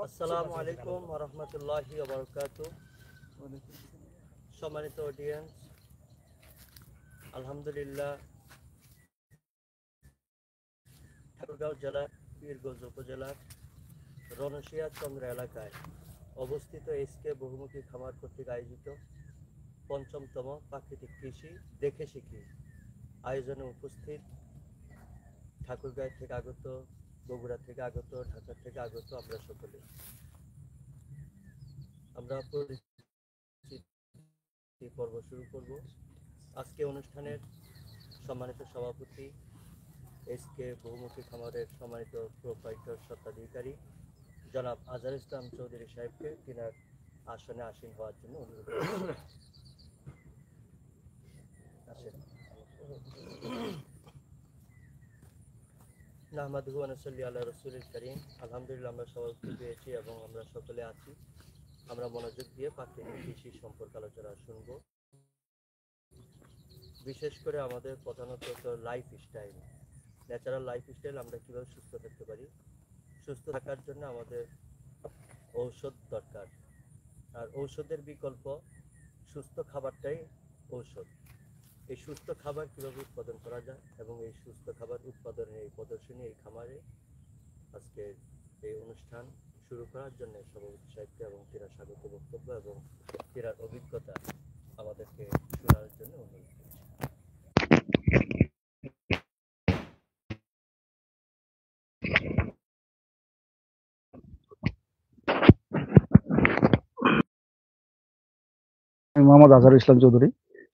আসসালামু আলাইকুম ওয়া রাহমাতুল্লাহি ওয়া বারাকাতুহু। সম্মানিত অডিয়েন্স, আলহামদুলিল্লাহ ঠাকুরগাঁও জেলার পীরগঞ্জ উপজেলার রনশিয়া চন্দ্র এলাকায় অবস্থিত এসকে বহুমুখী খামার কর্তৃক আয়োজিত পঞ্চমতম প্রাকৃতিক কৃষি দেখে শিখি আয়োজনে উপস্থিত ঠাকুরগাঁও থেকে আগত, বগুড়া থেকে আগত, ঢাকা থেকে আগত আমরা সকলে আমরা পরিচিতি পর্ব শুরু করব। আজকে অনুষ্ঠানের সম্মানিত সভাপতি এসকে বহুমুখী খামারের সম্মানিত প্রোপাইটার স্বত্বাধিকারী জনাব আজহার ইসলাম চৌধুরী সাহেবকে তিনার আসনে আসীন হওয়ার জন্য অনুরোধ আসেন। নাহমাদুহু ওয়া নুসাল্লি আলা রাসূলিল কারীম। আলহামদুলিল্লাহ আমরা সভাপতি পেয়েছি এবং আমরা সকলে আছি। আমরা মনোযোগ দিয়ে প্রাকৃতিক কৃষি সম্পর্কে আলোচনা শুনবো। বিশেষ করে আমাদের প্রধানত life style, natural life style, আমরা কীভাবে সুস্থ থাকতে পারি। সুস্থ থাকার জন্য আমাদের ঔষধ দরকার, আর ঔষধের বিকল্প সুস্থ খাবারটাই ঔষধ। এই সুস্থ খাবার কীভাবে উৎপাদন করা যায় এবং এই সুস্থ খাবার উৎপাদনের এই প্রদর্শনী এই খামারে আজকে এই অনুষ্ঠান শুরু করার জন্য সভাপতি সাহেবকে এবং তিনার স্বাগত বক্তব্য এবং তিনার অভিজ্ঞতা আমাদেরকে শোনার জন্য অনুরোধ করছি। মোহাম্মদ আজহার ইসলাম চৌধুরী,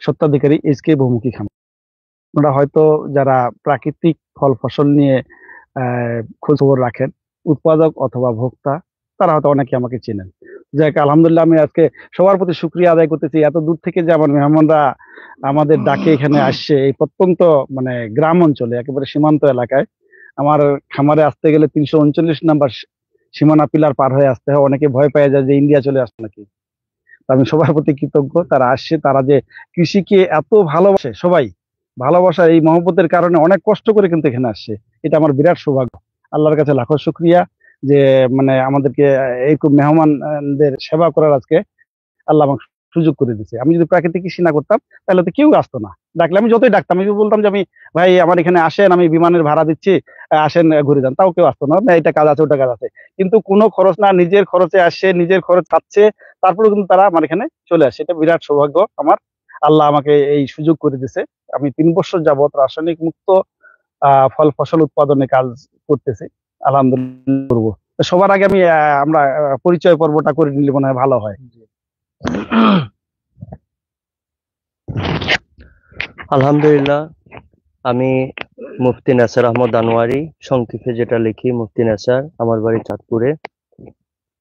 স্বত্বাধিকারী এসকে বহুমুখী খামার। আপনারা হয়তো যারা প্রাকৃতিক ফল ফসল নিয়ে খোঁজ খবর রাখেন, উৎপাদক অথবা ভোক্তা, তারা হয়তো অনেকে আমাকে চেনেন। যাক, আলহামদুলিল্লাহ, আমি আজকে সবার প্রতি শুকরিয়া আদায় করতেছি। এত দূর থেকে যে আমার মেহমানরা আমাদের ডাকে এখানে আসছে, এই প্রত্যন্ত গ্রাম অঞ্চলে, একেবারে সীমান্ত এলাকায় আমার খামারে আসতে গেলে 339 নাম্বার সীমানা পিলার পার হয়ে আসতে হয়। অনেকে ভয় পেয়ে যায় যে ইন্ডিয়া চলে আসছে নাকি। আমি সবার প্রতি কৃতজ্ঞ। তারা আসছে, তারা যে কৃষিকে এত ভালোবাসে, সবাই ভালোবাসা এই মহব্বতের কারণে অনেক কষ্ট করে কিন্তু এখানে আসছে। এটা আমার বিরাট সৌভাগ্য। আল্লাহর কাছে লাখো শুকরিয়া যে আমাদেরকে এইরকম মেহমানদের সেবা করার আজকে আল্লাহ আমাকে সুযোগ করে দিচ্ছে। আমি যদি প্রাকৃতিক কৃষি না করতাম তাহলে তো কেউ আসতো না। ডাকলে আমি যতই ডাকতাম, আমি বলতাম যে আমি ভাই আমার এখানে আসেন, আমি বিমানের ভাড়া দিচ্ছি, আসেন ঘুরে যান, তাও কেউ আসতো না। এটা কাজ আছে, ওটা কাজ আছে, কিন্তু কোনো খরচ না, নিজের খরচে আসছে, নিজের খরচ খাচ্ছে, তারপরেও কিন্তু তারা আমার এখানে চলে আসে। এটা বিরাট সৌভাগ্য আমার। আল্লাহ আমাকে এই সুযোগ করে দিছে। আমি 3 বছর যাবত রাসায়নিক মুক্ত ফল ফসল উৎপাদনে কাজ করতেছি। আলহামদুলিল্লাহ করবো। সবার আগে আমি আমরা পরিচয় পর্বটা করে নিলে মনে হয় ভালো হয়। আলহামদুলিল্লাহ, আমি মুফতি নাসার আহমদ আনোয়ারি, সংক্ষেপে যেটা লিখি মুফতি নাসার। আমার বাড়ি চাঁদপুরে।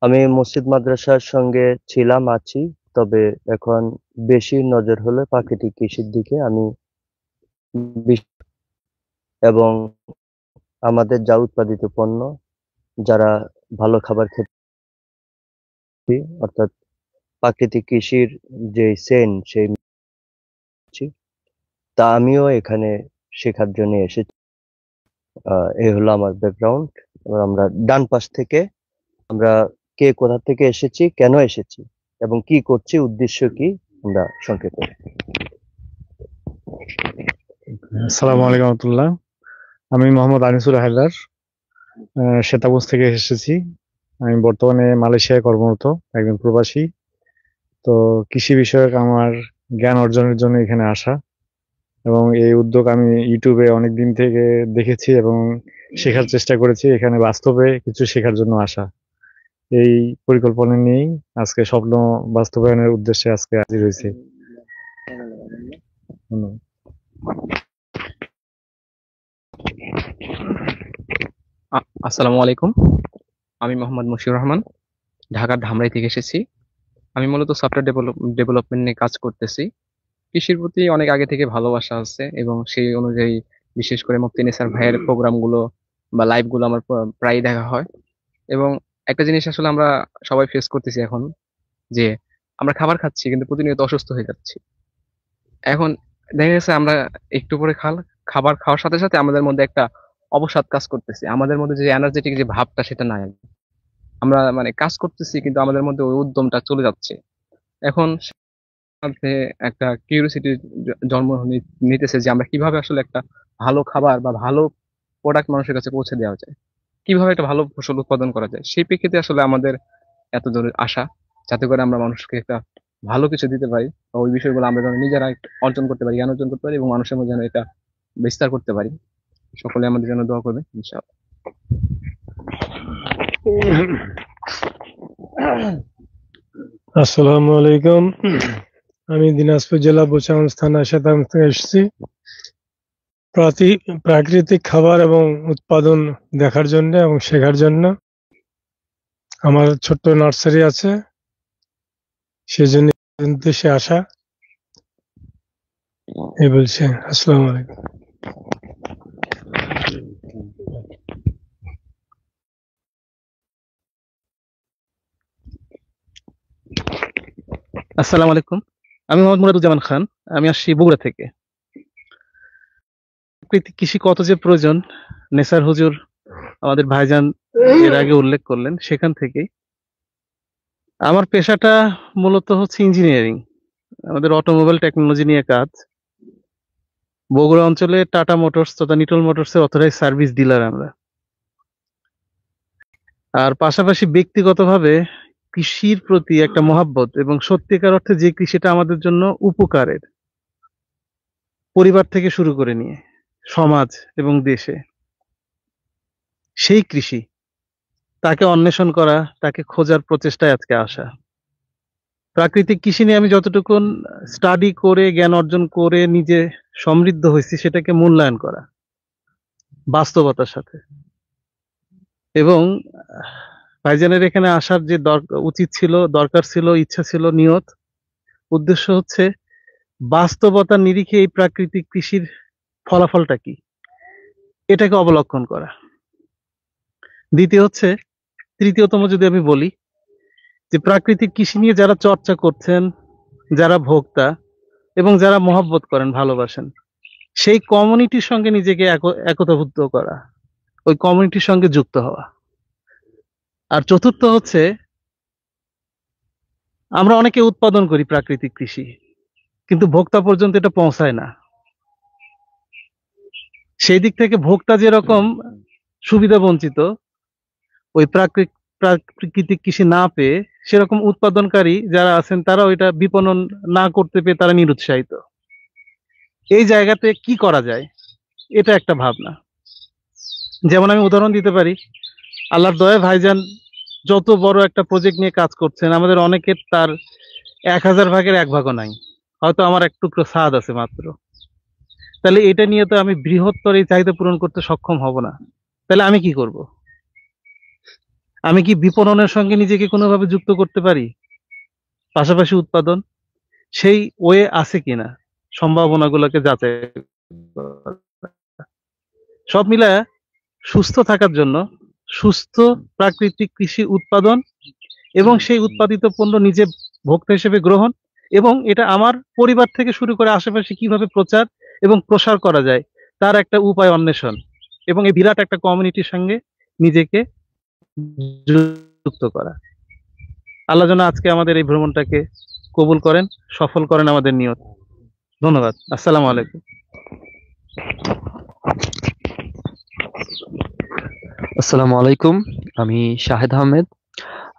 আমি মসজিদ মাদ্রাসার সঙ্গে ছিলাম, আছি, তবে এখন বেশি নজর হলো প্রাকৃতিক কৃষির দিকে। আমি এবং আমাদের যা উৎপাদিত পণ্য, যারা ভালো খাবার খেতে, অর্থাৎ প্রাকৃতিক কৃষির যে সেই তা আমিও এখানে শেখার জন্য এসেছি। এই হলো আমার ব্যাকগ্রাউন্ড। এবার আমরা ডান পাশ থেকে আমরা কে কোথা থেকে এসেছি, কেন এসেছি এবং কি করছি, উদ্দেশ্য কি, আমরা সংক্ষেপে। আসসালামু আলাইকুম রহমতুল্লাহ। আমি মোহাম্মদ আনিসুর হায়দার, শ্বেতাগঞ্জ থেকে এসেছি। আমি বর্তমানে মালয়েশিয়ায় কর্মরত, একজন প্রবাসী। তো কৃষি বিষয়ক আমার জ্ঞান অর্জনের জন্য এখানে আসা, এবং এই উদ্যোগ আমি ইউটিউবে অনেকদিন থেকে দেখেছি এবং শেখার চেষ্টা করেছি। এখানে বাস্তবে কিছু শেখার জন্য আসা, এই পরিকল্পনা নিয়েই আজকে স্বপ্ন বাস্তবায়নের উদ্দেশ্যে আজকে হাজির হয়েছে। ধন্যবাদ। আসসালামু আলাইকুম। আমি মোহাম্মদ মশিউর রহমান, ঢাকার ধামরাই থেকে এসেছি। আমি মূলত সফটওয়্যার ডেভেলপমেন্ট নিয়ে কাজ করতেছি। কৃষির প্রতি অনেক আগে থেকে ভালোবাসা আছে এবং সেই অনুযায়ী বিশেষ করে মুফতি নেসার ভাইয়ের প্রোগ্রামগুলো বা লাইভগুলো আমার প্রায় দেখা হয়। এবং একটা জিনিস আসলে আমরা সবাই ফেস করতেছি এখন, যে আমরা খাবার খাচ্ছি কিন্তু প্রতিনিয়ত অসুস্থ হয়ে যাচ্ছি। এখন দেখা গেছে আমরা একটু পরে খাবার খাওয়ার সাথে সাথে আমাদের মধ্যে একটা অবসাদ কাজ করতেছে, আমাদের মধ্যে যে এনার্জেটিক যে ভাবটা সেটা নাই। আমরা মানে কাজ করতেছি কিন্তু আমাদের মধ্যে ওই উদ্যমটা চলে যাচ্ছে। এখন মধ্যে একটা কিউরিওসিটি জন্ম নিতেছে যে আমরা কিভাবে আসলে একটা ভালো খাবার বা ভালো প্রোডাক্ট মানুষের কাছে পৌঁছে দেওয়া যায়, কিভাবে একটা ভালো ফসল উৎপাদন করা যায়। সেই প্রেক্ষিতে আসলে আমাদের এত দূর আসা, যাতে করে আমরা মানুষকে একটা ভালো কিছু দিতে পারি, বা ওই বিষয়গুলো আমরা যেন নিজেরা একটু অর্জন করতে পারি, জ্ঞান অর্জন করতে পারি এবং মানুষের মধ্যে যেন এটা বিস্তার করতে পারি। সকলে আমাদের জন্য দোয়া করবে ইনশাআল্লাহ। আসসালামু আলাইকুম। আমি দিনাজপুর জেলা বোচাগঞ্জ থানা শ্বেতাগঞ্জ থেকে এসেছি। প্রাকৃতিক খাবার এবং উৎপাদন দেখার জন্য এবং শেখার জন্য। আমার ছোট্ট নার্সারি আছে, সেজন্য উদ্দেশ্যে আসা। এই বলছে, আসসালামু আলাইকুম। আসসালামু আলাইকুম। আমি মোহাম্মদ মুরাদুজ্জামান খান। আমি আসছি বগুড়া থেকে। প্রাকৃতিক কৃষি কত যে প্রয়োজন, নেসার হুজুর আমাদের ভাইজান এর আগে উল্লেখ করলেন। সেখান থেকেই আমার পেশাটা মূলত হচ্ছে ইঞ্জিনিয়ারিং, আমাদের অটোমোবাইল টেকনোলজি নিয়ে কাজ। বগুড়া অঞ্চলে টাটা মোটরস তথা নিটল মোটরসের অথরাইজ সার্ভিস ডিলার আমরা। আর পাশাপাশি ব্যক্তিগতভাবে কৃষির প্রতি একটা মহাব্বত এবং সত্যিকার অর্থে যে কৃষিটা আমাদের জন্য উপকারের, পরিবার থেকে শুরু করে নিয়ে সমাজ এবং দেশে, সেই কৃষি তাকে অন্বেষণ করা, তাকে খোঁজার প্রচেষ্টায় আজকে আসা। প্রাকৃতিক কৃষি নিয়ে আমি যতটুকু স্টাডি করে জ্ঞান অর্জন করে নিজে সমৃদ্ধ হয়েছি, সেটাকে মূল্যায়ন করা বাস্তবতার সাথে। এবং ভাইজানের এখানে আসার যে উচিত ছিল, দরকার ছিল, ইচ্ছা ছিল, নিয়ত উদ্দেশ্য হচ্ছে বাস্তবতার নিরিখে এই প্রাকৃতিক কৃষির ফলাফলটা কি, এটাকে অবলক্ষণ করা। তৃতীয়তম যদি আমি বলি যে প্রাকৃতিক কৃষি নিয়ে যারা চর্চা করছেন, যারা ভোক্তা এবং যারা মহব্বত করেন, ভালোবাসেন, সেই কমিউনিটির সঙ্গে নিজেকে একতাবদ্ধ করা, ওই কমিউনিটির সঙ্গে যুক্ত হওয়া। আর চতুর্থ হচ্ছে, আমরা অনেকে উৎপাদন করি প্রাকৃতিক কৃষি, কিন্তু ভোক্তা পর্যন্ত এটা পৌঁছায় না। সেই দিক থেকে ভোক্তা যেরকম সুবিধা বঞ্চিত ওই প্রাকৃতিক কৃষি না পেয়ে, সেরকম উৎপাদনকারী যারা আছেন তারা ওইটা বিপণন না করতে পেরে তারা নিরুৎসাহিত। এই জায়গাতে কি করা যায়, এটা একটা ভাবনা। যেমন আমি উদাহরণ দিতে পারি, আল্লাহর দয়ায় ভাইজান যত বড় একটা প্রজেক্ট নিয়ে কাজ করছেন, আমাদের অনেকের তার 1000 ভাগের 1 ভাগও নাই, হয়তো আমার এক টুকরো ছাদ আছে মাত্র। তাহলে এটা নিয়ে তো আমি বৃহত্তর এই চাহিদা পূরণ করতে সক্ষম হব না। তাহলে আমি কি করব? আমি কি বিপণনের সঙ্গে নিজেকে কোনোভাবে যুক্ত করতে পারি? পাশাপাশি উৎপাদন, সেই ওয়ে আছে কিনা, সম্ভাবনাগুলোকে যাচাই করা। সব মিলায় সুস্থ থাকার জন্য সুস্থ প্রাকৃতিক কৃষি উৎপাদন এবং সেই উৎপাদিত পণ্য নিজে ভোক্তা হিসেবে গ্রহণ, এবং এটা আমার পরিবার থেকে শুরু করে আশেপাশে কিভাবে প্রচার এবং প্রসার করা যায় তার একটা উপায় অন্বেষণ, এবং এই বিরাট একটা কমিউনিটির সঙ্গে নিজেকে যুক্ত করা। আল্লাহ যেন আজকে আমাদের এই ভ্রমণটাকে কবুল করেন, সফল করেন আমাদের নিয়ত। ধন্যবাদ। আসসালামু আলাইকুম। আসসালামু আলাইকুম। আমি শাহেদ আহমেদ।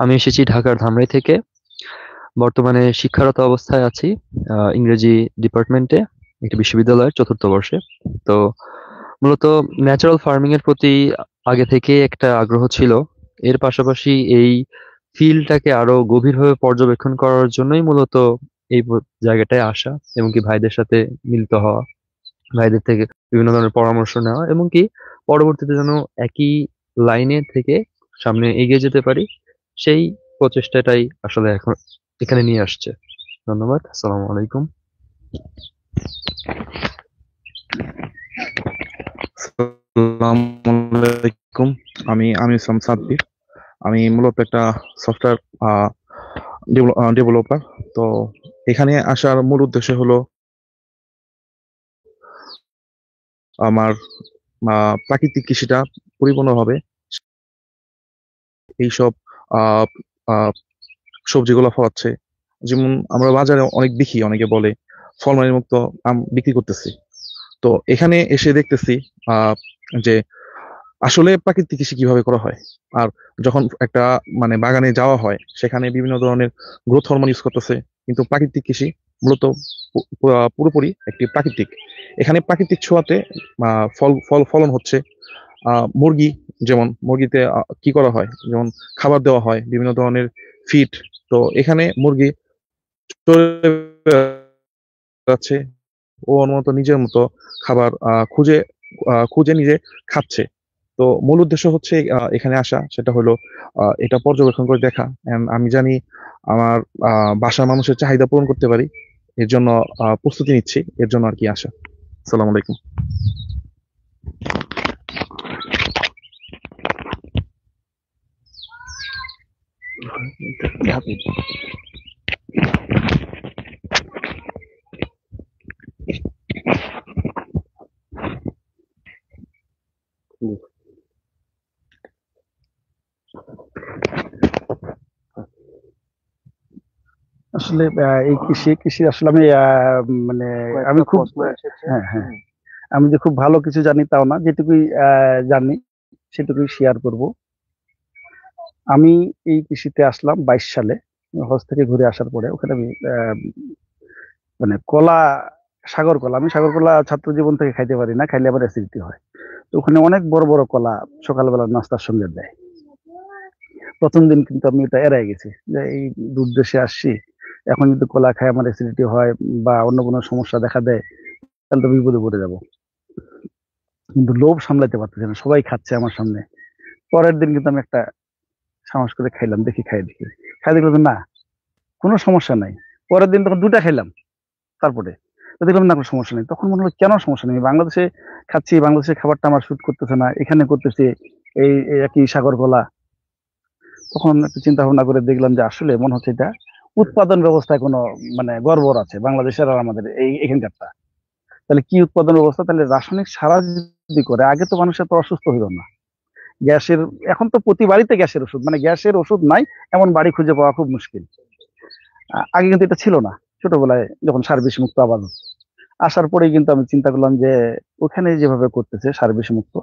আমি এসেছি ঢাকার ধামরাই থেকে। বর্তমানে শিক্ষারত অবস্থায় আছি ইংরেজি ডিপার্টমেন্টে, একটি বিশ্ববিদ্যালয়ের 4র্থ বর্ষে। তো মূলত ন্যাচারাল ফার্মিং এর প্রতি আগে থেকে একটা আগ্রহ ছিল। এর পাশাপাশি এই ফিল্ডটাকে আরো গভীরভাবে পর্যবেক্ষণ করার জন্যই মূলত এই জায়গাটায় আসা, এবং কি ভাইদের সাথে মিলিত হওয়া, ভাইদের থেকে বিভিন্ন ধরনের পরামর্শ নেওয়া, এবং কি পরবর্তীতে যেন একই লাইনে থেকে সামনে এগিয়ে যেতে পারি, সেই প্রচেষ্টাটাই আসলে এখন এখানে নিয়ে আসছে। ধন্যবাদ। আসসালামু আলাইকুম। আসসালামু আলাইকুম। আমি ইসলাম সাব্বির। আমি মূলত একটা সফটওয়্যার ডেভেলপার। তো এখানে আসার মূল উদ্দেশ্য হলো আমার প্রাকৃতিক কৃষিটা পরিপূর্ণভাবে এইসব আহ আহ সবজিগুলো ফলাচ্ছে। যেমন আমরা বাজারে অনেক দেখি, অনেকে বলে ফলমারি মুক্ত আম বিক্রি করতেছি। তো এখানে এসে দেখতেছি যে আসলে প্রাকৃতিক কৃষি কিভাবে করা হয়। আর যখন একটা মানে বাগানে যাওয়া হয়, সেখানে বিভিন্ন ধরনের গ্রোথ হরমোন ইউজ করতেছে, কিন্তু প্রাকৃতিক কৃষি মূলত পুরোপুরি একটি প্রাকৃতিক। এখানে প্রাকৃতিক ছোঁয়াতে ফলন হচ্ছে। মুরগি, যেমন মুরগিতে কি করা হয়, যেমন খাবার দেওয়া হয় বিভিন্ন ধরনের ফিড। তো এখানে মুরগি চরে বেড়াচ্ছে, ও ওর মতো নিজের মতো খাবার খুঁজে খুঁজে নিজে খাচ্ছে। তো মূল উদ্দেশ্য হচ্ছে এখানে আসা, সেটা হলো এটা পর্যবেক্ষণ করে দেখা। And আমি জানি আমার বাসার মানুষের চাহিদা পূরণ করতে পারি, এর জন্য প্রস্তুতি নিচ্ছি, এর জন্য আর কি আসা। আসসালামু আলাইকুম। আসলে এই কৃষি আসলে আমি মানে আমি খুব হ্যাঁ হ্যাঁ আমি যে খুব ভালো কিছু জানি তাও না, যেটুকুই জানি সেটুকুই শেয়ার করব। আমি এই কৃষিতে আসলাম 22 সালে, হজ থেকে ঘুরে আসার পরে। ওখানে আমি মানে কলা, সাগর কলা, আমি সাগর কলা ছাত্র জীবন থেকে খাইতে পারি না, খাইলে আবার অ্যাসিডিটি হয়। তো ওখানে অনেক বড় বড় কলা সকালবেলা নাস্তার সঙ্গে দেয়। প্রথম দিন কিন্তু আমি এটা এড়াই গেছি, যে এই দূর দেশে আসছি, এখন যদি কলা খাই আমার অ্যাসিডিটি হয় বা অন্য কোনো সমস্যা দেখা দেয়, তাহলে তো বিপদে পড়ে যাব। কিন্তু লোভ সামলাতে পারতেছি না, সবাই খাচ্ছে আমার সামনে। পরের দিন কিন্তু আমি একটা সাহস করে খাইলাম, খাই দেখলাম যে না, কোনো সমস্যা নাই। পরের দিন তখন দুটা খাইলাম, তারপরে তো দেখলাম না কোনো সমস্যা নেই। তখন মনে হলো কেন সমস্যা নেই, বাংলাদেশে খাচ্ছি, বাংলাদেশের খাবারটা আমার শুট করতেছে না, এখানে করতেছি এই একই সাগর কলা। তখন একটু চিন্তা ভাবনা করে দেখলাম যে আসলে মনে হচ্ছে এটা উৎপাদন ব্যবস্থায় কোনো মানে গড়বড় আছে বাংলাদেশের আর আমাদের এই এখানকারটা। তাহলে কি উৎপাদন ব্যবস্থা, তাহলে রাসায়নিক সারা যদি করে, আগে তো মানুষের তো অসুস্থ হইল না। গ্যাসের, এখন তো প্রতি বাড়িতে গ্যাসের ওষুধ, মানে গ্যাসের ওষুধ নাই এমন বাড়ি খুঁজে পাওয়া খুব মুশকিল। আগে কিন্তু এটা ছিল না। ছোটবেলায় যখন সার বিষ মুক্ত আবাদ আসার পরেই কিন্তু আমি চিন্তা করলাম যে ওখানে যেভাবে করতেছে সার বিষ মুক্ত,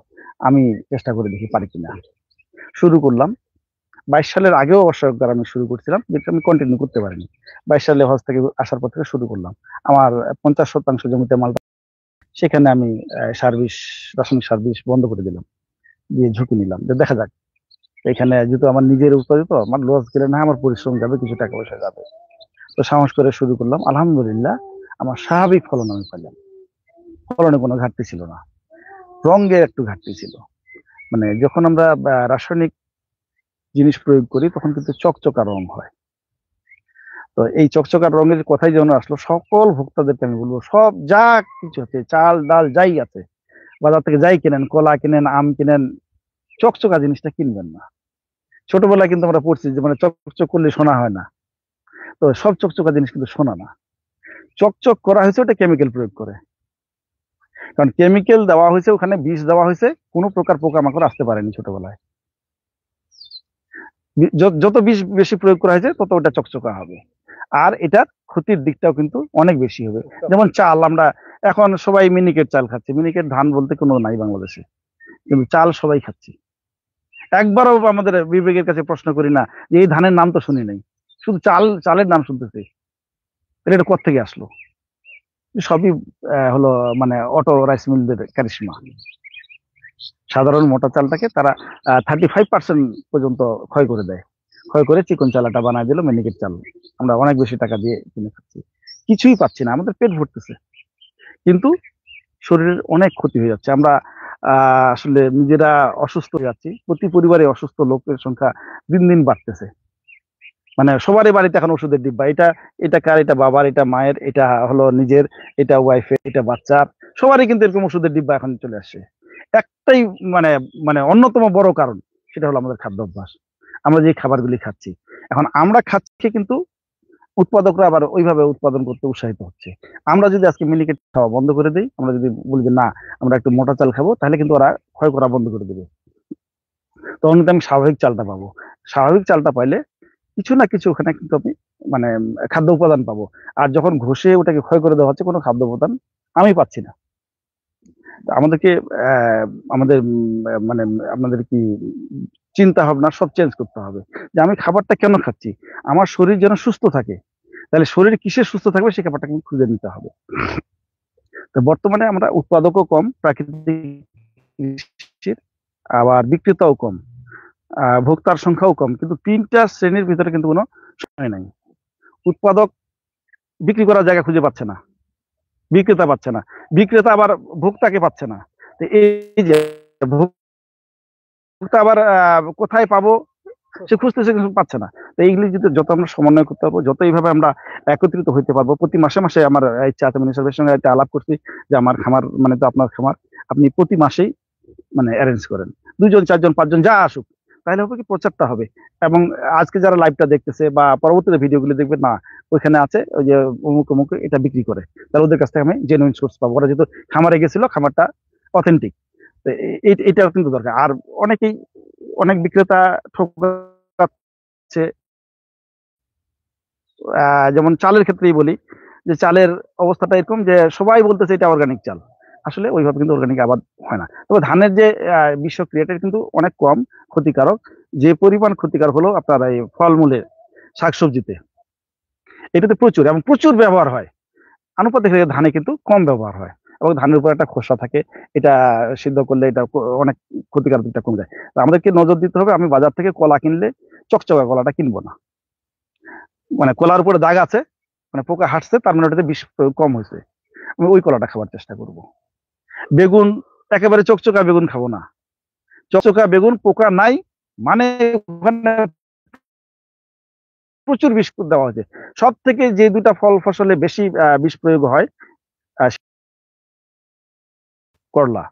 আমি চেষ্টা করে দেখি পারি কিনা। শুরু করলাম 22 সালের আগেও অবশ্য একবার আমি শুরু করছিলাম, যেটা আমি কন্টিনিউ করতে পারিনি। 22 সালে হজ থেকে আসার পর থেকে শুরু করলাম। আমার 50% জমিতে মালটা, সেখানে আমি রাসায়নিক সার বিষ বন্ধ করে দিলাম, দিয়ে ঝুঁকি নিলাম যে দেখা যাক। এখানে যেহেতু আমার নিজের উৎপাদিত, আমার লস গেলে না, আমার পরিশ্রম যাবে, কিছু টাকা পয়সা যাবে। তো সাহস করে শুরু করলাম, আলহামদুলিল্লাহ আমার স্বাভাবিক ফলন আমি পেলাম। ফলনে কোনো ঘাটতি ছিল না, রঙে একটু ঘাটতি ছিল। মানে যখন আমরা রাসায়নিক জিনিস প্রয়োগ করি তখন কিন্তু চকচকা রং হয়। তো এই চকচকা রঙের কথাই যেন আসলো, সকল ভোক্তাদেরকে আমি বলবো, সব যা কিছু আছে, চাল ডাল যাই আছে, বাজার থেকে যাই কিনেন, কলা কিনেন, আম কিনেন, চকচকা জিনিসটা কিনবেন না। ছোটবেলায় কিন্তু আমরা পড়ছি যে মানে চকচক করলে সোনা হয় না। তো সব চকচকা জিনিস কিন্তু সোনা না। চকচক করা হয়েছে ওটা কেমিক্যাল প্রয়োগ করে, কারণ কেমিক্যাল দেওয়া হয়েছে, ওখানে বিষ দেওয়া হয়েছে, কোনো প্রকার পোকামাকড় আসতে পারেনি ছোটবেলায়। যত বিষ বেশি প্রয়োগ করা হয়েছে তত ওটা চকচকা হবে, আর এটার ক্ষতির দিকটাও কিন্তু অনেক বেশি হবে। যেমন চাল, আমরা এখন সবাই মিনিকেট চাল খাচ্ছি, মিনিকেট ধান বলতে কোনো নাই বাংলাদেশে, কিন্তু চাল সবাই খাচ্ছি। একবারও আমাদের বিবেকের কাছে প্রশ্ন করি না যে এই ধানের নাম তো শুনি নাই, শুধু চালের নাম শুনতেছি, এটা কোথা থেকে আসলো? সবই হলো মানে অটো রাইস মিলদের কারিশমা। সাধারণ মোটা চালটাকে তারা 35% পর্যন্ত ক্ষয় করে দেয়, ক্ষয় করে চিকন চালাটা বানায় দিল মিনিকেট চাল। আমরা অনেক বেশি টাকা দিয়ে কিনে খাচ্ছি, কিছুই পাচ্ছি না, আমাদের পেট ভরতেছে, কিন্তু শরীরের অনেক ক্ষতি হয়ে যাচ্ছে। আমরা আসলে নিজেরা অসুস্থ হয়ে যাচ্ছি, প্রতি পরিবারে অসুস্থ লোকের সংখ্যা দিন দিন বাড়তেছে। মানে সবারই বাড়িতে এখন ওষুধের ডিব্বা, এটা এটা কার, এটা বাবার, এটা মায়ের, এটা হলো নিজের, এটা ওয়াইফের, এটা বাচ্চার, সবারই কিন্তু এরকম ওষুধের ডিব্বা এখন চলে আসছে। একটাই মানে মানে অন্যতম বড় কারণ, সেটা হলো আমাদের খাদ্য অভ্যাস। আমরা যে খাবারগুলি খাচ্ছি, এখন আমরা খাচ্ছি কিন্তু উৎপাদকরা আবার ওইভাবে উৎপাদন করতে উৎসাহিত হচ্ছে। আমরা যদি আজকে মিনিকেট খাওয়া বন্ধ করে দিই, আমরা যদি বলি যে না আমরা একটু মোটা চাল খাবো, তাহলে কিন্তু ওরা ক্ষয় করা বন্ধ করে দেবে, তখন কিন্তু আমি স্বাভাবিক চালটা পাবো। স্বাভাবিক চালটা পাইলে কিছু না কিছু ওখানে কিন্তু আমি মানে খাদ্য উপাদান পাবো। আর যখন ঘষে ওটাকে ক্ষয় করে দেওয়া হচ্ছে, কোনো খাদ্য উপাদান আমি পাচ্ছি না। তো আমাদেরকে আমাদের মানে আপনাদের কি চিন্তা ভাবনা সব চেঞ্জ করতে হবে, যে আমি খাবারটা কেন খাচ্ছি, আমার শরীর যেন সুস্থ থাকে। তাহলে শরীর কিসে সুস্থ থাকবে সেই ব্যাপারটা কিন্তু খুঁজে নিতে হবে। তো বর্তমানে আমরা উৎপাদকও কম প্রাকৃতিক কৃষির, আবার বিক্রেতাও কম, ভোক্তার সংখ্যাও কম, কিন্তু তিনটা শ্রেণীর ভিতরে কিন্তু কোনো সময় নাই। উৎপাদক বিক্রি করার জায়গা খুঁজে পাচ্ছে না, বিক্রেতা পাচ্ছে না, বিক্রেতা আবার ভোক্তাকে পাচ্ছে না। তো এই যে ভোক্তা আবার কোথায় পাবো সে খুঁজতেছে, কিন্তু পাচ্ছে না। তো এইগুলি যদি যত আমরা সমন্বয় করতে পারবো, যত এইভাবে আমরা একত্রিত হইতে পারবো, প্রতি মাসে মাসে আমার ইচ্ছা আছে, মিনিস্টার সাহেবের সঙ্গে একটা আলাপ করছি যে আমার খামার মানে তো আপনার খামার, আপনি প্রতি মাসেই মানে অ্যারেঞ্জ করেন, 2জন 4জন 5জন যা আসুক, তাহলে হবে কি প্রচারটা হবে। এবং আজকে যারা লাইভটা দেখতেছে বা পরবর্তীতে ভিডিওগুলো দেখবে, না ওইখানে আছে ওই যে অমুক অমুক এটা বিক্রি করে, তাহলে ওদের কাছ থেকে আমি জেনুইন সোর্স পাবো। ওরা যেহেতু খামারে গেছিল, খামারটা অথেন্টিক, এটাও কিন্তু দরকার। আর অনেকেই অনেক বিক্রেতা ঠকাচ্ছে, যেমন চালের ক্ষেত্রেই বলি, যে চালের অবস্থাটা এরকম যে সবাই বলতেছে এটা অর্গানিক চাল, আসলে ওইভাবে কিন্তু অর্গানিক আবাদ হয় না। তবে ধানের যে বিষক্রিয়া এটা কিন্তু অনেক কম ক্ষতিকারক, যে পরিমাণ ক্ষতিকারক হলো আপনার এই ফলমূলে, শাকসবজিতে, এটাতে প্রচুর এবং প্রচুর ব্যবহার হয়। আনুপাতিক ধানে কিন্তু কম ব্যবহার হয়, এবং ধানের উপর একটা খোসা থাকে, এটা সিদ্ধ করলে এটা অনেক ক্ষতিকারক দিকটা কমে যায়। তো আমাদেরকে নজর দিতে হবে, আমি বাজার থেকে কলা কিনলে চকচকা কলাটা কিনবো না, মানে কলার উপরে দাগ আছে, মানে পোকা হাঁটছে, তার মানে ওটাতে বিষ প্রয়োগ কম হয়েছে, আমি ওই কলাটা খাবার চেষ্টা করব। বেগুন একেবারে চকচকা বেগুন খাবো না, চকচকা বেগুন পোকা নাই মানে ওখানে প্রচুর বিষ দেওয়া হয়েছে। সব থেকে যে দুটা ফল ফসলে বেশি বিষ প্রয়োগ হয়, করলা,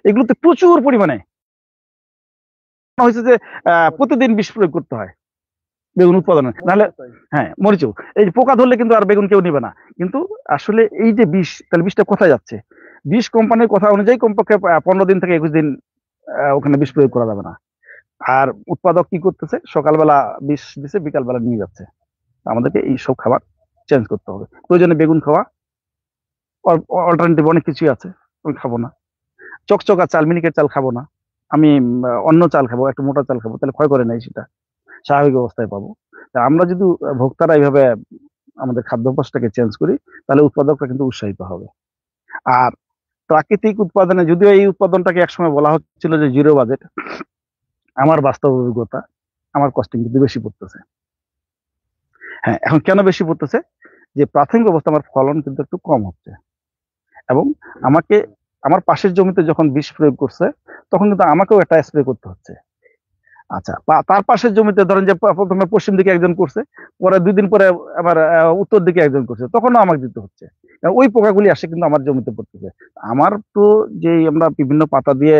এগুলোতে প্রচুর পরিমাণে হয়েছে যে প্রতিদিন বিষ প্রয়োগ করতে হয় বেগুন উৎপাদনে, নাহলে হ্যাঁ মরিচও, এই যে পোকা ধরলে কিন্তু আর বেগুন কেউ নিবে না। কিন্তু আসলে এই যে বিষ, তাহলে বিষটা কোথায় যাচ্ছে? বিষ কোম্পানির কথা অনুযায়ী কমপক্ষে 15 দিন থেকে 21 দিন ওখানে বিষ প্রয়োগ করা যাবে না। আর উৎপাদক কি করতেছে, সকালবেলা বিষ দিছে, বিকালবেলা নিয়ে যাচ্ছে। আমাদেরকে এই সব খাবার চেঞ্জ করতে হবে। প্রয়োজনে বেগুন খাওয়া, অল্টারনেটিভ অনেক কিছুই আছে, আমি খাবো না। চকচকা চাল, মিনিকেট চাল খাবো না, আমি অন্য চাল খাবো, একটু মোটা চাল খাবো, তাহলে ক্ষয় করে নাই, সেটা স্বাভাবিক অবস্থায় পাবো। তা আমরা যদি ভোক্তারা এইভাবে আমাদের খাদ্যাভ্যাসটাকে চেঞ্জ করি, তাহলে উৎপাদকরা কিন্তু উৎসাহিত হবে। আর প্রাকৃতিক উৎপাদনে, যদিও এই উৎপাদনটাকে একসময় বলা হচ্ছিল যে জিরো বাজেট, আমার বাস্তব অভিজ্ঞতা, আমার কস্টিং কিন্তু বেশি পড়তেছে। হ্যাঁ, এখন কেন বেশি পড়তেছে? যে প্রাথমিক অবস্থা আমার ফলন কিন্তু একটু কম হচ্ছে, এবং আমাকে আমার পাশের জমিতে যখন বিষ প্রয়োগ করছে, তখন কিন্তু আমাকেও একটা স্প্রে করতে হচ্ছে। আচ্ছা, তার পাশের জমিতে ধরেন যে প্রথমে পশ্চিম দিকে একজন করছে, পরে 2 দিন পরে আবার উত্তর দিকে একজন করছে, তখনও আমাকে দিতে হচ্ছে। ওই পোকাগুলি আসে কিন্তু আমার জমিতে পড়তেছে। আমার তো যে আমরা বিভিন্ন পাতা দিয়ে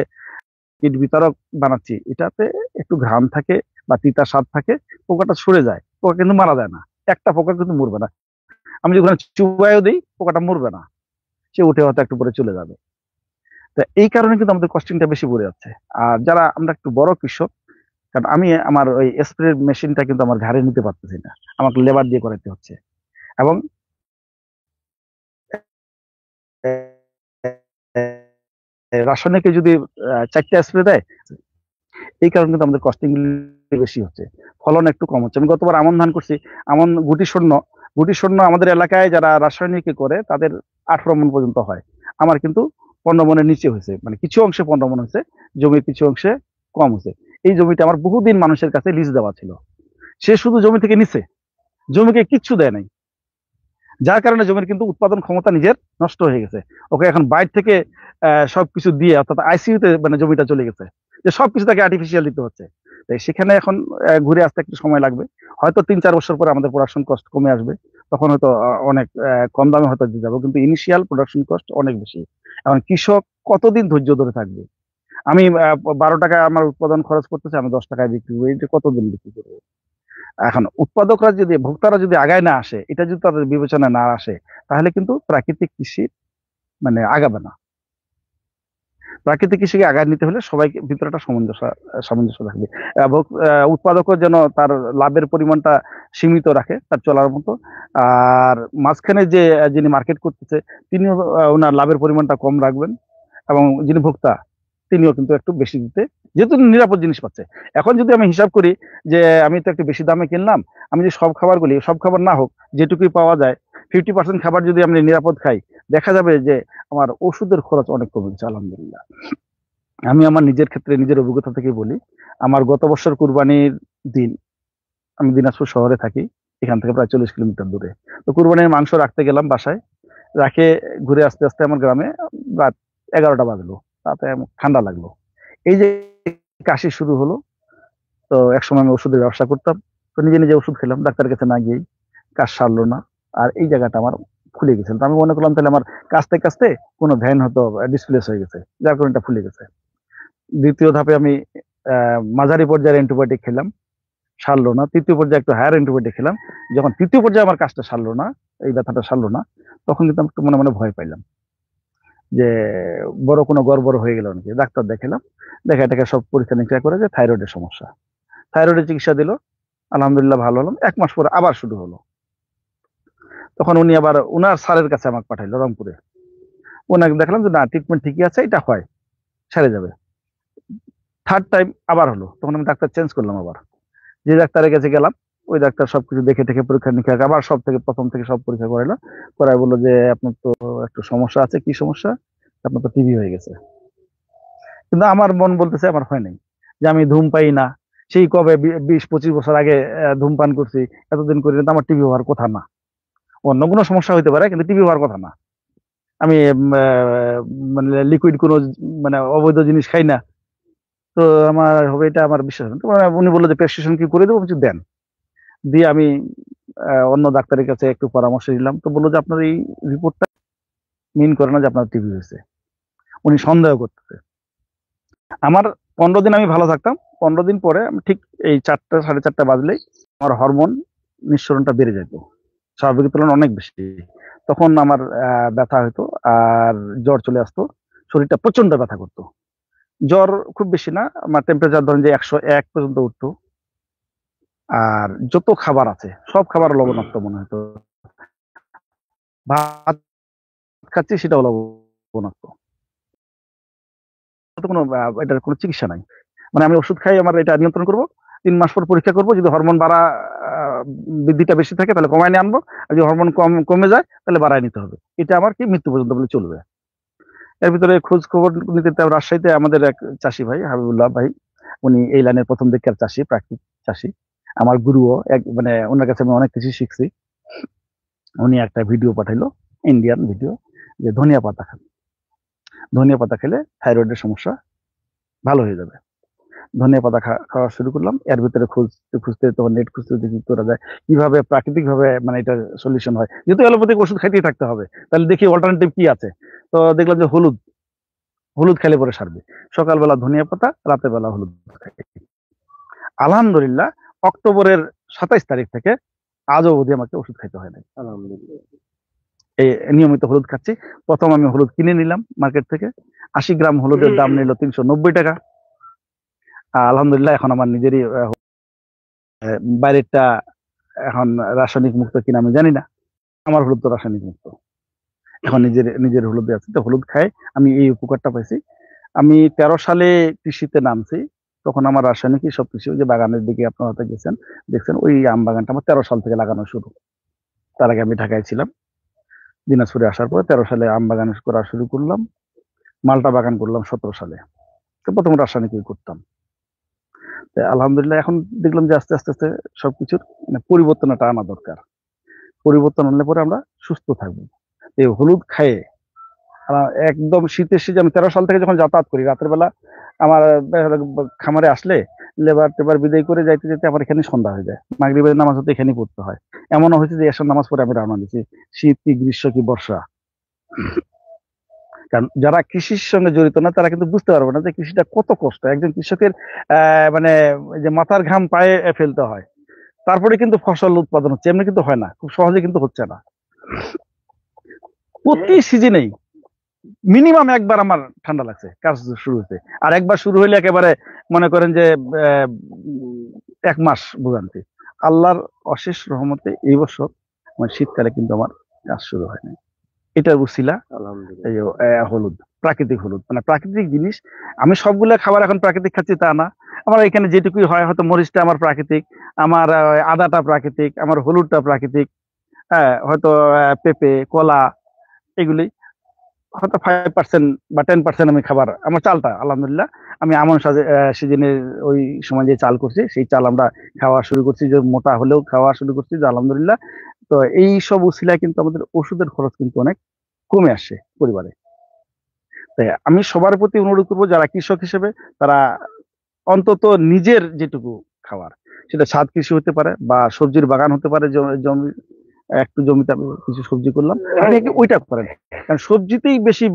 কীট বিতারক বানাচ্ছি, এটাতে একটু ঘ্রাণ থাকে বা তিতা স্বাদ থাকে, পোকাটা সরে যায়, পোকা কিন্তু মারা যায় না, একটা পোকা কিন্তু মরবে না। আমি যদি ওখানে চুবাইও দিই, পোকাটা মরবে না, সে উঠে হয়তো একটু পরে চলে যাবে। তা এই কারণে কিন্তু আমাদের কস্টিংটা বেশি পড়ে যাচ্ছে। আর যারা আমরা একটু বড় কৃষক, কারণ আমি আমার ওই স্প্রে মেশিনটা কিন্তু আমার ঘাড়ে নিতে পারতেছি না, আমাকে লেবার দিয়ে করাতে হচ্ছে। এবং রাসায়নিকে যদি 4টা স্প্রে দেয়, এই কারণে কিন্তু আমাদের কস্টিং বেশি হচ্ছে, ফলন একটু কম হচ্ছে। আমি গতবার আমন ধান করছি, আমন গুটি শূন্য আমাদের এলাকায় যারা রাসায়নিকে করে তাদের 18 মণ পর্যন্ত হয়, আমার কিন্তু 15 মণের নিচে হয়েছে, মানে কিছু অংশে 15 মণ হয়েছে, জমির কিছু অংশে কম হয়েছে। এই জমিটা আমার বহুদিন মানুষের কাছে লিজ দেওয়া ছিল, সে শুধু জমি থেকে নিছে, জমিকে কিচ্ছু দেয় নাই, যার কারণে জমির কিন্তু উৎপাদন ক্ষমতা নিজের নষ্ট হয়ে গেছে। ওকে এখন বাইরে থেকে সবকিছু দিয়ে, অর্থাৎ আইসিইউতে মানে জমিটা চলে গেছে, যে সবকিছু তাকে আর্টিফিশিয়াল দিতে হচ্ছে। তাই সেখানে এখন ঘুরে আসতে একটু সময় লাগবে, হয়তো 3-4 বছর পরে আমাদের প্রোডাকশন কস্ট কমে আসবে, তখন হয়তো অনেক কম দামে হয়তো দিতে যাবো, কিন্তু ইনিশিয়াল প্রোডাকশন কস্ট অনেক বেশি। এখন কৃষক কতদিন ধৈর্য ধরে থাকবে? আমি 12 টাকা আমার উৎপাদন খরচ করতেছে, আমি 10 টাকায় বিক্রি করি, এটা কতদিন বিক্রি করবো? এখন উৎপাদকরা যদি, ভোক্তারা যদি আগায় না আসে, এটা যদি তাদের বিবেচনায় না আসে, তাহলে কিন্তু প্রাকৃতিক কৃষি মানে আগাবে না। প্রাকৃতিক কৃষিকে আগায় নিতে হলে সবাইকে ভিতরে একটা সামঞ্জস্য থাকবে এবং উৎপাদকও যেন তার লাভের পরিমাণটা সীমিত রাখে তার চলার মতো। আর মাঝখানে যে যিনি মার্কেট করতেছে তিনিও ওনার লাভের পরিমাণটা কম রাখবেন এবং যিনি ভোক্তা তিনিও কিন্তু একটু বেশি দিতে, যেহেতু নিরাপদ জিনিস পাচ্ছে। এখন যদি আমি হিসাব করি যে আমি তো একটু বেশি দামে কিনলাম, আমি যে সব খাবার না হোক যেটুকুই পাওয়া যায় 50% খাবার যদি আমি নিরাপদ খাই, দেখা যাবে যে আমার ওষুধের খরচ অনেক কমে গেছে আলহামদুলিল্লাহ। আমি আমার নিজের ক্ষেত্রে নিজের অভিজ্ঞতা থেকে বলি, আমার গত বছর কুরবানির দিন, আমি দিনাজপুর শহরে থাকি, এখান থেকে প্রায় 40 কিলোমিটার দূরে। তো কুরবানির মাংস রাখতে গেলাম বাসায়, রাখে ঘুরে আস্তে আস্তে আমার গ্রামে রাত 11টা বাজলো, তাতে ঠান্ডা লাগলো। এই যে কাশি শুরু হলো, তো একসময় আমি ওষুধের ব্যবসা করতাম, তো নিজে নিজে ওষুধ খেলাম, ডাক্তারের কাছে না গিয়েই, কাজ সারলো না। আর এই জায়গাটা আমার ফুলে গেছিল, তো আমি মনে করলাম তাহলে আমার কাছতে কাছতে কোনো ভ্যান হয়তো ডিসপ্লেস হয়ে গেছে, যার কারণে এটা ফুলে গেছে। দ্বিতীয় ধাপে আমি মাঝারি পর্যায়ের অ্যান্টিবায়োটিক খেলাম, সারলো না। তৃতীয় পর্যায়ে একটু হায়ার অ্যান্টিবায়োটিক খেলাম। যখন তৃতীয় পর্যায়ে আমার কাজটা সারলো না, এই ব্যথাটা সারলো না, তখন কিন্তু আমি একটু মনে মনে ভয় পাইলাম যে বড় কোনো গড়বড় হয়ে গেল নাকি। ডাক্তার দেখালাম, দেখা এটাকে সব পরীক্ষা নিরীক্ষা করে যে থাইরয়েডের সমস্যা। থাইরয়েডের চিকিৎসা দিল, আলহামদুলিল্লাহ ভালো হলাম। 1 মাস পরে আবার শুরু হলো। তখন উনি আবার উনার স্যারের কাছে আমাকে পাঠাইলো রংপুরে। ওনাকে দেখলাম যে না, ট্রিটমেন্ট ঠিকই আছে, এটা হয়, সেরে যাবে। থার্ড টাইম আবার হলো, তখন আমি ডাক্তার চেঞ্জ করলাম। আবার যে ডাক্তারের কাছে গেলাম, ওই ডাক্তার সবকিছু দেখে টেকে পরীক্ষা নিরীক্ষা আবার প্রথম থেকে সব পরীক্ষা করাইলো। করাই বললো যে আপনার তো একটু সমস্যা আছে। কি সমস্যা? আপনার তো টিবি হয়ে গেছে। কিন্তু আমার মন বলতেছে আমার হয় নাই, যে আমি ধূম পাই না, সেই কবে 20-25 বছর আগে ধূমপান করছি, এতদিন করি না, আমার টিবি হওয়ার কথা না। অন্য কোনো সমস্যা হইতে পারে, কিন্তু টিবি হওয়ার কথা না। আমি মানে লিকুইড কোনো মানে অবৈধ জিনিস খাই না, তো আমার হবে এটা আমার বিশ্বাস হয় না। তো উনি বললো যে প্রেসক্রিপশন কি করে দেবো? কিছু দেন। দিয়ে আমি অন্য ডাক্তারের কাছে একটু পরামর্শ নিলাম, তো বললো যে আপনার এই রিপোর্টটা মিন করে না যে আপনার টিবি হয়েছে। উনি সন্দেহ করতেছে। আমার 15 দিন আমি ভালো থাকতাম, 15 দিন পরে আমি ঠিক এই 4টা 4:30 বাজলেই আমার হরমোন নিঃসরণটা বেড়ে যেত, স্বাভাবিকের তুলনায় অনেক বেশি। তখন আমার ব্যথা হতো আর জ্বর চলে আসতো, শরীরটা প্রচন্ড ব্যথা করতো। জ্বর খুব বেশি না, আমার টেম্পারেচার ধরেন যে 101 পর্যন্ত উঠতো। আর যত খাবার আছে সব খাবার লবণাক্ত মনে হতো, ভাত খাচ্ছি সেটাও লবণাক্ত। কোনো এটার কোনো চিকিৎসা নাই, মানে আমি ওষুধ খাই আমার এটা নিয়ন্ত্রণ করব, 3 মাস পর পরীক্ষা করব, যদি হরমোন বৃদ্ধিটা বেশি থাকে তাহলে কমায় নিয়ে আনবো, আর যদি হরমোন কমে যায় তাহলে বাড়ায় নিতে হবে। এটা আমার কি মৃত্যু পর্যন্ত বলে চলবে। এর ভিতরে খোঁজ খবর নিতে রাজশাহীতে আমাদের এক চাষি ভাই হাবিবুল্লাহ ভাই, উনি এই লাইনের প্রথম দিককার চাষি, প্রাকৃতিক চাষী, আমার গুরুও এক, মানে ওনার কাছে আমি অনেক কিছু শিখছি। উনি একটা ভিডিও পাঠাইলো, ইন্ডিয়ান ভিডিও, যে ধনিয়া পাতা খান, ধনিয়া পাতা খেলে থাইরয়েডের সমস্যা ভালো হয়ে যাবে। ধনিয়া পাতা খাওয়া শুরু করলাম। এর ভিতরে খুঁজতে খুঁজতে তখন নেট খুঁজতে দেখি করা যায় কিভাবে প্রাকৃতিক ভাবে মানে এটা সলিউশন হয়, যেহেতু অ্যালোপ্যাথিক ওষুধ খাইতেই থাকতে হবে, তাহলে দেখি অল্টারনেটিভ কি আছে। তো দেখলাম যে হলুদ খেলে পরে সারবে। সকালবেলা ধনিয়া পাতা, রাতের বেলা হলুদ খাই। আলহামদুলিল্লাহ অক্টোবরের 27 তারিখ থেকে আজও অবধি আমাকে ওষুধ খাইতে হয় না, আলহামদুলিল্লাহ। এই নিয়মিত হলুদ খাচ্ছি। প্রথম আমি হলুদ কিনে নিলাম মার্কেট থেকে, 80 গ্রাম হলুদের দাম নিল 390 টাকা। আলহামদুলিল্লাহ এখন আমার নিজেরই বাইরেরটা এখন রাসায়নিক মুক্ত কিনা আমি জানি না, আমার হলুদ তো রাসায়নিক মুক্ত। এখন নিজের হলুদে আছে, তো হলুদ খাই আমি এই উপকারটা পাইছি। আমি 13 সালে কৃষিতে নামছি, তখন আমার রাসায়নিক সব কৃষি, ওই যে বাগানের দিকে আপনার হয়তো গেছেন, দেখছেন ওই আম বাগানটা আমার 13 সাল থেকে লাগানো শুরু। তার আগে আমি ঢাকায় ছিলাম, দিনাজপুরে আসার পরে 13 সালে আম বাগান করা শুরু করলাম, মালটা বাগান করলাম 17 সালে। তো প্রথম রাসায়নিকই করতাম। আলহামদুলিল্লাহ এখন দেখলাম যে আস্তে আস্তে আস্তে সবকিছুর মানে পরিবর্তন একটা আনা দরকার। পরিবর্তন আনলে পরে আমরা সুস্থ থাকবো। এই হলুদ খায়ে একদম শীতের সিজনে আমি 13 সাল থেকে যখন যাতায়াত করি, রাতের বেলা আমার খামারে আসলে লেবার টেবার বিদায় করে যাইতে যেতে আমার এখানে সন্ধ্যা হয়ে যায়, মাগরিবের নামাজ হতে এখানেই পড়তে হয়। এমনও হয়েছে যে এসার নামাজ পরে আমি রওনা দিচ্ছি, শীত কি গ্রীষ্ম কি বর্ষা। কারণ যারা কৃষির সঙ্গে জড়িত না তারা কিন্তু বুঝতে পারবে না যে কৃষিটা কত কষ্ট। একজন কৃষকের মানে যে মাথার ঘাম পায়ে ফেলতে হয়, তারপরে কিন্তু ফসল উৎপাদন হচ্ছে, এমনি কিন্তু হয় না, খুব সহজে কিন্তু হচ্ছে না। প্রতি সিজনেই মিনিমাম একবার আমার ঠান্ডা লাগছে, কাজ শুরু হয়েছে। আর একবার শুরু হইলে একেবারে মনে করেন যে 1 মাস ভোগান্তি। আল্লাহর অশেষ রহমতে এই বছর মানে শীতকালে কিন্তু আমার কাজ শুরু হয়নি। এটার উছিলা আলহামদুলিল্লাহ। এই যে, হলুদ, প্রাকৃতিক হলুদ, মানে প্রাকৃতিক জিনিস। আমি সবগুলা খাবার এখন প্রাকৃতিক খাচ্ছি তা না। আমার এখানে যেটুকুই হয়, হয়তো মরিচটা আমার প্রাকৃতিক, আমার আদাটা প্রাকৃতিক, আমার হলুদটা প্রাকৃতিক, হ্যাঁ হয়তো পেঁপে, কলা, এগুলি হয়তো 5% বা 10% আমি খাবার। আমার চালটা আলহামদুলিল্লাহ আমি আমন সিজনের ওই সময় যে চাল করছি, সেই চাল আমরা খাওয়া শুরু করছি, যে মোটা হলেও খাওয়া শুরু করছি, যে আলহামদুলিল্লাহ। তো এই সব উছিলায় কিন্তু আমাদের ওষুধের খরচ কিন্তু অনেক কমে আসে পরিবারে। তাই আমি সবার প্রতি অনুরোধ করবো, যারা কৃষক হিসেবে তারা অন্তত নিজের যেটুকু খাবার, সেটা ছাদ কৃষি হতে পারে বা সবজির বাগান হতে পারে, জমি একটু জমিতে আমি কিছু সবজি করলাম, আপনি কি ওইটা করেন। কারণ সবজিতেই বেশি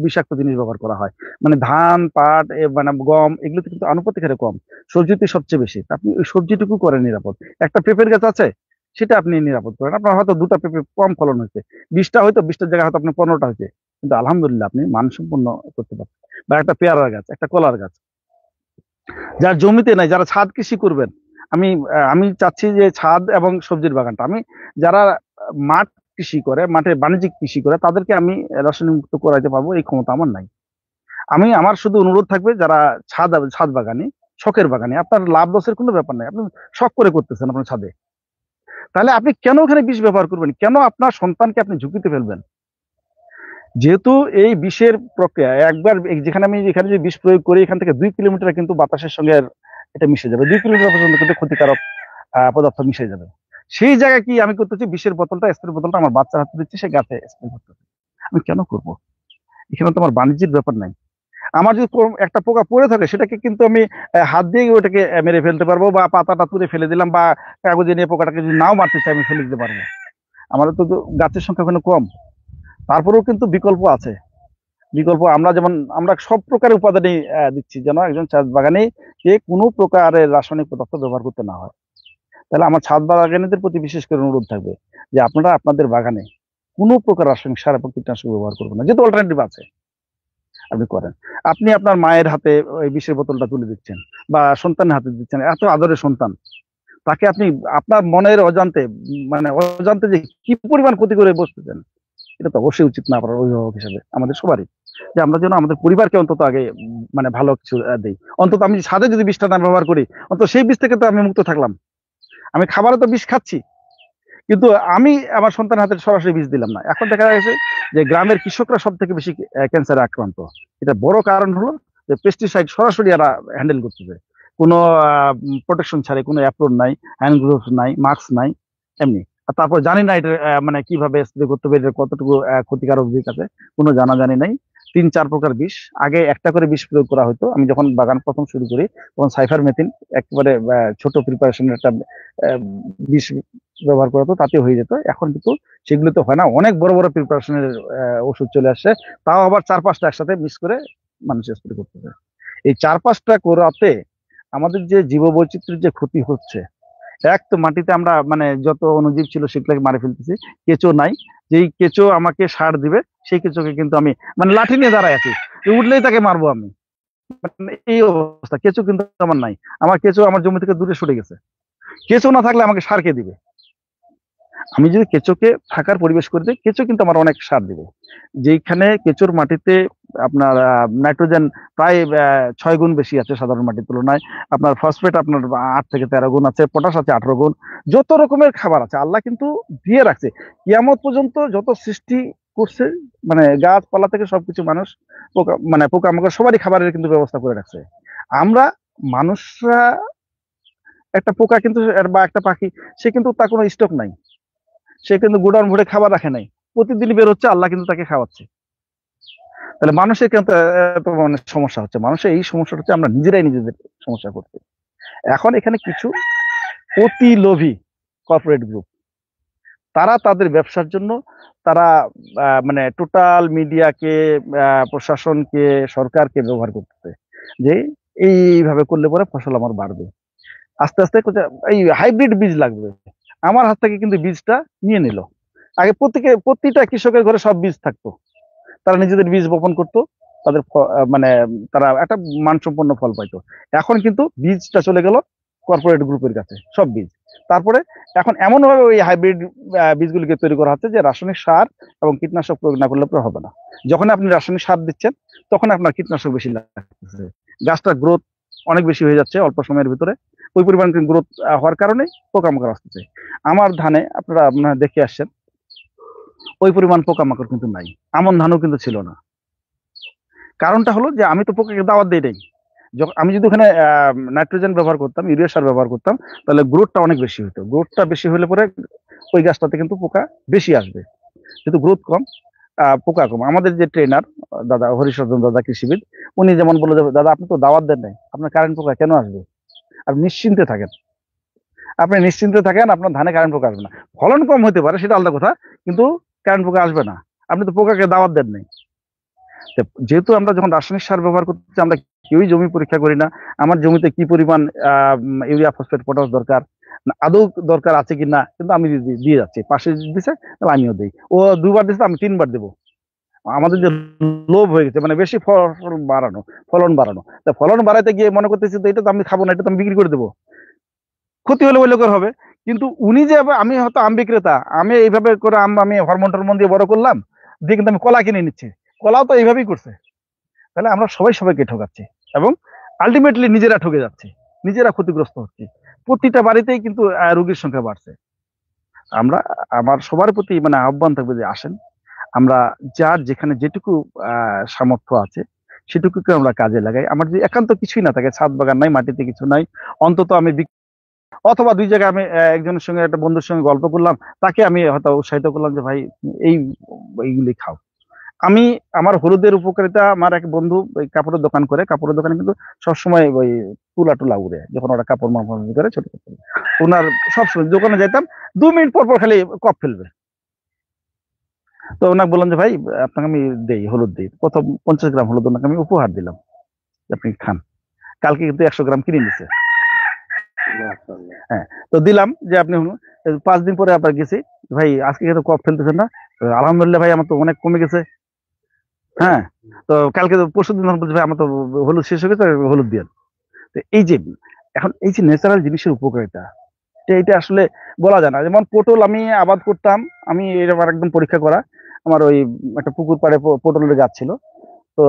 বিষাক্ত জিনিস ব্যবহার করা হয়। মানে ধান, পাট, মানে গম, এগুলোতে কিন্তু আনুপাতিক হারে কম, সবজিতে সবচেয়ে বেশি। তা আপনি ওই সবজিটুকু করেন নিরাপদ। একটা পেঁপের গাছ আছে, সেটা আপনি নিরাপদ করেন। আপনার হয়তো 2টা পেঁপে কম ফলন হয়েছে, 20টা হয়তো, 20টার জায়গায় হয়তো আপনার 15টা হয়েছে, কিন্তু আলহামদুলিল্লাহ আপনি মানসম্পন্ন করতে পারছেন। বা একটা পেয়ারার গাছ, একটা কলার গাছ, যার জমিতে নাই, যারা ছাদ কৃষি করবেন, আমি চাচ্ছি যে ছাদ এবং সবজির বাগানটা, আমি যারা মাঠ কৃষি করে, মাঠে বাণিজ্যিক কৃষি করে, তাদেরকে আমি রাসায়নিক মুক্ত করাইতে পারবো এই ক্ষমতা আমার নাই। আমার শুধু অনুরোধ থাকবে, যারা ছাদ বাগানি, শখের বাগানি, আপনার লাভ লসের কোনো ব্যাপার নাই, আপনি শখ করে করতেছেন আপনার ছাদে, তাহলে আপনি কেন ওখানে বিষ ব্যবহার করবেন? কেন আপনার সন্তানকে আপনি ঝুঁকিতে ফেলবেন? যেহেতু এই বিষের প্রক্রিয়া একবার যেখানে যে বিষ প্রয়োগ করি, এখান থেকে 2 কিলোমিটার কিন্তু বাতাসের সঙ্গে এটা মিশে যাবে, 2 কিলোমিটার পর্যন্ত কিন্তু ক্ষতিকারক পদার্থ মিশে যাবে। সেই জায়গায় কি আমি করতেছি, বিষের বোতলটা, স্প্রে বোতলটা আমার বাচ্চার হাতে দিচ্ছি, সে গাছে স্প্রে করতেছে। আমি কেন করব? এখানে তো আমার বাণিজ্যিক ব্যাপার নাই। আমার যদি একটা পোকা পড়ে থাকে, সেটাকে কিন্তু আমি হাত দিয়ে ওটাকে মেরে ফেলতে পারবো, বা পাতাটা তুলে ফেলে দিলাম, বা কাগজে নিয়ে পোকাটাকে যদি নাও মারতে চাই, আমি ফেলে দিতে পারবো। আমাদের তো গাছের সংখ্যা ওখানে কম, তারপরেও কিন্তু বিকল্প আছে। আমরা সব প্রকারের উপাদানই দিচ্ছি, যেন একজন ছাদ বাগানে কে কোনো প্রকারের রাসায়নিক পদার্থ ব্যবহার করতে না হয়। তাহলে আমার ছাদ বাগানীদের প্রতি বিশেষ করে অনুরোধ থাকবে যে আপনারা আপনাদের বাগানে কোনো প্রকার রাসায়নিক সার এবং কীটনাশক ব্যবহার করবেন না, যেহেতু অল্টারনেটিভ আছে, আপনি করেন। আপনি আপনার মায়ের হাতে ওই বিষের বোতলটা তুলে দিচ্ছেন, বা সন্তানের হাতে দিচ্ছেন, এত আদরের সন্তান, তাকে আপনি আপনার মনের অজান্তে, মানে অজান্তে যে কি পরিমাণ ক্ষতি করে বসতেছেন, এটা তো অবশ্যই উচিত না আপনার অভিভাবক হিসেবে, আমাদের সবারই, যে আমরা যেন আমাদের পরিবারকে অন্তত আগে মানে ভালো কিছু দিই। অন্তত আমি ছাদে যদি বিষটা না ব্যবহার করি, অন্তত সেই বিষ থেকে তো আমি মুক্ত থাকলাম। আমি খাবারে তো বিষ খাচ্ছি, কিন্তু আমি আমার সন্তানের হাতে সরাসরি বিষ দিলাম না। এখন দেখা গেছে যে গ্রামের কৃষকরা সব থেকে বেশি ক্যান্সারে আক্রান্ত। এটা বড় কারণ হলো যে পেস্টিসাইড সরাসরি এরা হ্যান্ডেল করতেছে, কোনো প্রোটেকশন ছাড়াই, কোনো অ্যাপ্রন নাই, হ্যান্ড গ্লোভস নাই, মাস্ক নাই, এমনি। আর তারপর জানি না এটা মানে কিভাবে স্প্রে করতে হবে, এটা কতটুকু ক্ষতিকারক দিক আছে, কোনো জানি নাই। 3-4 প্রকার বিষ, আগে একটা করে বিষ প্রয়োগ করা হতো। আমি যখন বাগান প্রথম শুরু করি, তখন সাইফারমেথিন একেবারে ছোট প্রিপারেশনের একটা বিষ ব্যবহার করা হতো, তাতে হয়ে যেত। এখন কিন্তু সেগুলো তো হয় না, অনেক বড় বড় প্রিপারেশনের ওষুধ চলে আসছে, তাও আবার 4-5টা একসাথে মিক্স করে মানুষ স্প্রে করতেছে। এই 4-5টা করাতে আমাদের যে জীববৈচিত্র্যের যে ক্ষতি হচ্ছে, এক তো মাটিতে আমরা মানে যত অণুজীব ছিল সেগুলোকে মারে ফেলতেছি, কেঁচো নাই, যেই কেঁচো আমাকে সার দিবে, সেই কেঁচোকে কিন্তু আমি মানে লাঠি নিয়ে দাঁড়ায় আছি, উঠলেই তাকে মারবো আমি, মানে এই অবস্থা। কেঁচো কিন্তু আমার নাই, আমার কেঁচো আমার জমি থেকে দূরে সরে গেছে। কেঁচো না থাকলে আমাকে সার কে দিবে? আমি যদি কেঁচোকে থাকার পরিবেশ করে দিই, কেঁচো কিন্তু আমার অনেক সার দিবে। যেখানে কেঁচোর মাটিতে আপনার নাইট্রোজেন প্রায় 6 গুণ বেশি আছে সাধারণ মাটির তুলনায়, আপনার ফসফেট আপনার 8 থেকে 13 গুণ আছে, পটাশ আছে 18 গুণ, যত রকমের খাবার আছে আল্লাহ কিন্তু দিয়ে রাখছে। কিয়ামত পর্যন্ত যত সৃষ্টি করছে, মানে গাছপালা থেকে সবকিছু, মানুষ পোকামাকড় সবারই খাবারের কিন্তু ব্যবস্থা করে রাখছে। আমরা মানুষরা, একটা পোকা কিন্তু বা একটা পাখি, সে কিন্তু তার কোনো স্টক নাই, সে কিন্তু গোডাউন ভরে খাবার রাখে নাই, প্রতিদিন বের হচ্ছে, আল্লাহ কিন্তু তাকে খাওয়াচ্ছে। তাহলে মানুষের কিন্তু এত মানে সমস্যা হচ্ছে, মানুষের এই সমস্যাটা হচ্ছে আমরা নিজেরাই নিজেদের সমস্যা করছি। এখন এখানে কিছু অতি লোভী কর্পোরেট গ্রুপ, তারা তাদের ব্যবসার জন্য তারা মানে টোটাল মিডিয়াকে, প্রশাসনকে, সরকারকে ব্যবহার করতেছে, যে এইভাবে করলে পরে ফসল আমার বাড়বে, আস্তে আস্তে এই হাইব্রিড বীজ লাগবে। আমার হাত থেকে কিন্তু বীজটা নিয়ে নিল। আগে প্রতিটা কৃষকের ঘরে সব বীজ থাকতো, তারা নিজেদের বীজ বপন করতো, তাদের মানে তারা একটা মানসম্পন্ন ফল পাইতো। এখন কিন্তু বীজটা চলে গেল কর্পোরেট গ্রুপের কাছে, সব বীজ। তারপরে এখন এমন ভাবে ওই হাইব্রিড বীজগুলিকে তৈরি করা হচ্ছে যে রাসায়নিক সার এবং কীটনাশক প্রয়োগ না করলে হবে না। যখন আপনি রাসায়নিক সার দিচ্ছেন তখন আপনার কীটনাশক বেশি লাগতেছে, গাছটার গ্রোথ অনেক বেশি হয়ে যাচ্ছে অল্প সময়ের ভিতরে, ওই পরিমাণ গ্রোথ হওয়ার কারণে পোকামাকড় আসতেছে। আমার ধানে আপনারা দেখে আসছেন ওই পরিমাণ পোকামাকড় কিন্তু নাই, আমন ধানও কিন্তু ছিল না। কারণটা হলো যে আমি তো পোকাকে দাওয়াত দিই নাই। আমি যদি ওখানে নাইট্রোজেন ব্যবহার করতাম, ইউরিয়া সার ব্যবহার করতাম, তাহলে গ্রোথটা অনেক বেশি হতো। গ্রোথটা বেশি হলে পরে ওই গাছটাতে কিন্তু পোকা বেশি আসবে, কিন্তু গ্রোথ কম, পোকা কম। আমাদের যে ট্রেনার দাদা হরিশর্ধন দাদা কৃষিবিদ, উনি যেমন বলে, দাদা আপনি তো দাওয়াত দেন নাই, আপনার কারেন্ট পোকা কেন আসবে? আপনি নিশ্চিন্তে থাকেন, আপনার ধানে কারেন্ট পোকা আসবে না। ফলন কম হতে পারে, সেটা আলাদা কথা, কিন্তু কারেন্ট পোকা আসবে না। আপনি তো পোকাকে দাওয়াত দেন নাই। যেহেতু আমরা যখন রাসায়নিক সার ব্যবহার করতেছি, আমরা কেউই জমি পরীক্ষা করি না আমার জমিতে কি পরিমাণ ইউরিয়া ফসফেট পটাশ দরকার, আদৌ দরকার আছে কিনা, কিন্তু আমি দিয়ে যাচ্ছি। পাশে দিচ্ছে তাহলে আমিও দিই, ও 2বার দিচ্ছে আমি 3বার দেবো। আমাদের যে লোভ হয়ে গেছে, মানে বেশি ফলন বাড়ানো, তা ফলন বাড়াইতে গিয়ে মনে করতেছি তো এটা তো আমি খাবো না, এটা তো আমি বিক্রি করে দেবো, ক্ষতি হলে ওই লোকের হবে। কিন্তু উনি যে, আমি হয়তো আম বিক্রেতা, আমি এইভাবে করে আমি হরমোন টরমোন দিয়ে বড় করলাম, দিয়ে কিন্তু আমি কলা কিনে নিচ্ছি, কলাও তো এইভাবেই করছে। তাহলে আমরা সবাইকে ঠকাচ্ছি এবং আলটিমেটলি নিজেরা ঠকে যাচ্ছি, নিজেরা ক্ষতিগ্রস্ত হচ্ছি। প্রতিটা বাড়িতেই কিন্তু রোগীর সংখ্যা বাড়ছে। আমার সবার প্রতি মানে আহ্বান থাকবে যে আসেন, আমরা যার যেখানে যেটুকু সামর্থ্য আছে সেটুকুকে আমরা কাজে লাগাই। আমার যদি একান্ত কিছুই না থাকে, ছাদ বাগান নাই, মাটিতে কিছু নাই, অন্তত আমি অথবা 2 জায়গায় আমি একজনের সঙ্গে, একটা বন্ধুর সঙ্গে গল্প করলাম, তাকে আমি হয়তো উৎসাহিত করলাম যে ভাই এইগুলি খাও। আমার হলুদের উপকারিতা, আমার এক বন্ধু ওই কাপড়ের দোকান করে, কাপড়ের দোকানে কিন্তু সবসময় ওই তুলা উড়ে, যখন ওরা কাপড় মাপামাপি করে ছোট ছোট, ওনার সবসময় দোকানে যেতাম, 2 মিনিট পর খালি কপ ফেলবে। তো ওনাকে বললাম যে ভাই আপনাকে আমি হলুদ দিই, প্রথম 50 গ্রাম হলুদ ওনাকে আমি উপহার দিলাম, আপনি খান। কালকে কিন্তু 100 গ্রাম কিনে নিচ্ছে। হ্যাঁ, তো দিলাম যে আপনি 5 দিন পরে আবার গেছি, ভাই আজকে কিন্তু কপ ফেলতেছেন না? আলহামদুলিল্লাহ ভাই, আমার তো অনেক কমে গেছে। হ্যাঁ, তো কালকে পরশু দিন বলছি ভাই আমার তো হলুদ শেষ হয়ে গেছে, হলুদ দিয়ে। তো এখন এই যে ন্যাচারাল জিনিসের উপকারিতা, এটা আসলে বলা যায় না। যেমন পটল আমি আবাদ করতাম, আমি এবার একদম পরীক্ষা করা, আমার ওই একটা পুকুর পাড়ে পটলের গাছ ছিল। তো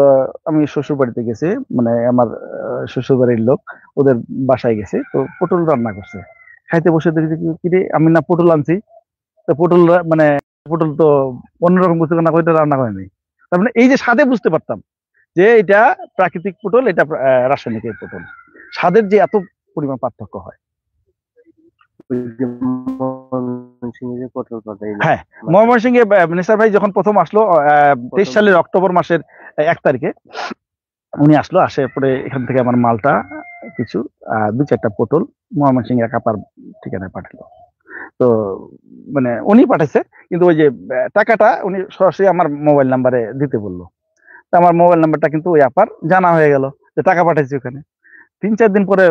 আমি শ্বশুর বাড়িতে গেছি, মানে আমার শ্বশুর বাড়ির লোক, ওদের বাসায় গেছে, তো পটল রান্না করছে, খাইতে বসে দেখছি কি রে, আমি না পটল আনছি, তো মানে পটল তো অন্যরকম কিছু না, ওইটা রান্না করেনি। তার মানে এই যে স্বাদে বুঝতে পারতাম যে এটা প্রাকৃতিক পটল, এটা রাসায়নিক পটল, স্বাদের যে এত পরিমাণ পার্থক্য হয়। হ্যাঁ, ময়মনসিংহে নেসার ভাই যখন প্রথম আসলো 23 সালের অক্টোবর মাসের 1 তারিখে উনি আসলো, আসে পরে এখান থেকে আমার মালটা কিছু 2-4টা পটল ময়মনসিংহে কাপার ঠিকানায় পাঠালো। তো মানে উনি পাঠাইছে, কিন্তু ওই যে টাকাটা উনি সরাসরি আমার মোবাইল নাম্বারে দিতে বললো। তো আমার মোবাইল নাম্বারটা কিন্তু ওই আপার জানা হয়ে গেল যে টাকা পাঠাইছি ওখানে। 3-4 দিন পরে,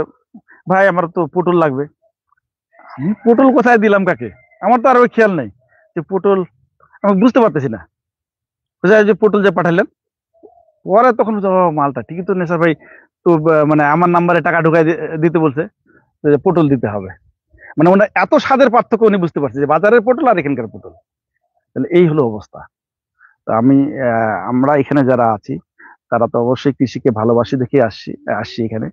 ভাই আমার তো পটল লাগবে। আমি পটল কোথায় দিলাম কাকে, আমার তো আর ওই খেয়াল নেই যে পটল, আমি বুঝতে পারতেছি না যে পটল যে পাঠালেন। পরে তখন মালটা ঠিকই তো নেশা ভাই, তো মানে আমার নাম্বারে টাকা ঢুকাই দিতে বলছে, পটল দিতে হবে। মানে ওনার এত স্বাদের পার্থক্য উনি বুঝতে পারছে যে বাজারের পটল আর এখানকার পটল। তাহলে এই হলো অবস্থা। তো আমরা এখানে যারা আছি তারা তো অবশ্যই কৃষিকে ভালোবাসি দেখে আসছি এখানে,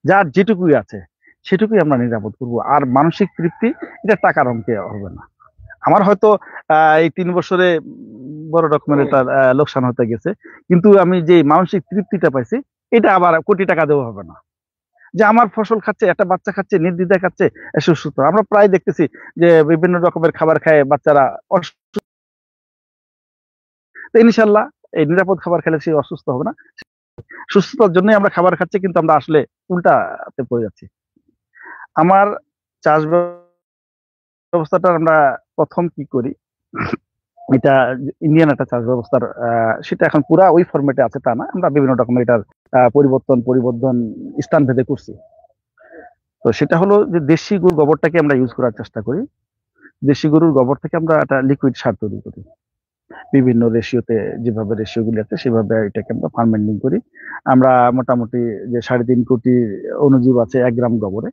যার যেটুকুই আছে সেটুকুই আমরা নিরাপদ করবো। আর মানসিক তৃপ্তি এটা টাকার অঙ্কে হবে না। আমার হয়তো এই 3 বছরে বড় রকমের একটা লোকসান হতে গেছে, কিন্তু আমি যে মানসিক তৃপ্তিটা পাইছি এটা আবার কোটি টাকা দেওয়া হবে না। যে আমার ফসল খাচ্ছে, একটা বাচ্চা খাচ্ছে, নির্দ্বিধায় খাচ্ছে, সুস্থ। আমরা প্রায় দেখতেছি যে বিভিন্ন রকমের খাবার খায় বাচ্চারা অসুস্থ। ইনশাল্লাহ এই নিরাপদ খাবার খেলে সে অসুস্থ হবে না। সুস্থতার জন্যই আমরা খাবার খাচ্ছি, কিন্তু আমরা আসলে উল্টাতে পড়ে যাচ্ছি। আমার চাষ ব্যবস্থাটা আমরা প্রথম কি করি, এটা ইন্ডিয়ান একটা চাষ ব্যবস্থার সেটা এখন পুরা ওই ফরম্যাটে আছে তা না, আমরা বিভিন্ন রকমের এটার পরিবর্ধন স্থান ভেদে করছি। তো সেটা হলো যে দেশি গরুর গোবরটাকে আমরা ইউজ করার চেষ্টা করি। দেশি গরুর গোবর থেকে আমরা একটা লিকুইড সার তৈরি করি। বিভিন্ন রেশিওতে, যেভাবে রেশিওগুলি আছে সেভাবে এটাকে আমরা ফার্মেন্টিং করি। আমরা মোটামুটি যে 3.5 কোটি অণুজীব আছে 1 গ্রাম গোবরে,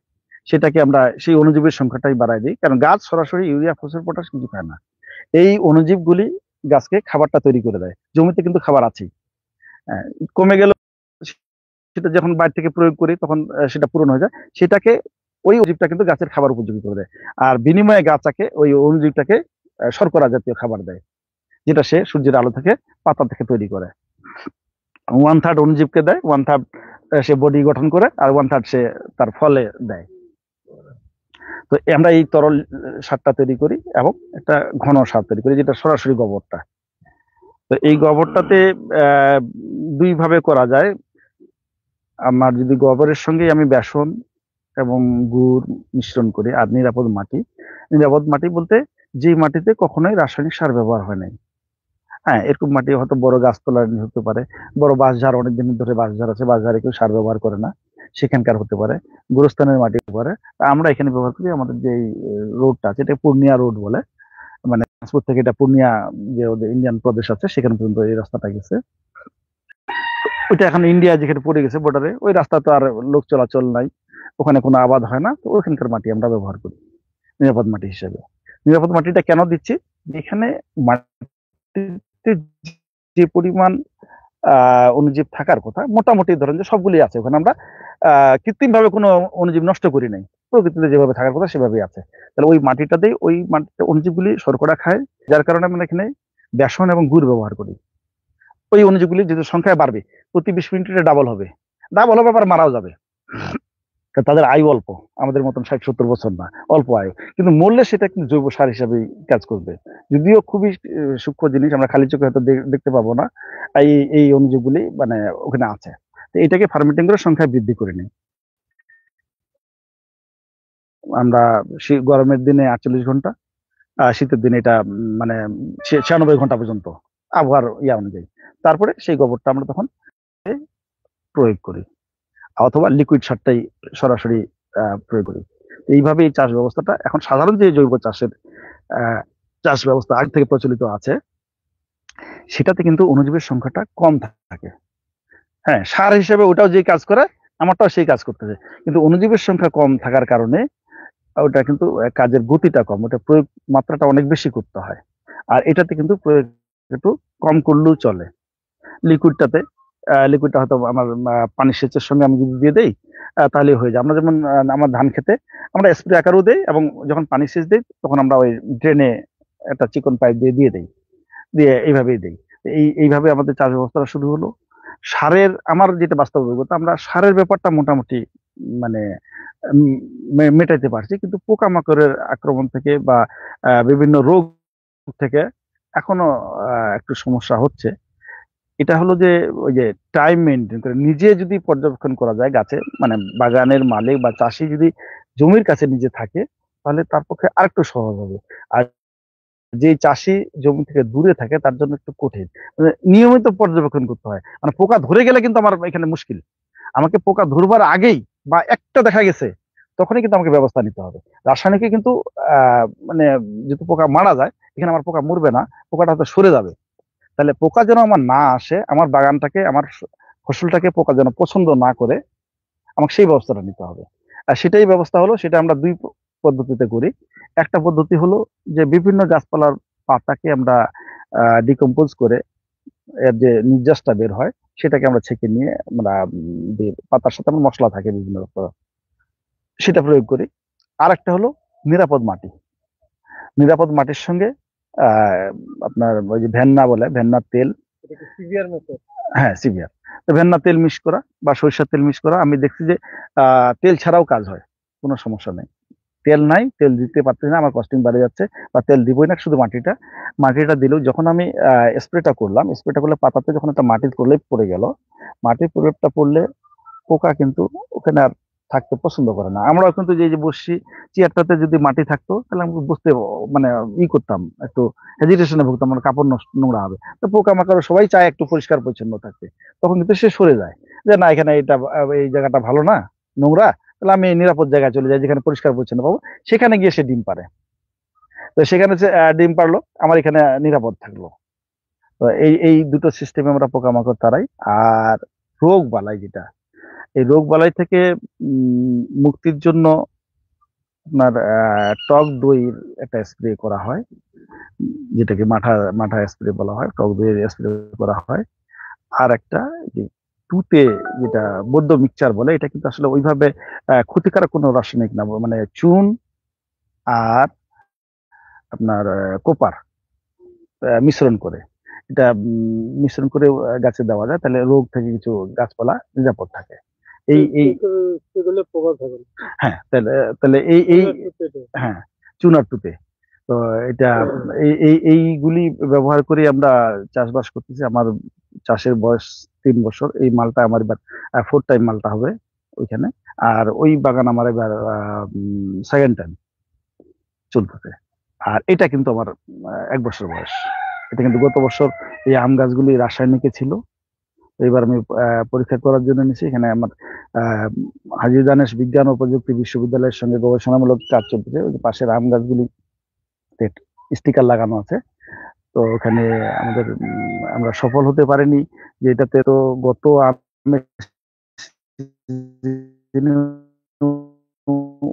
সেটাকে আমরা সেই অণুজীবের সংখ্যাটাই বাড়াই দিই, কারণ গাছ সরাসরি ইউরিয়া, ফসফেট, পটাশ কিছু খায় না। এই অণুজীবগুলি গাছকে খাবারটা তৈরি করে দেয়। জমিতে কিন্তু খাবার আছেই, আহ, কমে গেল, সেটা যখন বাইরে থেকে প্রয়োগ করি তখন সেটা পূরণ হয়ে যায়। সেটাকে ওই অণুজীবটা কিন্তু গাছের খাবার উপযোগী করে দেয়, আর বিনিময়ে গাছটাকে ওই অণুজীবটাকে শর্করা জাতীয় খাবার দেয়, যেটা সে সূর্যের আলো থেকে, পাতা থেকে তৈরি করে। 1/3 অণুজীবকে দেয়, 1/3 সে বডি গঠন করে, আর 1/3 সে তার ফলে দেয়। তো আমরা এই তরল সারটা তৈরি করি এবং একটা ঘন সার তৈরি করি, যেটা সরাসরি গোবরটা। তো এই গোবরটাতে দুই ভাবে করা যায়। আমার যদি গোবরের সঙ্গে আমি বেসন এবং গুড় মিশ্রণ করি, আর নিরাপদ মাটি, নিরাপদ মাটি বলতে যে মাটিতে কখনোই রাসায়নিক সার ব্যবহার হয় নাই। হ্যাঁ, এরকম মাটি হয়তো বড় গাছতলা হতে পারে, বড় বাঁশঝাড়, অনেকদিন ধরে বাঁশঝাড় আছে, বাঁশঝাড়ে কেউ সার ব্যবহার করে না, সেখানকার হতে পারে, গোরস্থানের মাটি হতে পারে। তা আমরা এখানে ব্যবহার করি আমাদের যে রোডটা আছে, এটা পূর্ণিয়া রোড বলে, মানে দিনাজপুর থেকে এটা পূর্ণিয়া যে ওদের ইন্ডিয়ান প্রদেশ আছে সেখানে পর্যন্ত এই রাস্তাটা গেছে। ওইটা এখন ইন্ডিয়া যেখানে পড়ে গেছে বর্ডারে, ওই রাস্তা তো আর লোক চলাচল নাই, ওখানে কোনো আবাদ হয় না, তো ওইখানকার মাটি আমরা ব্যবহার করি নিরাপদ মাটি হিসেবে। নিরাপদ মাটিটা কেন দিচ্ছি, এখানে মাটিতে যে পরিমাণ অণুজীব থাকার কথা, মোটামুটি ধরেন যে সবগুলি আছে ওখানে, আমরা কৃত্রিম ভাবে কোনো অণুজীব নষ্ট করি নাই, প্রকৃতিতে যেভাবে থাকার কথা সেভাবেই আছে। তাহলে ওই মাটিটাতে ওই মাটিতে অণুজীবগুলি শর্করা খায়, যার কারণে আমরা এখানে বেসন এবং গুড় ব্যবহার করি। ওই অণুজীবগুলি যেহেতু সংখ্যায় বাড়বে, প্রতি 20 মিনিটে ডাবল হবে, আবার মারাও যাবে, কারণ তাদের আয়ু অল্প, আমাদের মতন 60-70 বছর না, অল্প আয়ু, কিন্তু মরলে সেটা কিন্তু জৈব সার হিসাবে কাজ করবে। যদিও খুবই সূক্ষ্ম জিনিস, আমরা খালি চোখে হয়তো দেখতে পাবো না, এই এই অণুজীবগুলি মানে ওখানে আছে। তো এটাকে ফার্মেন্টিং করে সংখ্যা বৃদ্ধি করে নিই আমরা। গরমের দিনে 48 ঘন্টা, শীতের দিনে এটা মানে 96 ঘন্টা পর্যন্ত আবহাওয়ার ইয়া অনুযায়ী। তারপরে সেই গোবরটা আমরা তখন প্রয়োগ করি, অথবা লিকুইড সারটাই সরাসরি প্রয়োগ করি। এইভাবে এই চাষ ব্যবস্থাটা এখন সাধারণ যে জৈব চাষের চাষ ব্যবস্থা আগে থেকে প্রচলিত আছে, সেটাতে কিন্তু অণুজীবের সংখ্যাটা কম থাকে। হ্যাঁ, সার হিসেবে ওটাও যে কাজ করে, আমারটাও সেই কাজ করতেছে, কিন্তু অণুজীবের সংখ্যা কম থাকার কারণে ওটা কিন্তু কাজের গতিটা কম, ওটা প্রয়োগ মাত্রাটা অনেক বেশি করতে হয়। আর এটাতে কিন্তু প্রয়োগ একটু কম করলেও চলে। লিকুইডটাতে লিকুইডটা হয়তো আমার পানি সেচের সঙ্গে আমি যদি দিয়ে দেই তাহলে হয়ে যায়। আমরা যেমন আমার ধান খেতে আমরা স্প্রে আকারও দেই, এবং যখন পানি সেচ দিই তখন আমরা ওই ড্রেনে একটা চিকন পাইপ দিয়ে দিই, দিয়ে এইভাবেই দিই। এইভাবে আমাদের চাষ ব্যবস্থাটা শুরু হলো। সারের আমার যেটা বাস্তব অভিজ্ঞতা, আমরা সারের ব্যাপারটা মোটামুটি মানে মেটাইতে পারছি, কিন্তু পোকামাকড়ের আক্রমণ থেকে বা বিভিন্ন রোগ থেকে এখনো একটু সমস্যা হচ্ছে। এটা হলো যে ওই যে টাইম মেনটেন করে নিজে যদি পর্যবেক্ষণ করা যায়, গাছে মানে বাগানের মালিক বা চাষি যদি জমির কাছে নিজে থাকে, তাহলে তার পক্ষে আরেকটু সহজ হবে। আর যে চাষি জমি থেকে দূরে থাকে তার জন্য একটু কঠিন, মানে নিয়মিত পর্যবেক্ষণ করতে হয়। মানে পোকা ধরে গেলে কিন্তু আমার এখানে মুশকিল, আমাকে পোকা ধরবার আগেই বা একটা দেখা গেছে তখনই কিন্তু আমাকে ব্যবস্থা নিতে হবে। রাসায়নিকে কিন্তু মানে যদি পোকা মারা যায়, এখানে আমার পোকা মরবে না, পোকাটা হয়তো সরে যাবে। তাহলে পোকা যেন আমার না আসে, আমার বাগানটাকে, আমার ফসলটাকে পোকা যেন পছন্দ না করে, আমাকে সেই ব্যবস্থাটা নিতে হবে। আর সেটাই ব্যবস্থা হলো, সেটা আমরা দুই পদ্ধতিতে করি। একটা পদ্ধতি হলো যে বিভিন্ন গাছপালার পাতাকে আমরা ডিকম্পোজ করে এর যে নির্যাসটা বের হয় সেটাকে আমরা ছেঁকে নিয়ে আমরা পাতার সাথে আমার মশলা থাকে বিভিন্ন রকম, সেটা প্রয়োগ করি। আর একটা হলো নিরাপদ মাটি। নিরাপদ মাটির সঙ্গে আপনার ওই যে ভেন্না বলে, ভেন্নার তেল, হ্যাঁ সিভিয়ার, তো ভেন্না তেল মিক্স করা বা সরিষার তেল মিক্স করা। আমি দেখছি যে তেল ছাড়াও কাজ হয়, কোনো সমস্যা নেই। তেল নাই, তেল দিতে পারতেছি না, আমার কস্টিং বাড়ে যাচ্ছে, বা তেল দিবই না, শুধু মাটিটা দিলেও যখন আমি স্প্রেটা করলে পাতাতে যখন একটা মাটির প্রলেপ পড়ে গেল, মাটির প্রলেপটা পড়লে পোকা কিন্তু ওখানে আর থাকতে পছন্দ করে না। আমরাও কিন্তু যে বসছি চেয়ারটাতে যদি মাটি থাকতো তাহলে আমি বুঝতে মানে করতাম, একটু হেজিটেশনে ভুগতাম, আমার কাপড় নোংরা হবে। তো পোকামাকড় সবাই চায় একটু পরিষ্কার পরিচ্ছন্ন থাকতে, তখন কিন্তু সে সরে যায় যে না, এখানে এই জায়গাটা ভালো না, নোংরা, তাহলে আমি নিরাপদ জায়গায় চলে যাই যেখানে পরিষ্কার পরিচ্ছন্ন পাবো, সেখানে গিয়ে সে ডিম পারে। তো সেখানে ডিম পারলো, আমার এখানে নিরাপদ থাকলো। তো এই এই দুটো সিস্টেমে আমরা পোকামাকড় তাড়াই। আর রোগ বালাই যেটা, এই রোগ বালাই থেকে মুক্তির জন্য আপনার টক দইয়ের একটা স্প্রে করা হয়, যেটাকে মাঠা মাঠা স্প্রে বলা হয়, টক দইয়ের স্প্রে করা হয়। আর একটা যে তুতে, যেটা বৌদ্ধ মিক্সচার বলে, এটা কিন্তু আসলে ওইভাবে ক্ষতিকারক কোনো রাসায়নিক না, মানে চুন আর আপনার কোপার মিশ্রণ করে, এটা মিশ্রণ করে গাছে দেওয়া যায়, তাহলে রোগ থেকে কিছু গাছপালা নিরাপদ থাকে। এই এই হ্যাঁ, তাহলে তাহলে এই এই হ্যাঁ, চুনার টুতে। তো এটা এইগুলি ব্যবহার করে আমরা চাষবাস করতেছি। আমার চাষের বয়স 3 বছর। এই মালটা আমার এবার 4th টাইম মালটা হবে ওইখানে। আর ওই বাগান আমার এবার 2nd টাইম চলতেছে। আর এটা কিন্তু আমার 1 বছর বয়স। এটা কিন্তু গত বছর এই আম গাছগুলি রাসায়নিকে ছিল, এবার আমি পরীক্ষা করার জন্য নিছি। এখানে আমার হাজী দানেশ বিজ্ঞান ও প্রযুক্তি বিশ্ববিদ্যালয়ের সঙ্গে গবেষণামূলক কাজ চলতেছে। ওই যে পাশের আম গাছগুলি স্টিকার লাগানো আছে। তো ওখানে আমাদের আমরা সফল হতে পারিনি, যে এটাতে তো গত আমের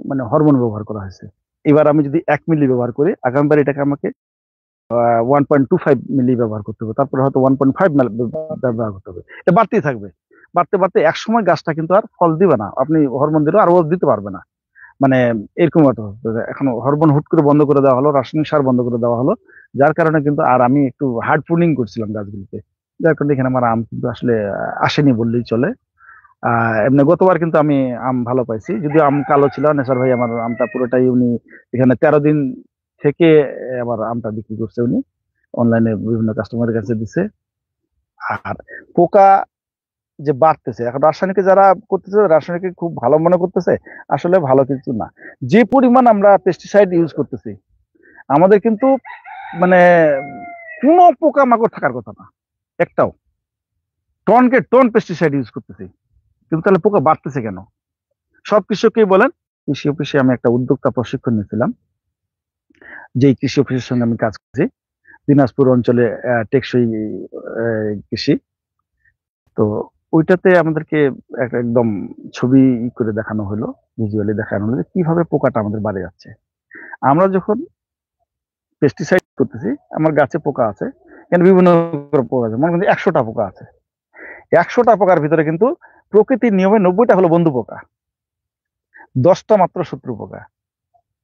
মানে হরমোন ব্যবহার করা হয়েছে। এবার আমি যদি 1 মিলি ব্যবহার করি, আগামীবার এটাকে আমাকে 1.25 মিলি ব্যবহার করতে হবে, তারপরে হয়তো 1.5 ব্যবহার করতে হবে। এটা বাড়তেই থাকবে, বাড়তে বাড়তে এক সময় গাছটা কিন্তু আর ফল দিবে না, আপনি হরমোন দিলেও আর ও দিতে পারবে না। মানে এরকম একটা অবস্থা। এখন হরমোন হুট করে বন্ধ করে দেওয়া হলো, রাসায়নিক সার বন্ধ করে দেওয়া হলো, যার কারণে কিন্তু আর আমি একটু হার্ড প্রুনিং করছিলাম গাছগুলিতে, যার কারণে এখানে আমার আম কিন্তু আসলে আসেনি বললেই চলে। এমনি গতবার কিন্তু আমি আম ভালো পাইছি, যদিও আম কালো ছিল। নেসার ভাই আমার আমটা পুরোটাই উনি এখানে 13 দিন থেকে আবার আমটা বিক্রি করছে, উনি অনলাইনে বিভিন্ন কাস্টমারের কাছে দিছে। আর পোকা যে বাড়তেছে, এখন রাসায়নিকে যারা করতেছে, রাসায়নিক খুব ভালো মনে করতেছে, আসলে ভালো কিছু না। যে পরিমাণ আমরা পেস্টিসাইড ইউজ করতেছি, আমাদের কিন্তু মানে কোনো পোকামাকড় থাকার কথা না, একটাও। টনকে টন পেস্টিসাইড ইউজ করতেছি, কিন্তু তাহলে পোকা বাড়তেছে কেন? সব কৃষককেই বলেন। কৃষি অফিসে আমি একটা উদ্যোক্তা প্রশিক্ষণ নিয়েছিলাম, যেই কৃষি অফিসের সঙ্গে আমি কাজ করছি দিনাজপুর অঞ্চলে, টেকসই কৃষি। তো ওইটাতে আমাদেরকে একদম ছবি করে দেখানো হলো, ভিজুয়ালি দেখানো হলো যে কিভাবে পোকাটা আমাদের বাড়ে যাচ্ছে। আমরা যখন পেস্টিসাইড করতেছি, আমার গাছে পোকা আছে, কিন্তু বিভিন্ন পোকা আছে, মনে করেন 100টা পোকা আছে। 100টা পোকার ভিতরে কিন্তু প্রকৃতির নিয়মে 90টা হলো বন্ধু পোকা, 10টা মাত্র শত্রু পোকা,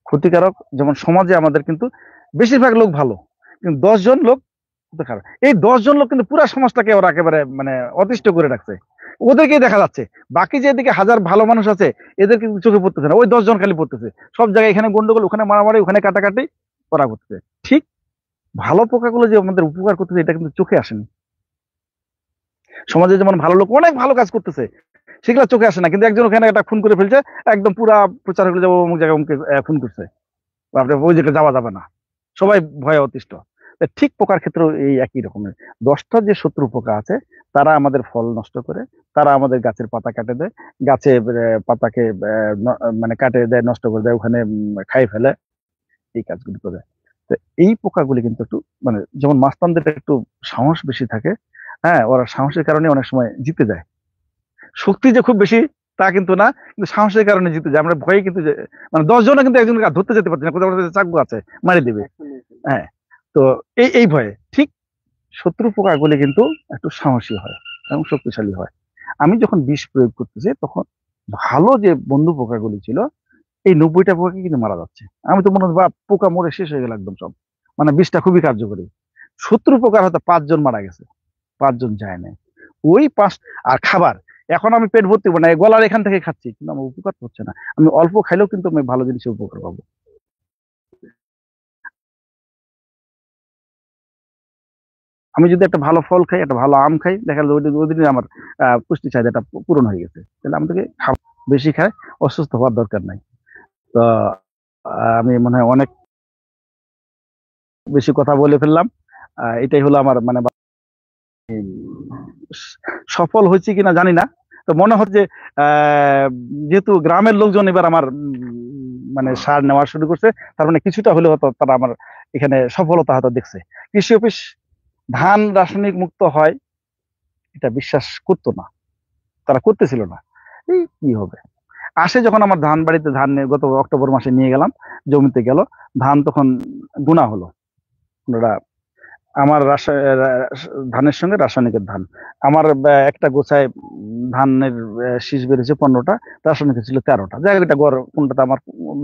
ক্ষতিকারক। যেমন সমাজে আমাদের কিন্তু বেশিরভাগ লোক ভালো, কিন্তু 10 জন লোক খারাপ। এই 10 জন লোক কিন্তু পুরো সমাজটাকে ওরা একেবারে মানে অতিষ্ঠ করে রাখছে, ওদেরকেই দেখা যাচ্ছে। বাকি যে এদিকে হাজার ভালো মানুষ আছে, এদের কিন্তু চোখে পড়তেছে না, ওই 10 জন খালি পড়তেছে। সব জায়গায় এখানে গন্ডগোল, ওখানে মারামারি, ওখানে কাটাকাটি করা করতেছে। ঠিক ভালো পোকাগুলো যে আমাদের উপকার করতেছে, এটা কিন্তু চোখে আসেনি। সমাজে যেমন ভালো লোক অনেক ভালো কাজ করতেছে, সেগুলো চোখে আসে না, কিন্তু একজন ওখানে একটা খুন করে ফেলছে, একদম পুরা প্রচার হলে যাবো অমুক জায়গায় অমুক খুন করছে, আপনি ওই জায়গায় যাওয়া যাবে না, সবাই ভয়ে অতিষ্ঠ। ঠিক পোকার ক্ষেত্রেও এই একই রকমের 10টা যে শত্রু পোকা আছে, তারা আমাদের ফল নষ্ট করে, তারা আমাদের গাছের পাতা কাটে দেয়, গাছে পাতাকে মানে কাটে দেয়, নষ্ট করে দেয়, ওখানে খাই ফেলে, এই কাজগুলি করে। তো এই পোকাগুলি কিন্তু একটু মানে, যেমন মাস্তানদের একটু সাহস বেশি থাকে, হ্যাঁ, ওরা সাহসের কারণে অনেক সময় জিতে যায়। শক্তি যে খুব বেশি তা কিন্তু না, কিন্তু সাহসের কারণে জিতে যায়। আমরা ভয়ে কিন্তু মানে 10 জনে কিন্তু একজনকে ধরতে যেতে পারছি না, কোথাও চাকু আছে মারি দিবে, হ্যাঁ। তো এই ভয়ে ঠিক শত্রু পোকাগুলি কিন্তু একটু সাহসী হয় এবং শক্তিশালী হয়। আমি যখন বিষ প্রয়োগ করতেছি, তখন ভালো যে বন্ধু পোকাগুলি ছিল, এই 90টা পোকা কিন্তু মারা যাচ্ছে। আমি তো মনে হয় পোকা মরে শেষ হয়ে গেল একদম সব, মানে বিষটা খুবই কার্যকরী। শত্রু পোকার হয়তো 5 জন মারা গেছে, 5 জন যায় না। ওই 5 আর খাবার, এখন আমি পেট ভর্তি না, গলার এখান থেকে খাচ্ছি, কিন্তু আমার উপকার হচ্ছে না। আমি অল্প খাইলেও কিন্তু আমি ভালো জিনিসের উপকার পাবো। আমি যদি একটা ভালো ফল খাই, একটা ভালো আম খাই, দেখা গেল ওই দিনে আমার পুষ্টি চাহিদাটা পূরণ হয়ে গেছে। তাহলে আমাদেরকে বেশি খায় অসুস্থ হওয়ার দরকার নাই। তো আমি মনে হয় অনেক বেশি কথা বলে ফেললাম। এটাই হলো আমার মানে সফল হয়েছে কিনা জানি না। তো মনে হচ্ছে যেহেতু গ্রামের লোকজন এবার আমার মানে সার নেওয়া শুরু করছে, তার মানে কিছুটা হলেও হয়তো তারা আমার এখানে সফলতা হয়তো দেখছে। কৃষি অফিস ধান রাসায়নিক মুক্ত হয় এটা বিশ্বাস করতো না, তারা করতেছিল না। এই কি হবে, আসে যখন আমার ধান বাড়িতে ধান গত অক্টোবর মাসে নিয়ে গেলাম, জমিতে গেল, ধান তখন গুণা হলো। ওরা আমার ধানের সঙ্গে রাসায়নিকের ধান, আমার একটা গোছায় ধানের শীষ বেরিয়েছে 15টা, রাসায়নিকের ছিল 13টা। জায়গাটা গড় কোনটাতে আমার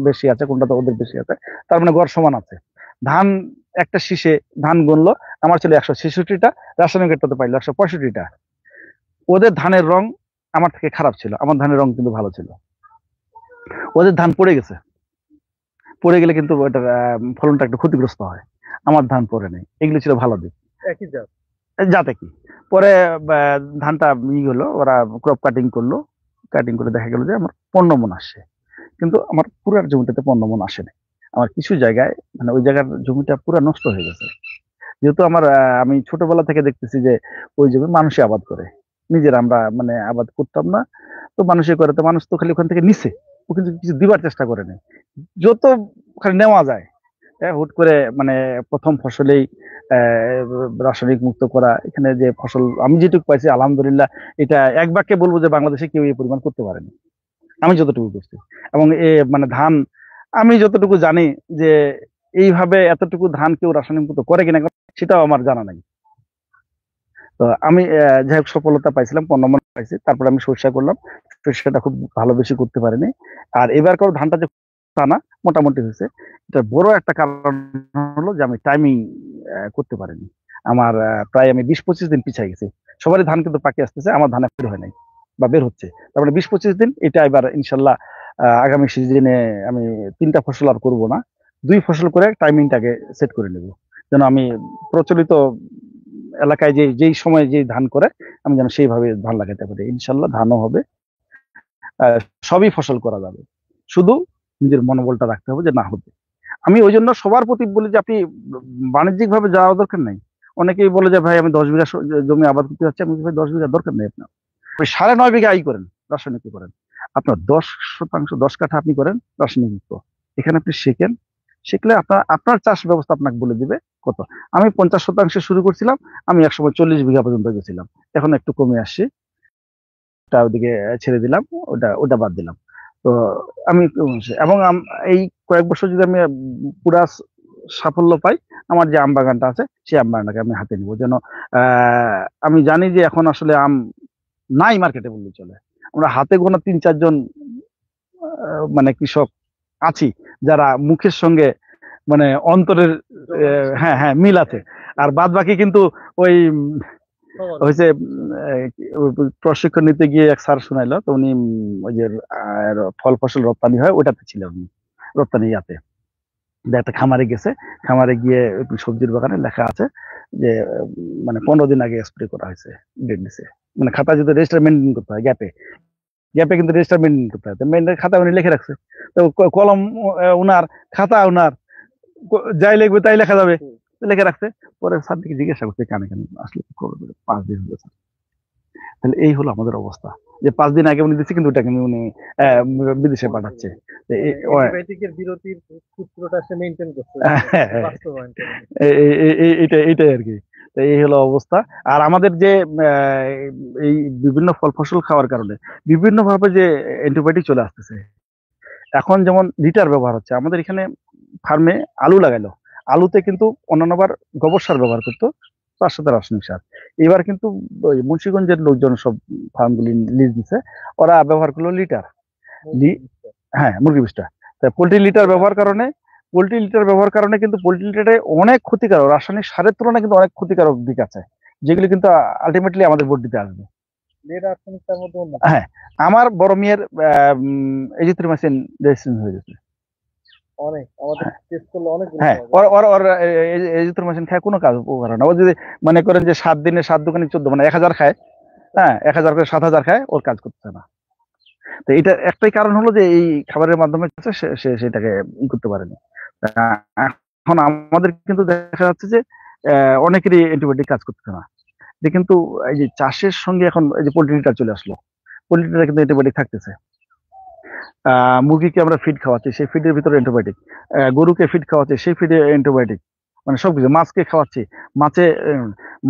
বেশি আছে, কোনটাতে ওদের বেশি আছে, তার মানে গড় সমান আছে। ধান একটা শীষে ধান গুনলো, আমার ছিল 166টা, রাসায়নিকেরটাতে পাইলো 165টা। ওদের ধানের রং আমার থেকে খারাপ ছিল, আমার ধানের রং কিন্তু ভালো ছিল। ওদের ধান পড়ে গেছে, পড়ে গেলে কিন্তু ওটার ফলনটা একটু ক্ষতিগ্রস্ত হয়, আমার ধান পড়ে নেই। এগুলো ছিল ভালো দিক। একই জাত। যাতে কি পরে ধানটা হলো, ওরা ক্রপ কাটিং করলো, কাটিং করে দেখা গেল যে আমার 15 মণ আসে, কিন্তু আমার পুরার জমিটাতে 15 মণ আসে না। আমার কিছু জায়গায় মানে ওই জায়গার জমিটা পুরো নষ্ট হয়ে গেছে। যেহেতু আমার আমি ছোটবেলা থেকে দেখতেছি যে ওই জমি মানুষে আবাদ করে, নিজের আমরা মানে আবাদ করতাম না, তো মানুষে করে, তো মানুষ তো খালি ওখান থেকে নিছে, ও কিন্তু কিছু দিবার চেষ্টা করে না, যত খালি নেওয়া যায়। হুট করে মানে প্রথম ফসলেই রাসায়নিক মুক্ত করা, এখানে যে ফসল আমি যেটুকু পাইছি আলহামদুলিল্লাহ, এটা এক বাক্যে বলবো যে বাংলাদেশে কেউ এই পরিমাণ করতে পারেনি, আমি যতটুকু করছি। এবং মানে ধান আমি যতটুকু জানি যে এইভাবে এতটুকু ধান কেউ রাসায়নিক মুক্ত করে কিনা সেটাও আমার জানা নাই। তো আমি যাই হোক সফলতা পাইছিলাম, 15 মণ পাইছি। তারপরে আমি সরিষা করলাম, সরিষাটা খুব ভালো বেশি করতে পারিনি। আর এবারকার ধানটা যে তা না, মোটামুটি হয়েছে। এটা বড় একটা কারণ হলো যে আমি টাইমিং করতে পারিনি। আমার প্রায় আমি 20-25 দিন পিছিয়ে গেছি। সবারই ধান কিন্তু পাকে আসতেছে, আমার ধান বের হয় নাই বা বের হচ্ছে। তার মানে 20-25 দিন। এটা এবার ইনশাল্লাহ আগামী সিজনে আমি 3টা ফসল আর করবো না, 2 ফসল করে টাইমিংটাকে সেট করে নেব, যেন আমি প্রচলিত এলাকায় যেই সময় যে ধান করে আমি যেন সেইভাবে ধান লাগাতে পারি। ইনশাল্লাহ ধানও হবে, সবই ফসল করা যাবে, শুধু নিজের মনোবলটা রাখতে হবে যে না হবে। আমি ওই জন্য সবার প্রতি বলি যে আপনি বাণিজ্যিক ভাবে যাওয়া দরকার নাই। অনেকেই বলে যে ভাই আমি 10 বিঘা জমি আবাদ করতে যাচ্ছি, আমি ভাই 10 বিঘা দরকার নেই, আপনার ওই 9.5 বিঘা আই করেন, রাসায়নিক করেন, আপনার 10% 10 কাঠা আপনি করেন রাসায়নিক মুক্ত। এখানে আপনি শিখেন, শিখলে আপনার আপনার চাষ ব্যবস্থা আপনাকে বলে দিবে কত। আমি 50% শুরু করছিলাম, আমি একসময় 40 বিঘা পর্যন্ত গেছিলাম, এখন একটু কমে আসছি, ওদিকে ছেড়ে দিলাম, ওটা ওটা বাদ দিলাম। তো আমি এবং এই কয়েক বছর যদি আমি পুরা সাফল্য পাই, আমার যে আম বাগানটা আছে সেই আম বাগানটাকে আমি হাতে নিব, যেন আমি জানি যে এখন আসলে আম নাই মার্কেটে বললে চলে। আমরা হাতে গোনা 3-4 জন মানে কৃষক আছি যারা মুখের সঙ্গে মানে অন্তরের হ্যাঁ হ্যাঁ মিল আছে, আর বাদ বাকি কিন্তু ওই হয়েছে প্রশিক্ষণ নিতে গিয়ে এক স্যার শুনাইলো, তো উনি ওই যে ফল ফসল রপ্তানি হয় ওটাতে ছিলেন উনি, রপ্তানি ইয়াতে একটা খামারে গেছে, খামারে গিয়ে সবজির বাগানে লেখা আছে যে মানে 15 দিন আগে স্প্রে করা হয়েছে, ডেট দিছে। মানে খাতা যদি রেজিস্টার মেনটেন করতে হয়, গ্যাপে গ্যাপে কিন্তু রেজিস্টার মেনটেন করতে হয়, তো মেনটেন খাতা উনি লিখে রাখছে। তো কলম উনার, খাতা উনার, যাই লিখবে তাই লেখা যাবে, লিখে রাখছে। পরে স্যার দিকে জিজ্ঞাসা করছে কানে কানে, আসলে 5 দিন হলো স্যার। তাহলে এই হলো আমাদের অবস্থা, যে 5 দিন আগে উনি দিচ্ছে কিন্তু ওটাকে উনি বিদেশে পাঠাচ্ছে। বিরতির সূত্রটা সে মেইনটেইন করছে, এইটাই আর কি। এই হলো অবস্থা। আর আমাদের যে এই বিভিন্ন ফল ফসল খাওয়ার কারণে বিভিন্ন ভাবে যে অ্যান্টিবায়োটিক চলে আসতেছে, এখন যেমন লিটার ব্যবহার হচ্ছে আমাদের এখানে, ফার্মে আলু লাগাইলো, আলুতে কিন্তু অন্যান্যবার গোবর সার ব্যবহার করতো, তার সাথে রাসায়নিক সার। এবার কিন্তু ওই মুন্সিগঞ্জের লোকজন সব ফার্মগুলি লিজ দিছে, ওরা ব্যবহার করলো লিটার, হ্যাঁ মুরগি বিষটা। পোল্ট্রি লিটার ব্যবহার কারণে কিন্তু পোল্ট্রি লিটারে অনেক ক্ষতিকারক, রাসায়নিক সারের তুলনায় কিন্তু অনেক ক্ষতিকারক দিক আছে, যেগুলি কিন্তু আলটিমেটলি আমাদের বডিতে আসবে। হ্যাঁ, আমার বড় মেয়ের এজিথ্রোমাইসিন রেজিস্ট্যান্স হয়ে গেছে অনেক, আমাদের টেস্ট করলে অনেক। হ্যাঁ, ওর এজিথ্রোমাইসিন খায় কোনো কাজ উপকার হয় না। ও যদি মনে করেন যে 7 দিনে 7 দোকানে 14, মানে 1000 খায়, হ্যাঁ 1000 করে 7000 খায়, ওর কাজ করতেছে না। তো এটা একটাই কারণ হলো যে এই খাবারের মাধ্যমে সে সেটাকে করতে পারেনি। এখন আমাদের কিন্তু দেখা যাচ্ছে যে অনেকেরই অ্যান্টিবায়োটিক কাজ করতেছে না। কিন্তু এই যে চাষের সঙ্গে এখন এই যে পোল্ট্রিটা চলে আসলো, পোল্ট্রিটা কিন্তু অ্যান্টিবায়োটিক থাকতেছে। মুরগিকে আমরা ফিড খাওয়াচ্ছি, সেই ফিডের ভিতরে অ্যান্টিবায়োটিক, গরুকে ফিড খাওয়াচ্ছি, সেই ফিডে অ্যান্টিবায়োটিক, মানে সবকিছু মাছকে খাওয়াচ্ছি। মাছে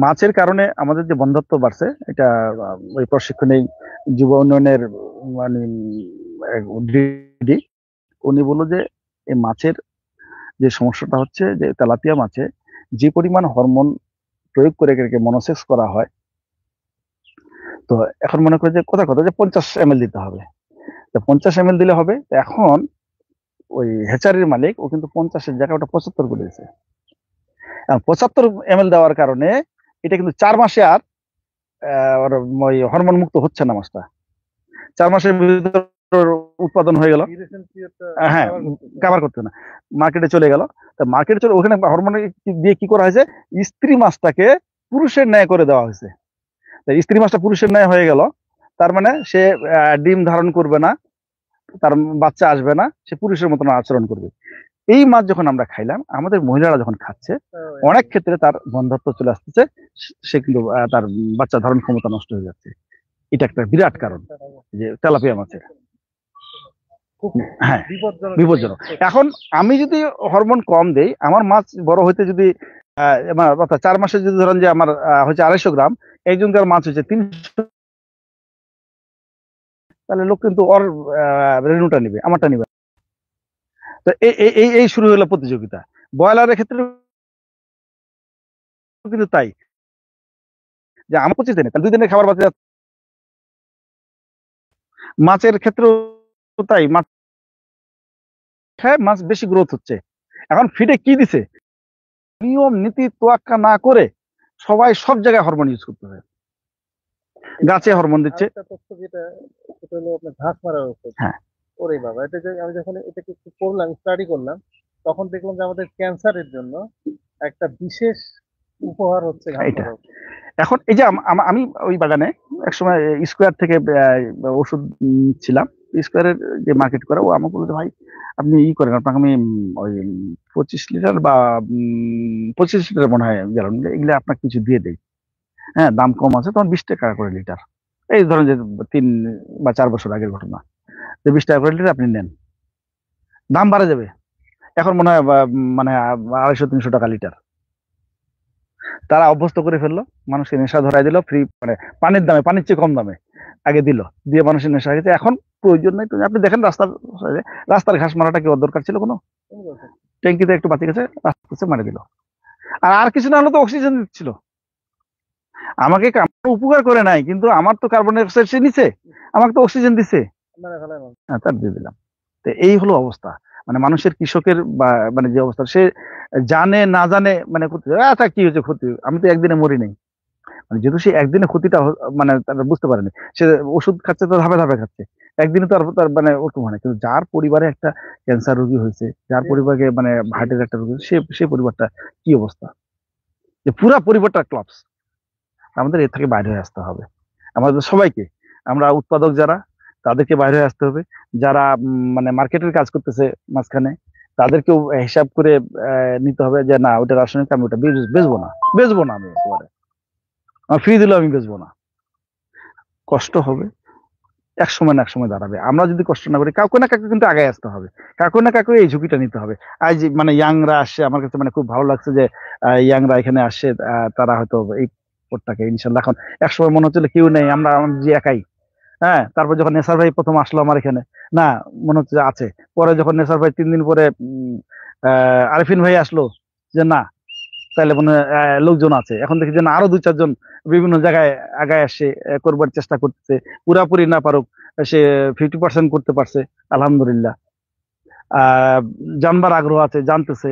মাছের কারণে আমাদের যে বন্ধ্যত্ব বাড়ছে, এটা ওই প্রশিক্ষণে যুব উন্নয়নের মানে দিদি উনি বললো যে এই মাছের যে সমস্যাটা হচ্ছে যে তেলাপিয়া মাছে যে পরিমাণ হরমোন প্রয়োগ করে এটাকে মনোসেক্স করা হয়, তো এখন মনে করে যে কথা কথা যে 50 ml দিতে হবে। তো 50 ml দিলে হবে। তো এখন ওই হ্যাচারির মালিক ও কিন্তু 50-এর জায়গায় ওটা 75 করে দিয়েছে। 75 ml দেওয়ার কারণে এটা কিন্তু 4 মাসে আর ওর ওই হরমোন মুক্ত হচ্ছে না মাছটা। 4 মাসের ভিতর উৎপাদন হয়ে গেল। হ্যাঁ, কাভার করতে না, মার্কেটে চলে গেল। তা মার্কেটে চলে ওখানে হরমোন দিয়ে কি করা হয়েছে, স্ত্রী মাছটাকে পুরুষের ন্যায় করে দেওয়া হয়েছে। স্ত্রী মাছটা পুরুষের ন্যায় হয়ে গেল, তার মানে সে ডিম ধারণ করবে না, তার বাচ্চা আসবে না, সে পুরুষের মতন আচরণ করবে। এই মাছ যখন আমরা খাইলাম, আমাদের মহিলারা যখন খাচ্ছে, অনেক ক্ষেত্রে তার বন্ধ্যত্ব চলে আসতেছে, সে কিন্তু তার বাচ্চা ধারণ ক্ষমতা নষ্ট হয়ে যাচ্ছে। এটা একটা বিরাট কারণ যে তেলাপিয়া মাছের। হ্যাঁ, বিপজ্জনক। এখন আমি যদি হরমোন কম দেই, আমার মাছ বড় হইতে যদি 4 মাসে যদি ধরেন যে আমার হচ্ছে 250 গ্রাম, একজনকার মাছ হচ্ছে 300, তাহলে লোক কিন্তু ওর রেনুটা নিবে, আমারটা নিবে। তো এই শুরু হলো প্রতিযোগিতা। ব্রয়লারের ক্ষেত্রে কিন্তু তাই, যে আমার 25 দিনে 2 দিনের খাবার বাঁচে যাচ্ছে। মাছের ক্ষেত্রেও তাই, মাছ খায়, মাছ বেশি গ্রোথ হচ্ছে। এখন ফিডে কি দিছে, নিয়ম নীতি তোয়াক্কা না করে সবাই সব জায়গায় হরমোন ইউজ করতেছে, গাছে হরমোন দিচ্ছে। ঘাস মারার ওষুধ। হ্যাঁ, ওরে বাবা, এটা যে আমি যখন এটাকে একটু করলাম, স্টাডি করলাম, তখন দেখলাম যে আমাদের ক্যান্সারের জন্য একটা বিশেষ উপহার হচ্ছে ঘাস এটা মারার ওষুধ। এখন এই যে আমি ওই বাগানে একসময় স্কোয়ার থেকে ওষুধ ছিলাম, স্কোয়ারের যে মার্কেট করে, ও আমাকে বলতে, ভাই আপনি করেন, আপনাকে আমি ওই 25 লিটার বা 25 লিটার মনে হয় গ্যালন, এগুলো আপনাকে কিছু দিয়ে দেই। হ্যাঁ, দাম কম আছে, তখন 20 টাকা করে লিটার। এই ধরেন যে 3 বা 4 বছর আগের ঘটনা, যে 20 টাকা করে লিটার আপনি নেন, দাম বাড়ে যাবে। এখন মনে হয় মানে 250-300 টাকা লিটার। তারা অভ্যস্ত করে ফেললো, মানুষকে নেশা ধরাই দিল, ফ্রি মানে পানির দামে, পানির চেয়ে কম দামে আগে দিল, দিয়ে মানুষের নেশা হয়ে গেছে। এখন প্রয়োজন নাই। আপনি দেখেন রাস্তার ঘাস মারাটা কি ওর দরকার ছিল কোনো? ট্যাঙ্কিতে একটু বাতি গেছে, রাস্তা মারে দিল। আর কিছু না হলে তো অক্সিজেন দিচ্ছিল আমাকে, উপকার করে নাই, কিন্তু আমার তো কার্বন ডাই অক্সাইড সে নিছে, আমাকে তো অক্সিজেন দিছে, হ্যাঁ, তার দিয়ে দিলাম। তো এই হলো অবস্থা, মানে মানুষের, কৃষকের বা মানে যে অবস্থা, সে জানে না জানে মানে আচ্ছা কি হয়েছে ক্ষতি, আমি তো একদিনে মরি নাই, মানে যেহেতু সে একদিনে ক্ষতিটা মানে তারা বুঝতে পারেনি, সে ওষুধ খাচ্ছে তো ধাপে ধাপে খাচ্ছে, একদিনে তো আর তার মানে ওরকম হয় না। কিন্তু যার পরিবারে একটা ক্যান্সার রোগী হয়েছে, যার পরিবারে মানে হার্টের একটা রোগী, সে পরিবারটা কি অবস্থা, যে পুরা পরিবারটা ক্লাবস। আমাদের এর থেকে বাইরে হয়ে আসতে হবে, আমাদের সবাইকে, আমরা উৎপাদক যারা, তাদেরকে বাইরে হয়ে আসতে হবে। যারা মানে মার্কেটের কাজ করতেছে মাঝখানে, তাদেরকেও হিসাব করে নিতে হবে যে না, ওটা রাসায়নিক, আমি ওটা বেচবো না আমি একেবারে, আমার ফ্রি দিলেও আমি বেচবো না। কষ্ট হবে, এক সময় না এক সময় দাঁড়াবে। আমরা যদি কষ্ট না করি, কাউকে না কাউকে কিন্তু আগে আসতে হবে, কাউকে না কাউকে এই ঝুঁকিটা নিতে হবে। আজ মানে ইয়াংরা আসছে, আমার কাছে মানে খুব ভালো লাগছে যে ইয়াংরা এখানে আসছে, তারা হয়তো এই পথটাকে ইনশাল্লাহ, এখন একসময় মনে হচ্ছিল কেউ নেই, আমরা যে একাই। হ্যাঁ, তারপর যখন নেসার ভাই প্রথম আসলো আমার এখানে, না মনে হচ্ছে যে আছে, পরে যখন নেসার ভাই 3 দিন পরে আরিফিন ভাই আসলো, যে না তাহলে মনে হয় লোকজন আছে, এখন দেখি যে না, আরো 2-4 জন বিভিন্ন জায়গায় আগায় আসে, করবার চেষ্টা করতেছে, পুরাপুরি না পারুক, সে 50% করতে পারছে, আলহামদুলিল্লাহ। জানবার আগ্রহ আছে, জানতেছে,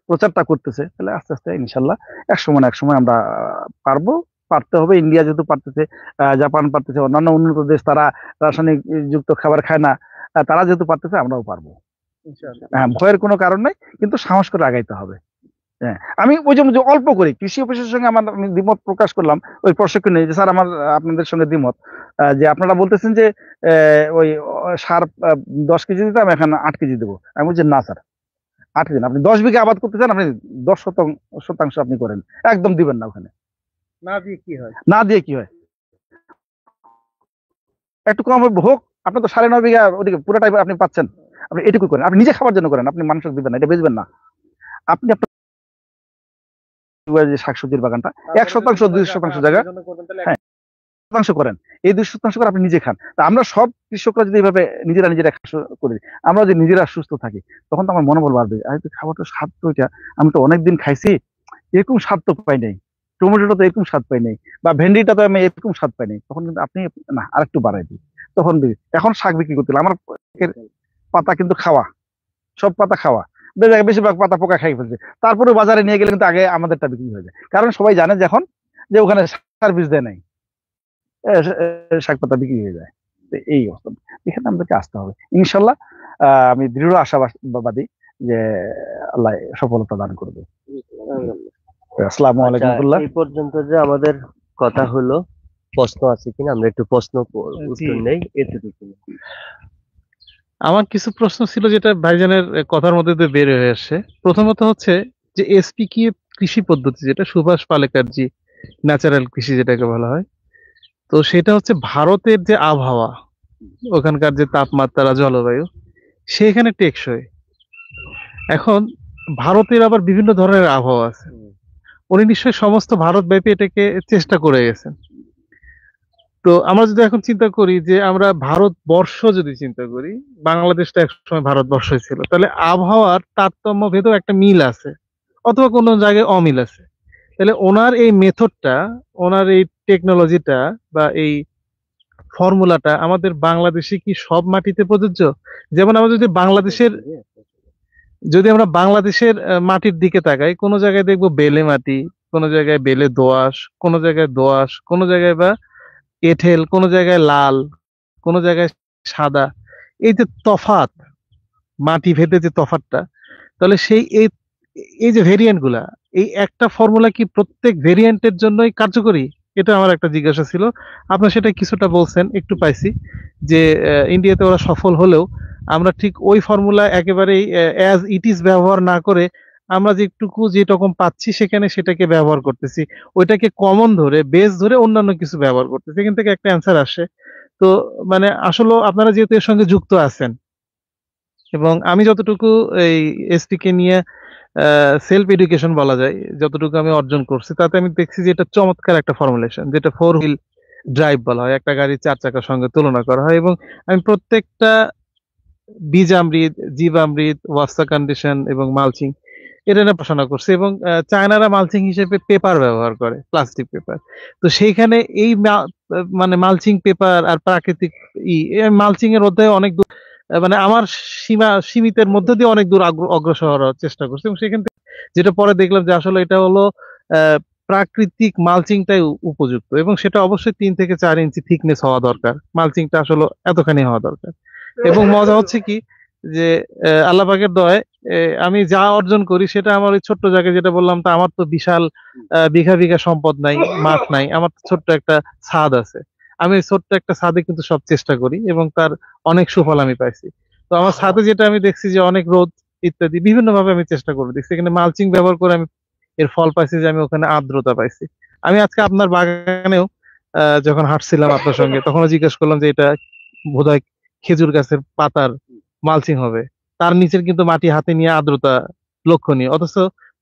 প্রচারটা করতেছে, তাহলে আস্তে আস্তে ইনশাল্লাহ এক সময় না এক সময় আমরা পারতে হবে। ইন্ডিয়া যেহেতু পারতেছে, জাপান পারতেছে, অন্যান্য উন্নত দেশ তারা রাসায়নিক যুক্ত খাবার খায় না, তারা যেহেতু পারতেছে, আমরাও পারবো। হ্যাঁ, ভয়ের কোনো কারণ নাই, কিন্তু সাহস করে আগাইতে হবে। হ্যাঁ, আমি ওই যে অল্প করি, কৃষি অফিসের সঙ্গে আমি দ্বিমত প্রকাশ করলাম ওই প্রশিক্ষণে, যে স্যার আমার আপনাদের সঙ্গে দ্বিমত, যে আপনারা বলতেছেন যে ওই সার 10 কেজি দিতাম, এখন 8 কেজি দেবো। আমি বলছি না স্যার, 8 কেজি না, আপনি 10 বিঘা আবাদ করতে চান, আপনি 10% আপনি করেন, একদম দিবেন না ওখানে। না দিয়ে কি হয়, একটু কম হোক, আপনি তো 9.5 বিঘা ওদিকে পুরোটাই আপনি পাচ্ছেন, আপনি এটুকু করেন, আপনি নিজে খাবার জন্য করেন, আপনি মানুষকে দিবেন না, এটা বেচবেন না। আপনি যে শাকসবজির বাগানটা 1% 2% জায়গা হ্যাঁ শতাংশ করেন, এই 2% করে আপনি নিজে খান। তা আমরা সব কৃষকরা যদি এইভাবে নিজেরা করি, আমরা যদি নিজেরা সুস্থ থাকি, তখন তো আমার মনোবল বাড়বে। আর খাবারটা স্বাদ তো এটা, আমি তো অনেকদিন খাইছি, এরকম স্বাদ তো পাই নাই, টমেটোটা তো এরকম স্বাদ পাই নাই, বা ভেন্ডিটা তো আমি এরকম স্বাদ পাই নাই। তখন কিন্তু আপনি না আরেকটু বাড়াই দিই, তখন এখন শাক বিক্রি করতে আমার পাতা কিন্তু খাওয়া, সব পাতা খাওয়া, বেশিরভাগ পাতা পোকা খাই ফেলছে। তারপরে বাজারে নিয়ে গেলে কিন্তু আগে আমাদেরটা বিক্রি হয়ে যায়, কারণ সবাই জানে যে এখন যে ওখানে সার বীজ দেয় নাই, শাক পাতা বিক্রি হয়ে যায়। এই অবস্থা, এখানে আমাদেরকে আসতে হবে ইনশাল্লাহ। আমি দৃঢ় আশাবাদী যে আল্লাহ সফলতা দান করবে। আসসালামু আলাইকুম। এই পর্যন্ত যে আমাদের কথা হলো, প্রশ্ন আছে কিনা আমরা একটু প্রশ্ন উত্তর নেই, এতটুকু। আমার কিছু প্রশ্ন ছিল যেটা ভাইজানের কথার মধ্যে দিয়ে বের হয়ে আসছে। প্রথমত হচ্ছে যে এসপিকে কৃষি পদ্ধতি, যেটা সুভাষ পালেকার জি ন্যাচারাল কৃষি যেটাকে বলা হয়, তো সেটা হচ্ছে ভারতের যে আবহাওয়া, ওখানকার যে তাপমাত্রা, জলবায়ু, সেখানে টেকসই। এখন ভারতের আবার বিভিন্ন ধরনের আবহাওয়া আছে, উনি নিশ্চয়ই সমস্ত ভারতব্যাপী এটাকে চেষ্টা করে গেছেন। তো আমরা যদি এখন চিন্তা করি যে আমরা ভারতবর্ষ যদি চিন্তা করি, বাংলাদেশটা একসময় ভারতবর্ষই ছিল, তাহলে আবহাওয়ার তারতম্য ভেদেও একটা মিল আছে, অথবা কোনো জায়গায় অমিল আছে। তাহলে ওনার এই মেথডটা, ওনার এই টেকনোলজিটা বা এই ফর্মুলাটা আমাদের বাংলাদেশে কি সব মাটিতে প্রযোজ্য? যেমন আমরা যদি আমরা বাংলাদেশের মাটির দিকে তাকাই, কোনো জায়গায় দেখবো বেলে মাটি, কোনো জায়গায় বেলে দোআঁশ, কোনো জায়গায় দোআঁশ, কোনো জায়গায় বা এঁঠেল, কোনো জায়গায় লাল, কোনো জায়গায় সাদা। এই যে তফাৎ, মাটি ভেদে যে তফাৎটা, তাহলে এই যে ভেরিয়েন্ট গুলা, এই একটা ফর্মুলা কি প্রত্যেক ভেরিয়েন্টের জন্যই কার্যকরী? এটা আমার একটা জিজ্ঞাসা ছিল। আপনার সেটা কিছুটা বলছেন, একটু পাইছি যে ইন্ডিয়াতে ওরা সফল হলেও আমরা ঠিক ওই ফর্মুলা একেবারেই অ্যাজ ইট ইজ ব্যবহার না করে, আমরা যেটুকু পাচ্ছি সেখানে সেটাকে ব্যবহার করতেছি, ওইটাকে কমন ধরে, বেস ধরে অন্যান্য কিছু ব্যবহার করতেছি। এখান থেকে একটা অ্যান্সার আসে। তো মানে আসলে আপনারা যেহেতু এর সঙ্গে যুক্ত আছেন, এবং আমি যতটুকু এই এসটিকে নিয়ে সেলফ এডুকেশন বলা যায়, যতটুকু আমি অর্জন করছি, তাতে আমি দেখছি যে এটা চমৎকার একটা ফর্মুলেশন, যেটা 4 হুইল ড্রাইভ বলা হয়, একটা গাড়ির 4 চাকার সঙ্গে তুলনা করা হয়। এবং আমি প্রত্যেকটা বীজামৃত, জীবামৃত, ওয়াস্তা কন্ডিশন এবং মালচিং এটা নিয়ে পড়াশোনা করছি। এবং চায়নারা মালচিং হিসেবে পেপার ব্যবহার করে, প্লাস্টিক পেপার। তো সেইখানে এই মানে মালচিং পেপার আর প্রাকৃতিক মালচিং এর অধ্যায়ে অনেক দূর, মানে আমার সীমিতের মধ্যে দিয়ে অনেক দূর অগ্রসর হওয়ার চেষ্টা করছি। এবং সেখান থেকে যেটা পরে দেখলাম যে আসলে এটা হলো প্রাকৃতিক মালচিংটাই উপযুক্ত, এবং সেটা অবশ্যই 3 থেকে 4 ইঞ্চি থিকনেস হওয়া দরকার, মালচিংটা আসলে এতখানি হওয়া দরকার। এবং মজা হচ্ছে কি যে আল্লাহ পাকের দয়ায় আমি যা অর্জন করি সেটা আমার ওই ছোট্ট জায়গায়, যেটা বললাম, তা আমার তো বিশাল বিঘা বিঘা সম্পদ নাই, মাঠ নাই, আমার তো ছোট্ট একটা ছাদ আছে। আমি ওই ছোট্ট একটা ছাদে কিন্তু সব চেষ্টা করি, এবং তার অনেক সুফল আমি পাইছি। তো আমার ছাদে যেটা আমি দেখছি যে অনেক রোদ ইত্যাদি বিভিন্ন ভাবে আমি চেষ্টা করে দেখছি, এখানে মালচিং ব্যবহার করে আমি এর ফল পাইছি যে আমি ওখানে আর্দ্রতা পাইছি। আমি আজকে আপনার বাগানেও যখন হাঁটছিলাম আপনার সঙ্গে, তখনও জিজ্ঞেস করলাম যে এটা বোধহয় খেজুর গাছের পাতার মালচিং হবে, তার নিচের কিন্তু মাটি হাতে নিয়ে আর্দ্রতা লক্ষণীয়। অথচ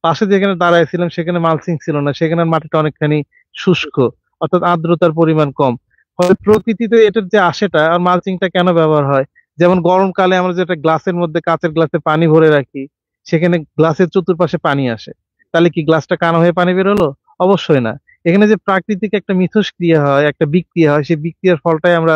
পাশে যেখানে দাঁড়াইছিলাম সেখানে মালচিং ছিল না, সেখানে মাটিটা অনেকখানি শুষ্ক, অর্থাৎ আর্দ্রতার পরিমাণ কম। ফলে প্রকৃতিতে এটার যে আশেটা আর মালচিংটা কেন ব্যবহার হয়, যেমন গরমকালে আমরা যেটা গ্লাসের মধ্যে, কাঁচের গ্লাসে পানি ভরে রাখি, সেখানে গ্লাসের চতুর্পাশে পানি আসে, তাহলে কি গ্লাসটা কানা হয়ে পানি বেরোলো? অবশ্যই না। এখানে যে প্রাকৃতিক একটা মিথস্ক্রিয়া হয়, একটা বিক্রিয়া হয়, সেই বিক্রিয়ার ফলটাই আমরা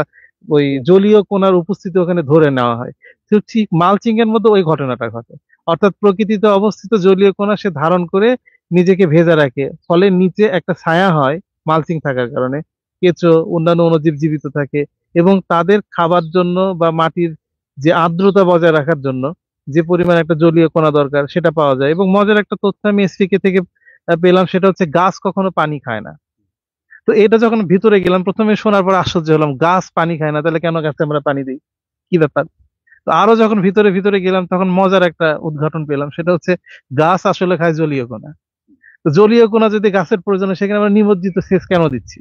ওই জলীয় কণার উপস্থিতি ওখানে ধরে নেওয়া হয়। তো ঠিক মালচিং এর মধ্যে ওই ঘটনাটা ঘটে, অর্থাৎ প্রকৃতিতে অবস্থিত জলীয় কণা সে ধারণ করে নিজেকে ভেজা রাখে, ফলে নিচে একটা ছায়া হয় মালচিং থাকার কারণে। কেঁচো, অন্যান্য অণুজীব জীবিত থাকে, এবং তাদের খাবার জন্য বা মাটির যে আর্দ্রতা বজায় রাখার জন্য যে পরিমাণ একটা জলীয় কণা দরকার সেটা পাওয়া যায়। এবং মজার একটা তথ্য আমি এসপিকে থেকে পেলাম, সেটা হচ্ছে গাছ কখনো পানি খায় না। তো এটা যখন ভিতরে গেলাম, প্রথমে শোনার পর আশ্চর্য হলাম, গাছ পানি খায় না, তাহলে কেন গাছে আমরা পানি দিই, কি ব্যাপার? তো আরো যখন ভিতরে ভিতরে গেলাম, তখন মজার একটা উদ্ঘাটন পেলাম, সেটা হচ্ছে গাছ আসলে খায় জলীয় কণা। তো জলীয় কণা যদি গাছের প্রয়োজনে, সেখানে আমরা নিমজ্জিত সেচ কেন দিচ্ছি?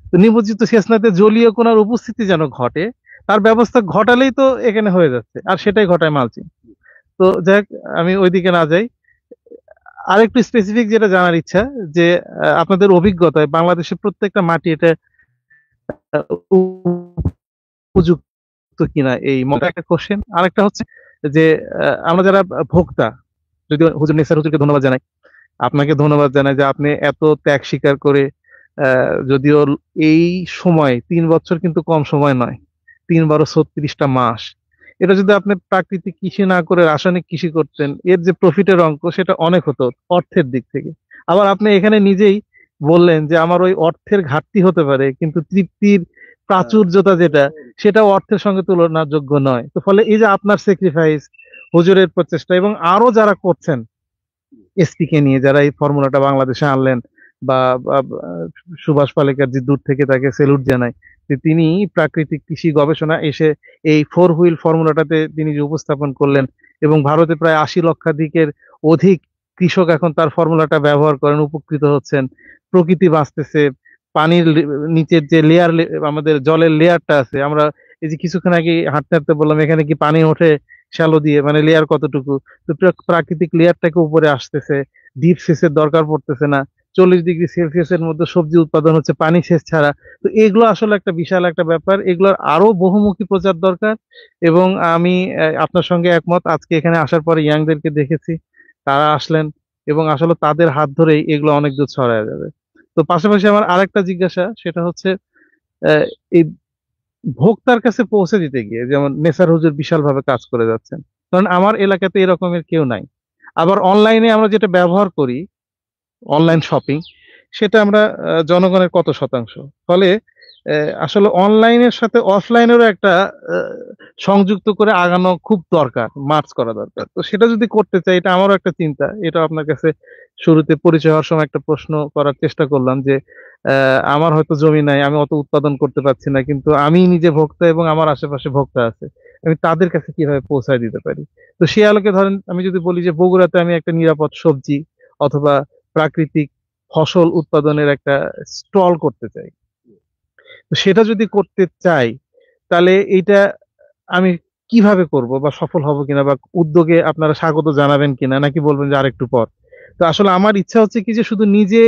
তো নিমজ্জিত সেচ নাতে জলীয় কণার উপস্থিতি যেন ঘটে, তার ব্যবস্থা ঘটালেই তো এখানে হয়ে যাচ্ছে, আর সেটাই ঘটায় মালচিং। তো যাক, আমি ওইদিকে না যাই। আরেকটু স্পেসিফিক যেটা জানার ইচ্ছা যে আপনাদের অভিজ্ঞতায় বাংলাদেশের প্রত্যেকটা মাটি এটা উপযুক্ত কিনা, এই মনে একটা কোশ্চেন। আরেকটা হচ্ছে যে আমরা যারা ভোক্তা, যদিও হুজুর নিসার হুজুরকে ধন্যবাদ জানাই, আপনাকে ধন্যবাদ জানাই যে আপনি এত ত্যাগ স্বীকার করে যদিও এই সময় 3 বছর কিন্তু কম সময় নয়, 3 × 12 = 36টা মাস, এটা যদি আপনি প্রাকৃতিক কৃষি না করে রাসায়নিক কৃষি করতেন, এর যে প্রফিটের অঙ্ক সেটা অনেক হতো অর্থের দিক থেকে। আবার আপনি এখানে নিজেই বললেন যে আমার ওই অর্থের ঘাটতি হতে পারে, কিন্তু তৃপ্তির প্রাচুর্যতা যেটা, সেটা অর্থের সঙ্গে তুলনাযোগ্য নয়। তো ফলে এই যে আপনার স্যাক্রিফাইস, হুজুরের প্রচেষ্টা এবং আরো যারা করছেন এসপি কে নিয়ে, যারা এই ফর্মুলাটা বাংলাদেশে আনলেন, বা সুভাষ পালেকার যে দূর থেকে তাকে সেলুট জানাই যে তিনি প্রাকৃতিক কৃষি গবেষণা এসে এই 4 হুইল ফর্মুলাটাতে তিনি যে উপস্থাপন করলেন, এবং ভারতে প্রায় 80 লক্ষাধিকের অধিক কৃষক এখন তার ফর্মুলাটা ব্যবহার করেন, উপকৃত হচ্ছেন, প্রকৃতি বাঁচতেছে, পানির নিচের যে লেয়ার, আমাদের জলের লেয়ারটা আছে, আমরা এই যে কিছুক্ষণ আগে হাঁটতে হাঁটতে বললাম এখানে কি পানি ওঠে শ্যালো দিয়ে, মানে লেয়ার কতটুকু, তো প্রাকৃতিক লেয়ারটাকে উপরে আসতেছে, ডিপ সেচের দরকার পড়তেছে না, 40°C-এর মধ্যে সবজি উৎপাদন হচ্ছে পানি সেচ ছাড়া। তো এগুলো আসলে একটা বিশাল একটা ব্যাপার, এগুলোর আরো বহুমুখী প্রচার দরকার। এবং আমি আপনার সঙ্গে একমত, আজকে এখানে আসার পরে ইয়াংদেরকে দেখেছি, তারা আসলেন এবং আসলে তাদের হাত ধরেই এগুলো অনেক দূর ছড়ায় যাবে। তো পাশাপাশি আমার আরেকটা জিজ্ঞাসা, সেটা হচ্ছে এই ভোক্তার কাছে পৌঁছে দিতে গিয়ে, যেমন নেসার হুজুর বিশাল ভাবে কাজ করে যাচ্ছেন, কারণ আমার এলাকাতে এরকমের কেউ নাই। আবার অনলাইনে আমরা যেটা ব্যবহার করি, অনলাইন শপিং, সেটা আমরা জনগণের কত শতাংশ? ফলে আসলে অনলাইনের সাথে অফলাইনেরও একটা সংযুক্ত করে আগানো খুব দরকার, মার্চ করা দরকার। তো সেটা যদি করতে চাই, এটা আমারও একটা চিন্তা, এটা আপনার কাছে শুরুতে পরিচয় হওয়ার সময় একটা প্রশ্ন করার চেষ্টা করলাম যে আমার হয়তো জমি নাই, আমি অত উৎপাদন করতে পারছি না, কিন্তু আমি নিজে ভোক্তা এবং আমার আশেপাশে ভোক্তা আছে, আমি তাদের কাছে কিভাবে পৌঁছায় দিতে পারি? তো সে আলোকে ধরেন আমি যদি বলি যে বগুড়াতে আমি একটা নিরাপদ সবজি অথবা প্রাকৃতিক ফসল উৎপাদনের একটা স্টল করতে চাই, তো সেটা যদি করতে চাই তাহলে এইটা আমি কিভাবে করব, বা সফল হব কিনা, বা উদ্যোগে আপনারা স্বাগত জানাবেন কিনা, নাকি বলবেন যে আরেকটু পর? তো আসলে আমার ইচ্ছা হচ্ছে কি যে শুধু নিজে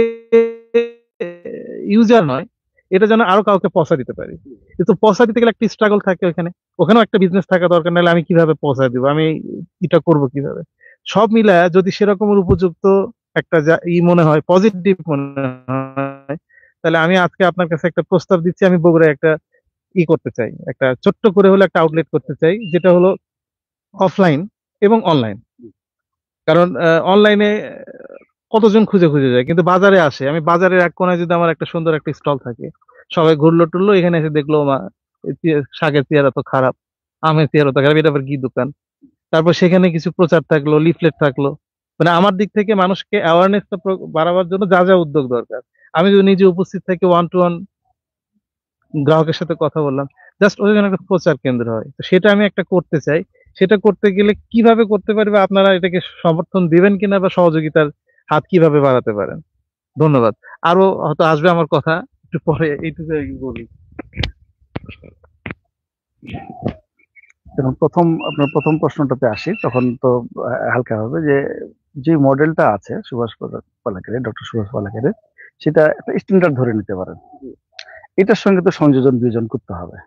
ইউজার নয়, এটা যেন আরো কাউকে পৌঁছা দিতে পারি। কিন্তু পৌঁছা দিতে গেলে একটা স্ট্রাগল থাকে ওখানেও একটা বিজনেস থাকা দরকার, নাহলে আমি কিভাবে পৌঁছা দিব, আমি এটা করব কিভাবে? সব মিলায় যদি সেরকমের উপযুক্ত একটা মনে হয়, পজিটিভ মনে হয়, তাহলে আমি আজকে আপনার কাছে একটা প্রস্তাব দিচ্ছি, আমি বগুড়ায় একটা করতে চাই, একটা ছোট্ট করে হলে একটা আউটলেট করতে চাই, যেটা হলো অফলাইন এবং অনলাইন। কারণ অনলাইনে কতজন খুঁজে খুঁজে যায়, কিন্তু বাজারে আসে, আমি বাজারের এক কোনায় যদি আমার একটা সুন্দর একটা স্টল থাকে, সবাই ঘুরলো টুরলো, এখানে এসে দেখলো মা শাকের চেহারা তো খারাপ, আমের চেহারা তো খারাপ, এটা আবার কি দোকান? তারপর সেখানে কিছু প্রচার থাকলো, লিফলেট থাকলো, মানে আমার দিক থেকে মানুষকে অ্যাওয়ারনেসটা বাড়াবার জন্য যা যা উদ্যোগ দরকার, আমি যদি নিজে উপস্থিত থাকি, 1-to-1 গ্রাহকের সাথে কথা বললাম, জাস্ট ওইখানে একটা প্রচার কেন্দ্র হয়, তো সেটা আমি একটা করতে চাই। সেটা করতে গেলে কিভাবে করতে পারবে, আপনারা এটাকে সমর্থন দিবেন কিনা, বা সহযোগিতার হাত কিভাবে বাড়াতে পারেন? ধন্যবাদ। আরো হয়তো আসবে আমার কথা, একটু পরে এইটুকু বলি। এবং আপনার প্রথম প্রশ্নটাতে আসি, তখন তো হালকা হবে যে মডেলটা আছে সুভাষ পালেকারের, ডক্টর সুভাষ পালেকারের, সেটা একটা স্ট্যান্ডার্ড ধরে নিতে পারেন। এটার সঙ্গে তো সংযোজন বিয়োজন করতে হবে,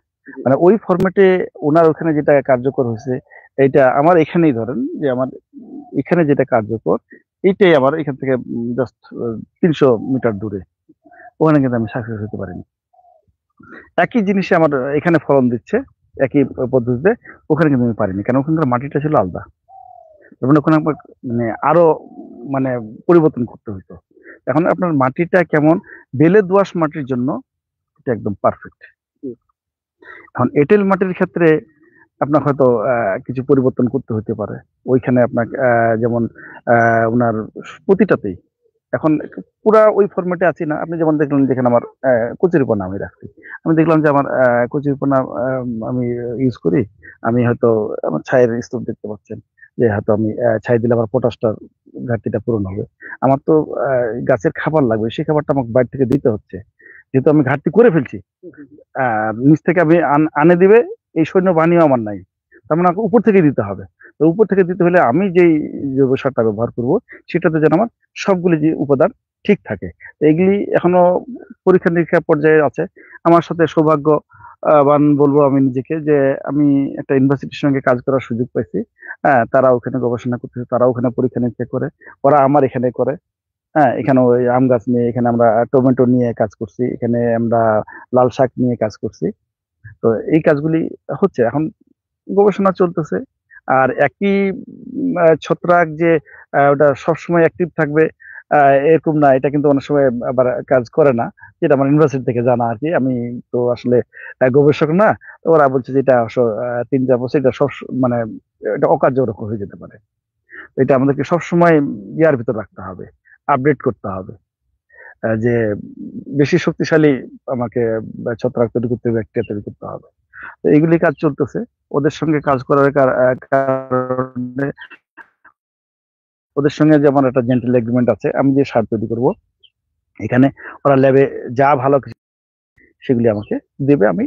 মানে ওই ফরম্যাটে ওনার ওখানে যেটা কার্যকর হয়েছে, এইটা আমার এখানেই ধরেন যে আমার এখানে যেটা কার্যকর, এইটাই আমার এখান থেকে জাস্ট 300 মিটার দূরে, ওখানে কিন্তু আমি সাকসেস হতে পারিনি। একই জিনিসে আমার এখানে ফলন দিচ্ছে একই পদ্ধতিতে, ওখানে কিন্তু আমি পারিনি, কারণ ওখানকার মাটিটা ছিল আলাদা, এবং ওখানে আমার মানে আরো মানে পরিবর্তন করতে হতো। এখন আপনার মাটিটা কেমন, বেলে দোআঁশ মাটির জন্য এটা একদম পারফেক্ট। এখন এঁটেল মাটির ক্ষেত্রে আপনার হয়তো কিছু পরিবর্তন করতে হতে পারে, ওইখানে আপনার যেমন ওনার প্রতিটাতেই এখন পুরা ওই ফরম্যাটে আছি না। আপনি যেমন দেখলেন যেখানে আমার কচুরিপানা আমি রাখছি, আমি দেখলাম যে আমার কচুরিপানা আমি ইউজ করি, আমি হয়তো আমার ছায়ের স্তর দেখতে পাচ্ছেন যে হয়তো আমি ছাই দিলে আমার পটাশটার ঘাটতিটা পূরণ হবে। আমার তো গাছের খাবার লাগবে, সেই খাবারটা আমাকে বাইরে থেকে দিতে হচ্ছে, যেহেতু আমি ঘাটতি করে ফেলছি, নিচ থেকে আমি আনে দিবে এই সৈন্য বাহিনীও আমার নাই, তার মানে আমাকে উপর থেকে দিতে হবে। তো উপর থেকে দিতে হলে আমি যেই জৈব সারটা ব্যবহার করব সেটাতে যেন আমার সবগুলি যে উপাদান ঠিক থাকে। তো এগুলি এখনো পরীক্ষা নিরীক্ষা পর্যায়ে আছে। আমার সাথে সৌভাগ্যবান বলবো আমি নিজেকে যে আমি একটা ইউনিভার্সিটির সঙ্গে কাজ করার সুযোগ পাইছি। হ্যাঁ, তারা ওখানে গবেষণা করতেছে, তারা ওখানে পরীক্ষা নিরীক্ষা করে, ওরা আমার এখানে করে। হ্যাঁ, এখানে ওই আম গাছ নিয়ে, এখানে আমরা টমেটো নিয়ে কাজ করছি, এখানে আমরা লাল শাক নিয়ে কাজ করছি। তো এই কাজগুলি হচ্ছে এখন, গবেষণা চলতেছে। আর একই ছত্রাক যে ওটা সবসময় অ্যাক্টিভ থাকবে এরকম না, এটা কিন্তু অনেক সময় আবার কাজ করে না, যেটা আমার ইউনিভার্সিটি থেকে জানা আর কি। আমি তো আসলে গবেষক না। তো ওরা বলছে যে এটা 3-4 বছর এটা মানে এটা অকার্যকর হয়ে যেতে পারে। এটা আমাদেরকে সবসময় ইয়ার ভিতর রাখতে হবে, আপডেট করতে হবে যে বেশি শক্তিশালী আমাকে ছত্রাক তৈরি করতে হবে, ব্যাকটেরিয়া তৈরি করতে হবে। তো এইগুলি কাজ চলতেছে। ওদের সঙ্গে কাজ করার কারণে ওদের সঙ্গে যে আমার একটা জেন্টেল এগ্রিমেন্ট আছে, আমি যে সার তৈরি করব এখানে ওরা ল্যাবে যা ভালো কিছু সেগুলি আমাকে দেবে, আমি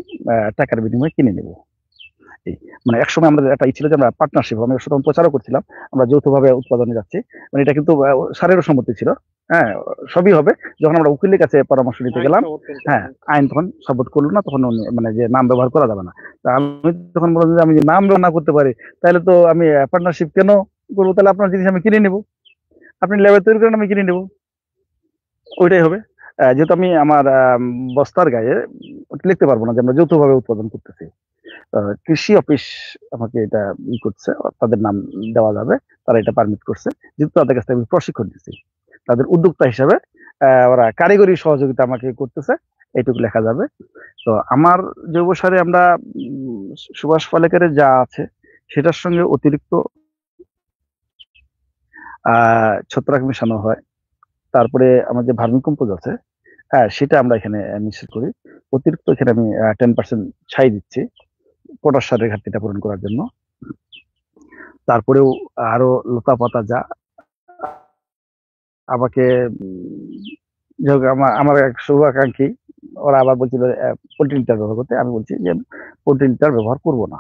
টাকার বিনিময়ে কিনে নেব। এই মানে একসময় আমাদের একটা ছিল যে আমরা পার্টনারশিপ, আমি তখন প্রচারও করছিলাম আমরা যৌথভাবে উৎপাদনে যাচ্ছি। মানে এটা কিন্তু সারেরও সম্মতি ছিল। হ্যাঁ, সবই হবে। যখন আমরা উকিলের কাছে পরামর্শ নিতে গেলাম, হ্যাঁ, আইন তখন সাপোর্ট করলো না, তখন মানে যে নাম ব্যবহার করা যাবে না। তা আমি তখন বললাম যে আমি যদি নাম ব্যবহার না করতে পারি তাহলে তো আমি পার্টনারশিপ কেন করবো? তাহলে আপনার জিনিস আমি কিনে নেবো, আপনি ল্যাবে তৈরি করেন, আমি কিনে নেবো, ওইটাই হবে। যেহেতু আমি আমার বস্তার গায়ে লিখতে পারবো না যে আমরা যৌথভাবে উৎপাদন করতেছি। কৃষি অফিস আমাকে এটা করছে, তাদের নাম দেওয়া যাবে, তারা এটা পারমিট করছে, যেহেতু তাদের কাছ থেকে আমি প্রশিক্ষণ দিচ্ছি, তাদের উদ্যোক্তা হিসাবে ওরা কারিগরি সহযোগিতা আমাকে করতেছে, এইটুকু লেখা যাবে। তো আমার জৈব সারে আমরা সুভাষ পালেকারের যা আছে সেটার সঙ্গে অতিরিক্ত ছত্রাক মেশানো হয়। তারপরে আমার যে ভার্মি কম্পোজ আছে, হ্যাঁ, সেটা আমরা এখানে মিশ্র করি। অতিরিক্ত এখানে আমি 10% ছাই দিচ্ছি পটাশ সারের ঘাটতিটা পূরণ করার জন্য। তারপরেও আরো লতা পাতা যা আমাকে আমার এক শুভাকাঙ্ক্ষী ওরা আবার বলছিল পোল্ট্রি লিটার ব্যবহার করতে। আমি বলছি যে পোল্ট্রি লিটার ব্যবহার করবো না,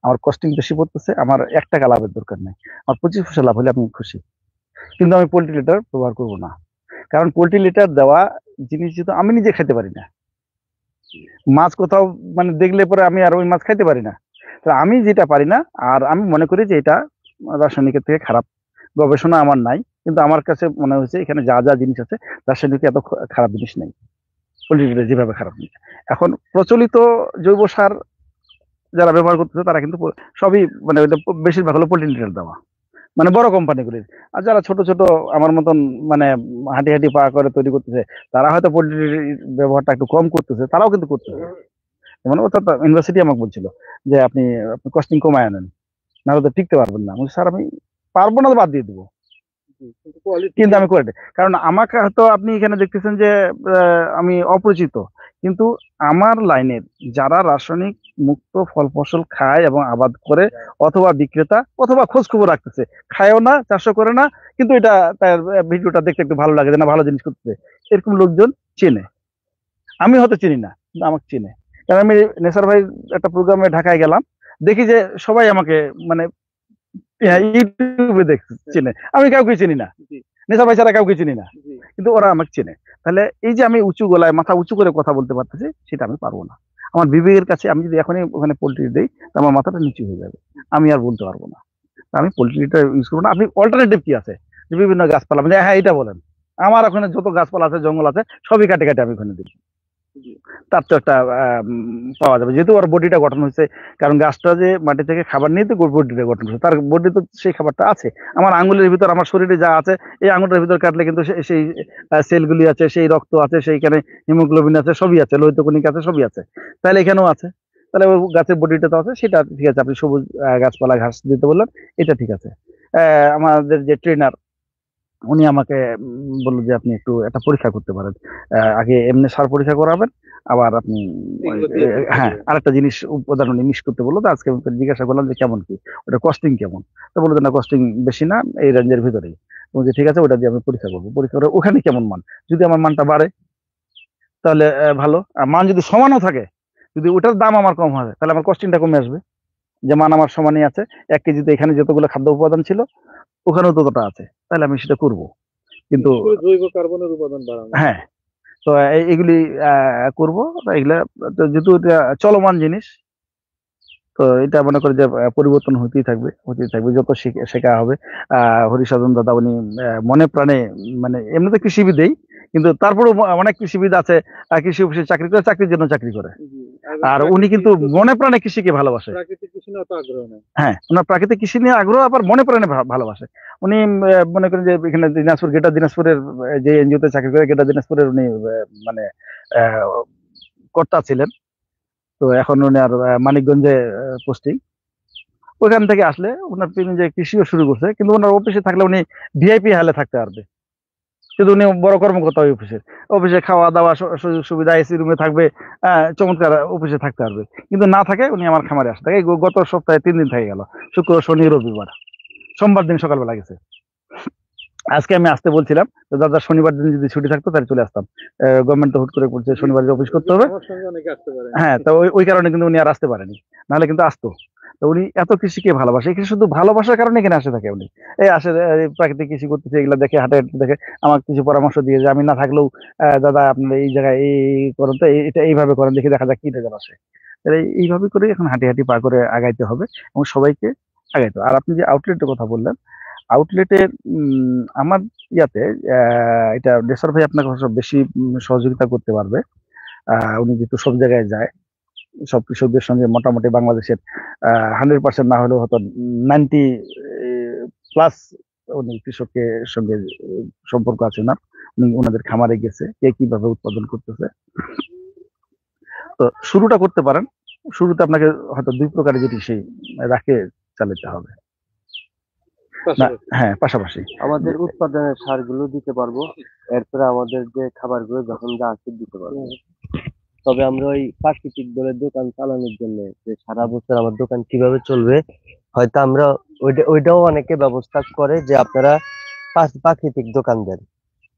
আমার কস্টিং বেশি পড়তেছে, আমার 1 টাকা লাভের দরকার নেই, আমার 25 পয়সা লাভ হলে আমি খুশি, কিন্তু আমি পোল্ট্রি লিটার ব্যবহার করবো না। কারণ পোল্ট্রি লিটার দেওয়া জিনিস যেহেতু আমি নিজে খেতে পারি না, মাছ কোথাও মানে দেখলে পরে আমি আর ওই মাছ খাইতে পারি না। তো আমি যেটা পারি না, আর আমি মনে করি যে এটা রাসায়নিকের থেকে খারাপ, গবেষণা আমার নাই, কিন্তু আমার কাছে মনে হয়েছে এখানে যা যা জিনিস আছে রাসায়নিক এত খারাপ জিনিস নেই, পোল্ট্রি যেভাবে খারাপ জিনিস। এখন প্রচলিত জৈব সার যারা ব্যবহার করতেছে তারা কিন্তু সবই মানে বেশিরভাগ হলো পোল্ট্রি লিটার দেওয়া, মানে বড় কোম্পানিগুলির। আর যারা ছোট ছোট আমার মতন মানে হাঁটি হাঁটি পা করে তৈরি করতেছে, তারা হয়তো পোল্ট্রির ব্যবহারটা একটু কম করতেছে, তারাও কিন্তু করতেছে। যেমন অর্থাৎ ইউনিভার্সিটি আমাকে বলছিল যে আপনি কস্টিং কমায় আনেন, নাহলে তো টিকতে পারবেন না। স্যার আমি পারবো না, তো বাদ দিয়ে দেবো, কিন্তু আমি করে দিই। কারণ আমাকে হয়তো আপনি এখানে দেখতেছেন যে আমি অপরিচিত, কিন্তু আমার লাইনের যারা রাসায়নিক মুক্ত ফল ফসল খায় এবং আবাদ করে, অথবা বিক্রেতা, অথবা খোঁজ খবর রাখতেছে, খায়ও না, চাষও করে না, কিন্তু এটা তার ভিডিওটা দেখতে একটু ভালো লাগে যে না ভালো জিনিস করতেছে, এরকম লোকজন চেনে। আমি হয়তো চিনি না, কিন্তু আমাকে চিনে। কারণ আমি নেসার ভাই একটা প্রোগ্রামে ঢাকায় গেলাম, দেখি যে সবাই আমাকে মানে ইউটিউবে দেখছে, চিনে। আমি কাউকে চিনি না, নেশা ভাই ছাড়া কাউকে চিনি না, কিন্তু ওরা আমাকে চেনে। তাহলে এই যে আমি উঁচু গলায় মাথা উঁচু করে কথা বলতে পারতেছি, সেটা আমি পারবো না। আমার বিবেকের কাছে আমি যদি এখনই ওখানে পোল্ট্রি দিই, আমার মাথাটা নিচু হয়ে যাবে, আমি আর বলতে পারবো না। আমি পোল্ট্রিটা ইউজ করবো না। আপনি অল্টারনেটিভ কি আছে যে বিভিন্ন গাছপালা, মানে হ্যাঁ এটা বলেন, আমার ওখানে যত গাছপালা আছে, জঙ্গল আছে, সবই কাটে কাটে আমি ওখানে দিই, তার তো একটা পাওয়া যাবে, যেহেতু ওর বডিটা গঠন হয়েছে। কারণ গাছটা যে মাটি থেকে খাবার নিয়ে তো বডিটা গঠন হয়েছে, তার বডি তো সেই খাবারটা আছে। আমার আঙুলের ভিতর, আমার শরীরে যা আছে, এই আঙুলের ভিতর কাটলে কিন্তু সেই সেলগুলি আছে, সেই রক্ত আছে, সেইখানে হিমোগ্লোবিন আছে, সবই আছে, লোহিত কণিকা আছে, সবই আছে। তাহলে এখানেও আছে, তাহলে ওই গাছের বডিটা তো আছে, সেটা ঠিক আছে। আপনি সবুজ গাছপালা ঘাস দিতে বললেন, এটা ঠিক আছে। আমাদের যে ট্রেনার উনি আমাকে বললো যে আপনি একটু একটা পরীক্ষা করতে পারেন, আগে এমনি সার পরীক্ষা করাবেন, আবার আপনি হ্যাঁ আরেকটা জিনিস উপাদান উনি মিক্স করতে বললো। তো আজকে আমি জিজ্ঞাসা করলাম যে কেমন কি, ওটা কস্টিং কেমন? তো বললো যে না কস্টিং বেশি না, এই রেঞ্জের ভিতরেই। বলছি ঠিক আছে, ওটা দিয়ে আমি পরীক্ষা করবো। পরীক্ষা করে ওখানে কেমন মান, যদি আমার মানটা বাড়ে তাহলে ভালো, আর মান যদি সমানও থাকে, যদি ওটার দাম আমার কম হয়, তাহলে আমার কস্টিংটা কমে আসবে। যে মান আমার সমানই আছে, 1 কেজিতে এখানে যতগুলো খাদ্য উপাদান ছিল ওখানেও ততটা আছে, তাহলে আমি সেটা করব। কিন্তু জৈব কার্বনের উপাদান বাড়ানো। হ্যাঁ, তো এগুলি করব। এগুলা তো যেহেতু এটা চলমান জিনিস, তো এটা মনে করে যে পরিবর্তন হতেই থাকবে যত শেখা হবে। হরিসাধন দাদা উনি মনে প্রাণে, মানে এমনিতে কৃষিবিদেই, কিন্তু তারপরেও অনেক কৃষিবিদ আছে কৃষি অফিসে চাকরি করে, চাকরির জন্য চাকরি করে, আর উনি কিন্তু মনে প্রাণে কৃষিকে ভালোবাসে। প্রাকৃতিক কৃষি নিয়ে অত আগ্রহ নেই। হ্যাঁ, ওনার প্রাকৃতিক কৃষি নিয়ে আগ্রহ, আবার মনে প্রাণে ভালোবাসে। উনি মনে করেন যে এখানে দিনাজপুর, গ্রেটার দিনাজপুরের যে এনজিওতে চাকরি করে, গ্রেটার দিনাজপুরের উনি মানে আহ, কর্তা ছিলেন। তো এখন উনি আর মানিকগঞ্জে পোস্টিং। ওইখান থেকে আসলে তিনি যে কৃষিও শুরু করছে, কিন্তু ওনার অফিসে থাকলে উনি ভিআইপি হালে থাকতে পারবে, কিন্তু উনি বড় কর্মকর্তা ওই অফিসে খাওয়া দাওয়া সুযোগ সুবিধা, এসি রুমে থাকবে, চমৎকার অফিসে থাকতে পারবে। কিন্তু না থাকে, উনি আমার খামারে আসতে থাকে। গত সপ্তাহে 3 দিন থেকে গেল, শুক্র শনি রবিবার, সোমবার দিন সকালবেলা গেছে। আজকে আমি আসতে বলছিলাম, তো দাদা শনিবার দিন যদি ছুটি থাকতো তাহলে চলে আসতাম। গভর্নমেন্ট তো হুট করে বলছে শনিবার অফিস করতে হবে। আমার সঙ্গে অনেকে আসতে পারে। হ্যাঁ, তো ওই কারণে কিন্তু উনি আর আসতে পারেনি, নাহলে কিন্তু আসতো। তো উনি এত কৃষিকে ভালোবাসে, কৃষি শুধু ভালোবাসার কারণে এখানে আসে থাকে। উনি আসে, প্রাকৃতিক কৃষি করতেছে, এগুলো দেখে, হাঁটে হাঁটে দেখে, আমার কিছু পরামর্শ দিয়ে, যে আমি না থাকলেও দাদা আপনার এই জায়গায় এই করেন তো, এটা এইভাবে করেন, দেখি দেখা যাক কি রেজাল্ট আসে। এইভাবে করে এখন হাঁটি হাঁটি পা করে আগাইতে হবে, এবং সবাইকে আগাইতে হবে। আর আপনি যে আউটলেটের কথা বললেন, আউটলেটের আমার ইয়াতে এটা দেশার ভাই আপনাকে অবশ্য বেশি সহযোগিতা করতে পারবে। উনি যেহেতু সব জায়গায় যায়, সব কৃষকদের সঙ্গে মোটামুটি বাংলাদেশের 100% না হলেও হয়তো 90+ উনি কৃষকের সঙ্গে সম্পর্ক আছে না। উনি ওনাদের খামারে গেছে, কে কিভাবে উৎপাদন করতেছে। তো শুরুটা করতে পারেন। শুরুতে আপনাকে হয়তো 2 প্রকারের জিনিস রাখে চালাতে হবে। না, হ্যাঁ, পাশাপাশি আমাদের উৎপাদনের সারগুলো দিতে পারবো, এরপরে আমাদের যে খাবারগুলো যখন যা আছে দিতে পারবো। তবে আমরা ওই প্রাকৃতিক দলের দোকান চালানোর জন্য, যে সারা বছর আমার দোকান কিভাবে চলবে, হয়তো আমরা ওইটাও অনেকে ব্যবস্থা করে, যে আপনারা প্রাকৃতিক দোকান দেন,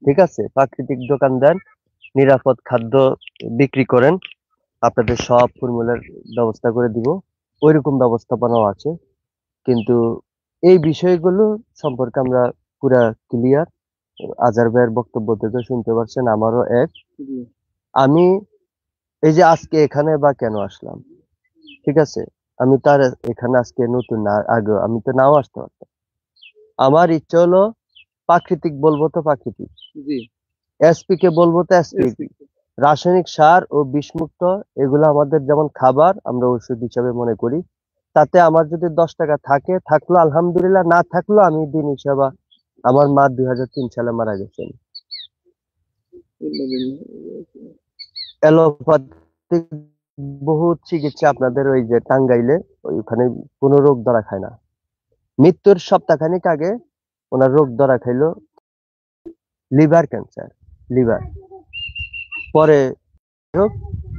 ঠিক আছে, প্রাকৃতিক দোকান দেন, নিরাপদ খাদ্য বিক্রি করেন, আপনাদের সব ফর্মুলার ব্যবস্থা করে দিব, ওইরকম ব্যবস্থাপনাও আছে। কিন্তু এই বিষয়গুলো সম্পর্কে আমরা পুরা ক্লিয়ার। আজার ভাইয়ের বক্তব্য থেকে শুনতে পারছেন, আমারও এক। আমি এই যে আজকে এখানে বা কেন আসলাম, ঠিক আছে, আমি তার এখানে আজকে নতুন না, আগে আমি তো নাও আসতে পারতাম। আমার ইচ্ছে হলো প্রাকৃতিক বলবো তো প্রাকৃতিক, এসপি কে বলবো তো এসপি। রাসায়নিক সার ও বিষমুক্ত, এগুলো আমাদের যেমন খাবার, আমরা ওষুধ হিসাবে মনে করি। তাতে আমার যদি 10 টাকা থাকে, থাকলো আলহামদুলিল্লাহ, না থাকলো আমি দিন হিসাবে। আমার মা 2003 সালে মারা গেছেন। অ্যালোপ্যাথিক বহুত চিকিৎসা আপনাদের ওই যে টাঙ্গাইলে, ওইখানে কোনো রোগ ধরা খায় না। মৃত্যুর সপ্তাহখানিক আগে ওনার রোগ ধরা খাইলো, লিভার ক্যান্সার, লিভার। পরে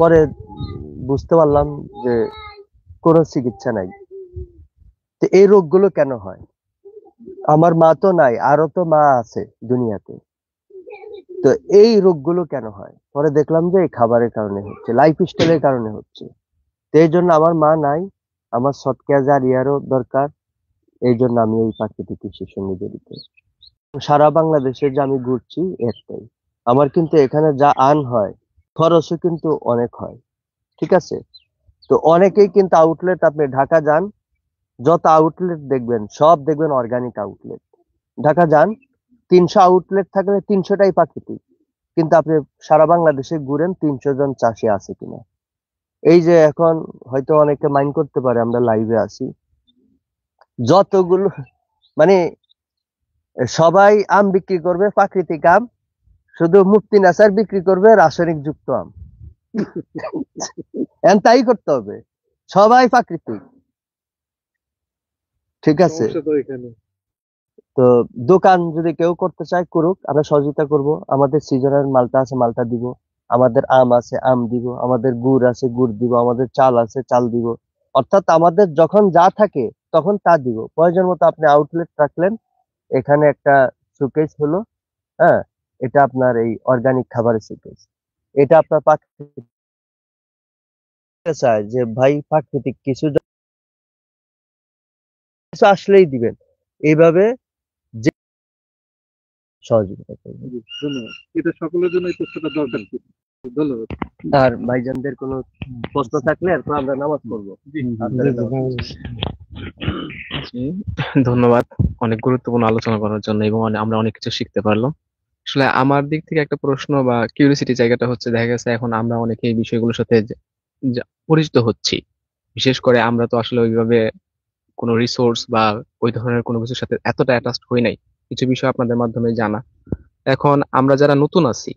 পরে বুঝতে পারলাম যে কোনো চিকিৎসা নাই। তো এই রোগগুলো কেন হয়? আমার মা তো নাই, আরো তো মা আছে দুনিয়াতে। তো এই রোগগুলো কেন হয়? পরে দেখলাম যে এই খাবারের কারণে হচ্ছে, লাইফ স্টাইলের কারণে হচ্ছে। তো এই জন্য আমার মা নাই, আমার সৎকা জারিয়ারও দরকার। এই জন্য আমি এই প্রাকৃতিক কৃষির সঙ্গে জড়িত। সারা বাংলাদেশে যে আমি ঘুরছি একটাই, আমার কিন্তু এখানে যা আর্ন হয়, খরচও কিন্তু অনেক হয়, ঠিক আছে। তো অনেকেই কিন্তু আউটলেট, আপনি ঢাকা যান, যত আউটলেট দেখবেন সব দেখবেন অর্গানিক আউটলেট। ঢাকা যান, 300 আউটলেট থাকলে 300টাই প্রাকৃতিক। কিন্তু আপনি সারা বাংলাদেশে ঘুরেন, 300 জন চাষি আছে কিনা। এই যে এখন হয়তো অনেকে মাইন্ড করতে পারে আমরা লাইভে আসি, যতগুলো মানে সবাই আম বিক্রি করবে প্রাকৃতিক আম, শুধু মুফতি নাসার বিক্রি করবে রাসায়নিক যুক্ত আম। তাই করতে হবে, সবাই প্রাকৃতিক, ঠিক আছে। তো দোকান যদি কেউ করতে চায় করুক, আমরা সহযোগিতা করব। আমাদের সিজনের মালটা আছে, মালটা দিব। আমাদের আম আছে, আম দিব। আমাদের গুড় আছে, গুড় দিব। আমাদের চাল আছে, চাল দিব। অর্থাৎ আমাদের যখন যা থাকে তখন তা দিব। প্রয়োজন মতো আপনি আউটলেট রাখলেন, এখানে একটা শোকেস হলো, হ্যাঁ, এটা আপনার এই অর্গানিক খাবারের শোকেস। এটা আপনার প্রাকৃতিক চায় যে ভাই প্রাকৃতিক কিছু কিছু আসলেই দিবেন, এইভাবে যে সহযোগিতা করবেন। ধন্যবাদ। এটা সকলের জন্য এই তথ্যটা দরকার ছিল। ধন্যবাদ। আর ভাইজানদের কোনো প্রশ্ন থাকলে এরপর আমরা নামাজ পড়বো। আপনারা নামাজ জি, ধন্যবাদ অনেক গুরুত্বপূর্ণ আলোচনা করার জন্য এবং আমরা অনেক কিছু শিখতে পারলাম। আসলে আমার দিক থেকে একটা প্রশ্ন বা কিউরিসিটি জায়গাটা হচ্ছে, দেখা গেছে এখন আমরা অনেকে এই বিষয়গুলোর সাথে পরিচিত হচ্ছি। বিশেষ করে আমরা তো আসলে ওইভাবে কোনো রিসোর্স বা ওই ধরনের কোনো কিছুর সাথে এতটা অ্যাটাচড হই নাই। কিছু বিষয় আপনাদের মাধ্যমে জানা। এখন আমরা যারা নতুন আছি,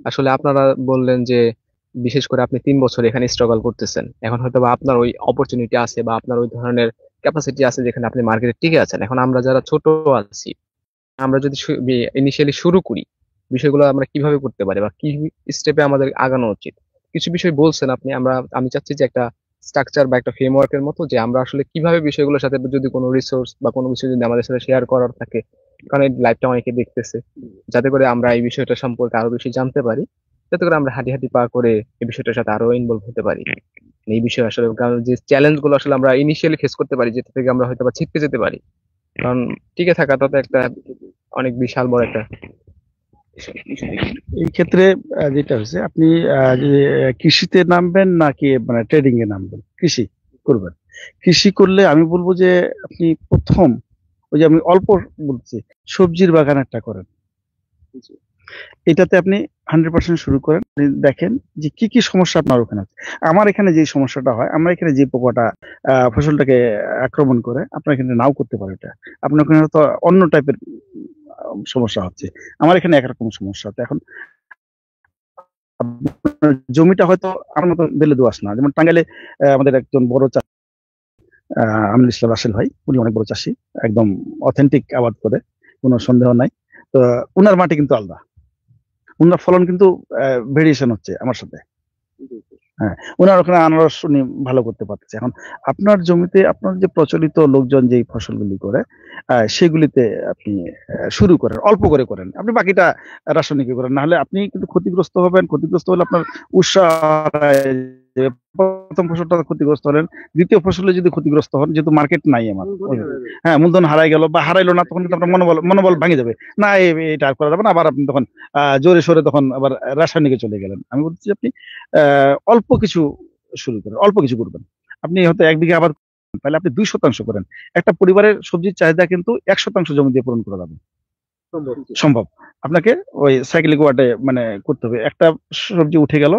আসলে আপনারা বললেন যে বিশেষ করে আপনি 3 বছর এখানে স্ট্রাগল করতেছেন, এখন হয়তো বা আপনার ওই অপরচুনিটি আছে বা আপনার ওই ধরনের ক্যাপাসিটি আছে যেখানে আপনি মার্কেটে টিকে আছেন। এখন আমরা যারা ছোট আছি, আমরা যদি ইনিশিয়ালি শুরু করি, বিষয়গুলো আমরা কিভাবে করতে পারি বা কি স্টেপে আমাদের আগানো উচিত? কিছু বিষয় বলছেন আপনি, আমি চাচ্ছি যে একটা স্ট্রাকচার বা একটা ফ্রেমওয়ার্কের মতো, যে আমরা আসলে কিভাবে বিষয়গুলোর সাথে যদি কোনো রিসোর্স বা কোনো কিছু যদি আমাদের সাথে শেয়ার করার থাকে, কারণ এই লাইভটা অনেকে দেখতেছে, যাতে করে আমরা এই বিষয়টা সম্পর্কে আরো বেশি জানতে পারি, যাতে করে আমরা হাঁটি হাঁটি পা করে এই বিষয়টার সাথে আরো ইনভলভ হতে পারি। এই বিষয়ে আসলে কারণ যে চ্যালেঞ্জ গুলো আসলে আমরা ইনিশিয়ালি ফেস করতে পারি, যেটা থেকে আমরা হয়তো বা ছিটকে যেতে পারি, কারণ টিকে থাকাটা তো একটা অনেক বিশাল বড় একটা এই ক্ষেত্রে যেটা হচ্ছে আপনি যে কৃষিতে নামবেন নাকি মানে ট্রেডিং এ নামবেন, কৃষি করবেন। কৃষি করলে আমি বলবো যে আপনি প্রথম ওই যে আমি অল্প বলছি সবজির বাগান একটা করেন। এটাতে আপনি 100% শুরু করেন। আপনি দেখেন যে কি কি সমস্যা আপনার ওখানে আছে। আমার এখানে যে সমস্যাটা হয়, আমার এখানে যে পোকাটা ফসলটাকে আক্রমণ করে, আপনার এখানে নাও করতে পারে এটা। আপনার ওখানে হয়তো অন্য টাইপের সমস্যা হচ্ছে, আমার এখানে একরকম সমস্যা হচ্ছে। এখন আপনার জমিটা হয়তো আমার মতো বেলে দোআঁশ না। যেমন টাঙ্গাইলে আমাদের একজন বড় চাষি আমিনুল ইসলাম রাসেল ভাই, উনি অনেক বড় চাষি, একদম অথেন্টিক আবাদ করে, কোনো সন্দেহ নাই। তো উনার মাটি কিন্তু আলাদা, উনার ফলন কিন্তু ভেরিয়েশন হচ্ছে আমার সাথে। হ্যাঁ, ওনার ওখানে আনারস উনি ভালো করতে পারতেছে। এখন আপনার জমিতে আপনার যে প্রচলিত লোকজন যেই ফসলগুলি করে সেগুলিতে আপনি শুরু করেন, অল্প করে করেন, আপনি বাকিটা রাসায়নিক করেন, না হলে আপনি কিন্তু ক্ষতিগ্রস্ত হবেন। ক্ষতিগ্রস্ত হলে আপনার উৎসাহ হারায় যাবে। প্রথম ফসলটা ক্ষতিগ্রস্ত হলেন, দ্বিতীয় ফসলে যদি ক্ষতিগ্রস্ত হন, যেহেতু মার্কেট নাই আমার, হ্যাঁ মূলধন হারাই গেল বা হারাইলো না, তখন কিন্তু আপনার মনোবল ভেঙে যাবে, না এটা আর করা যাবে না, আবার আপনি তখন জোরে সোরে তখন আবার রাসায়নিকে চলে গেলেন। আমি বলছি আপনি অল্প কিছু শুরু করেন, অল্প কিছু করবেন। আপনি হয়তো 1 বিঘা আবাদ করেন, তাহলে আপনি 2% করেন। একটা পরিবারের সবজির চাহিদা কিন্তু 1% জমি দিয়ে পূরণ করা যাবে, সম্ভব। আপনাকে ওই সাইক্লিক ওয়ার্ডে মানে করতে হবে। একটা সবজি উঠে গেল,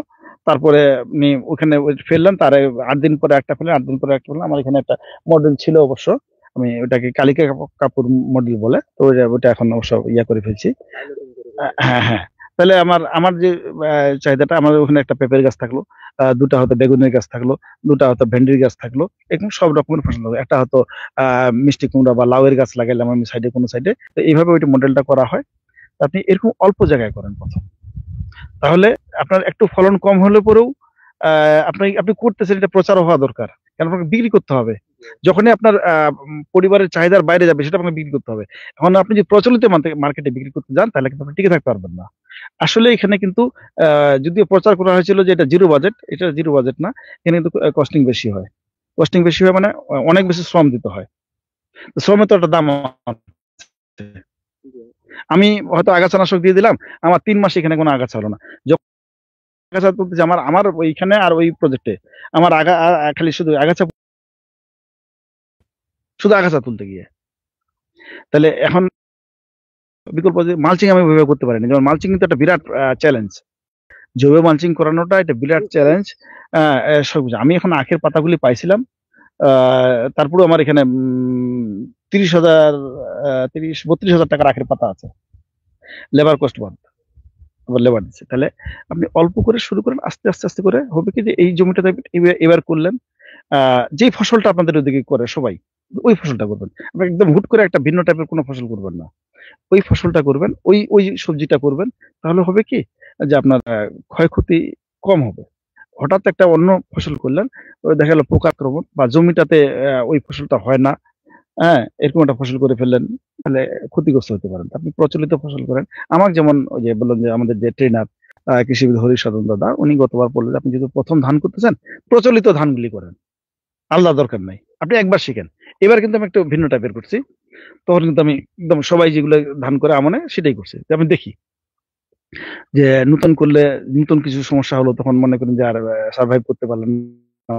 তারপরে আপনি ওখানে ফেললেন, তার 8 দিন পরে একটা ফেলেন, 8 দিন পরে একটা ফেললেন। আমার এখানে একটা মডেল ছিল অবশ্য, আমি ওটাকে কালিকা কাপুর মডেল বলে, তো ওটা এখন অবশ্য ইয়া করে ফেলছি। হ্যাঁ হ্যাঁ, তাহলে আমার আমার যে চাহিদাটা, আমার ওখানে একটা পেঁপের গাছ থাকলো, দুটা হয়তো বেগুনের গাছ থাকলো, দুটা হয়তো ভেন্ডির গাছ থাকলো, এরকম সব রকমের ফসল থাকলো। একটা হয়তো মিষ্টি কুমড়া বা লাউয়ের গাছ লাগাইলাম আমি সাইডে, কোনো সাইডে। তো এইভাবে ওইটা মডেলটা করা হয়। আপনি এরকম অল্প জায়গায় করেন প্রথম, তাহলে আপনার একটু ফলন কম হলে পরেও আপনি আপনি করতেছেন, এটা প্রচার হওয়া দরকার, কারণ আপনাকে বিক্রি করতে হবে। যখনই আপনার পরিবারের চাহিদার বাইরে যাবে, সেটা আপনাকে বিক্রি করতে হবে। এখন আপনি যদি প্রচলিত মার্কেটে বিক্রি করতে যান, তাহলে কিন্তু আপনি টিকে থাকতে পারবেন না। আসলে এখানে কিন্তু যদিও প্রচার করা হয়েছিল যে এটা জিরো বাজেট, এটা জিরো বাজেট না। এখানে কিন্তু কস্টিং বেশি হয়। কস্টিং বেশি হয় মানে অনেক বেশি শ্রম দিতে হয়। তো শ্রমের তো একটা দাম আছে। আমি হয়তো আগাছা নাশক দিয়ে দিলাম, আমার 3 মাস এখানে কোনো আগাছা হলো না। যখন আগাছা তুলতেছি আমার আমার ওইখানে আর ওই প্রজেক্টে, আমার খালি শুধু আগাছা তুলতে গিয়ে। তাহলে এখন বিকল্প যে মালচিং আমি ওইভাবে করতে পারিনি। যেমন মালচিং কিন্তু একটা বিরাট চ্যালেঞ্জ, জৈব মালচিং করানোটা এটা বিরাট চ্যালেঞ্জ। সবকিছু আমি এখন আখের পাতাগুলি পাইছিলাম, তারপরে আমার এখানে 32,000 টাকার আখের পাতা আছে, লেবার কস্ট বাদ, আবার লেবার দিচ্ছে। তাহলে আপনি অল্প করে শুরু করেন, আস্তে আস্তে আস্তে করে হবে কি যে এই জমিটাতে এবার করলেন, যেই ফসলটা আপনাদের ওদিকে করে সবাই, ওই ফসলটা করবেন। আপনি একদম হুট করে একটা ভিন্ন টাইপের কোনো ফসল করবেন না, ওই ফসলটা করবেন, ওই ওই সবজিটা করবেন। তাহলে হবে কি যে আপনার ক্ষয়ক্ষতি কম হবে। হঠাৎ একটা অন্য ফসল করলেন, ওই দেখা গেল পোকা আক্রমণ বা জমিটাতে ওই ফসলটা হয় না, হ্যাঁ এরকম একটা ফসল করে ফেললেন, তাহলে ক্ষতিগ্রস্ত হতে পারেন। আপনি প্রচলিত ফসল করেন। আমার যেমন ওই যে বললাম যে আমাদের যে ট্রেনার কৃষিবিদ হরিশ সাধন দাদা, উনি গতবার বললেন আপনি যদি প্রথম ধান করতেছেন, প্রচলিত ধানগুলি করেন, আলাদা দরকার নাই। আপনি একবার শিখেন, এবার কিন্তু আমি একটু ভিন্ন টাইপের করছি। তখন কিন্তু আমি একদম সবাই যেগুলো ধান করে আমনে সেটাই করছে। যে আমি দেখি যে নতুন করলে নতুন কিছু সমস্যা হলো, তখন মনে করেন যে আর সার্ভাইভ করতে পারলেন না,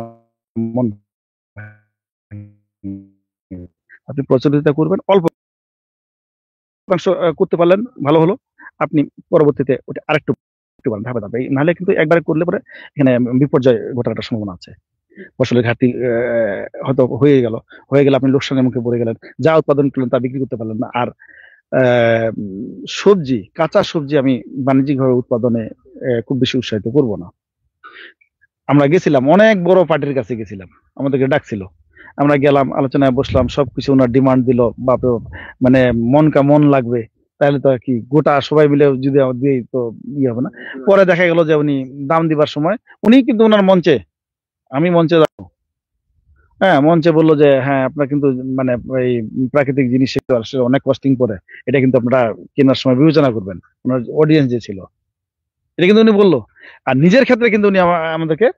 মন আপনি প্রচলিত করবেন, অল্প অংশ করতে পারলেন, ভালো হলো। আপনি পরবর্তীতে ওটা আরেকটু একটু বাড়ান, ধাপে ধাপে। নাহলে কিন্তু একবারে করলে পরে এখানে বিপর্যয় ঘটার একটা সম্ভাবনা আছে। ফসলের ঘাটতি হয়তো হয়ে গেলে আপনি লোকসানের মুখে পড়ে গেলেন, যা উৎপাদন করলেন তা বিক্রি করতে পারলেন না। আর সবজি, কাঁচা সবজি আমি বাণিজ্যিকভাবে উৎপাদনে খুব বেশি উৎসাহিত করব না। আমরা গেছিলাম, অনেক বড় পার্টির কাছে গেছিলাম, আমাদেরকে ডাকছিল, আমরা গেলাম, আলোচনায় বসলাম, সবকিছু ওনার ডিমান্ড দিল, বাপরে বাপ, মানে মন লাগবে। তাহলে তো আর কি, গোটা সবাই মিলে যদি দিই তো ইয়ে হবে না। পরে দেখা গেল যে উনি দাম দিবার সময়, উনি কিন্তু ওনার মঞ্চে, আমি মঞ্চে যাবো, হ্যাঁ মঞ্চে বললো যে হ্যাঁ আপনার কিন্তু মানে এই প্রাকৃতিক জিনিস আসলে অনেক কস্টিং পড়ে, এটা কিন্তু আপনারা কেনার সময় বিবেচনা করবেন। ওনার অডিয়েন্স যে ছিল, এটা কিন্তু উনি বললো। আর নিজের ক্ষেত্রে কিন্তু উনি আমাদেরকে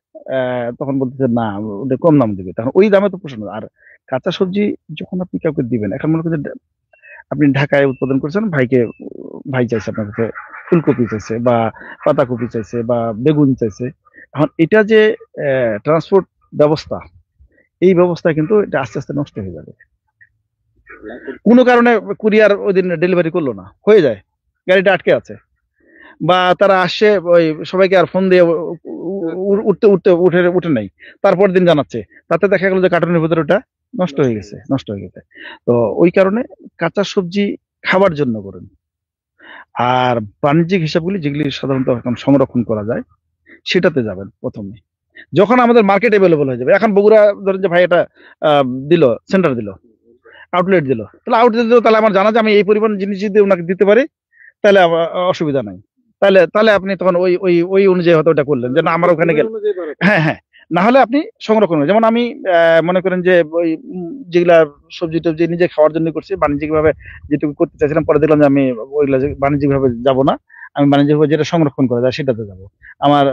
তখন বলতেছে না, ওটা কম দাম দিবে, তখন ওই দামে তো পোষানো। আর কাঁচা সবজি যখন আপনি কাউকে দিবেন, এখন মনে করেন যে আপনি ঢাকায় উৎপাদন করছেন, ভাই চাইছে আপনার কাছে ফুলকপি চাইছে বা পাতাকপি চাইছে বা বেগুন চাইছে, এখন এটা যে ট্রান্সপোর্ট ব্যবস্থা, এই ব্যবস্থা কিন্তু এটা আস্তে আস্তে নষ্ট হয়ে যাবে। কোনো কারণে কুরিয়ার ওই দিন ডেলিভারি করলো না, হয়ে যায়, গাড়িটা আটকে আছে, বা তারা আসছে ওই সবাইকে আর ফোন দিয়ে উঠে নাই, তারপর দিন জানাচ্ছে, তাতে দেখা গেল যে কার্টুনের ভিতরে ওটা নষ্ট হয়ে গেছে। তো ওই কারণে কাঁচা সবজি খাবার জন্য করেন। আর বাণিজ্যিক হিসাবগুলি যেগুলি সাধারণত এখন সংরক্ষণ করা যায়, সেটাতে যাবেন প্রথমে, যখন আমাদের মার্কেট অ্যাভেলেবল হয়ে যাবে। এখন বগুড়া ধরেন যে ভাই এটা দিল, সেন্টার দিল, আউটলেট দিল, তাহলে আমার জানা যে আমি এই পরিমাণ জিনিস যদি ওনাকে দিতে পারি, তাহলে আমার অসুবিধা নাই। তাহলে আপনি তখন ওই অনুযায়ী হয়তো ওটা করলেন, যে না আমার ওখানে গেল, হ্যাঁ। না হলে আপনি সংরক্ষণ করেন। যেমন আমি মনে করেন যে ওই যেগুলা সবজি টবজি নিজে খাওয়ার জন্য করছি, বাণিজ্যিক ভাবে যেটুকু করতে চাইছিলাম, পরে দেখলাম যে আমি ওইগুলা বাণিজ্যিক ভাবে যাবো না, আমি বাণিজ্যিক ভাবে যেটা সংরক্ষণ করা যায় সেটাতে যাবো। আমার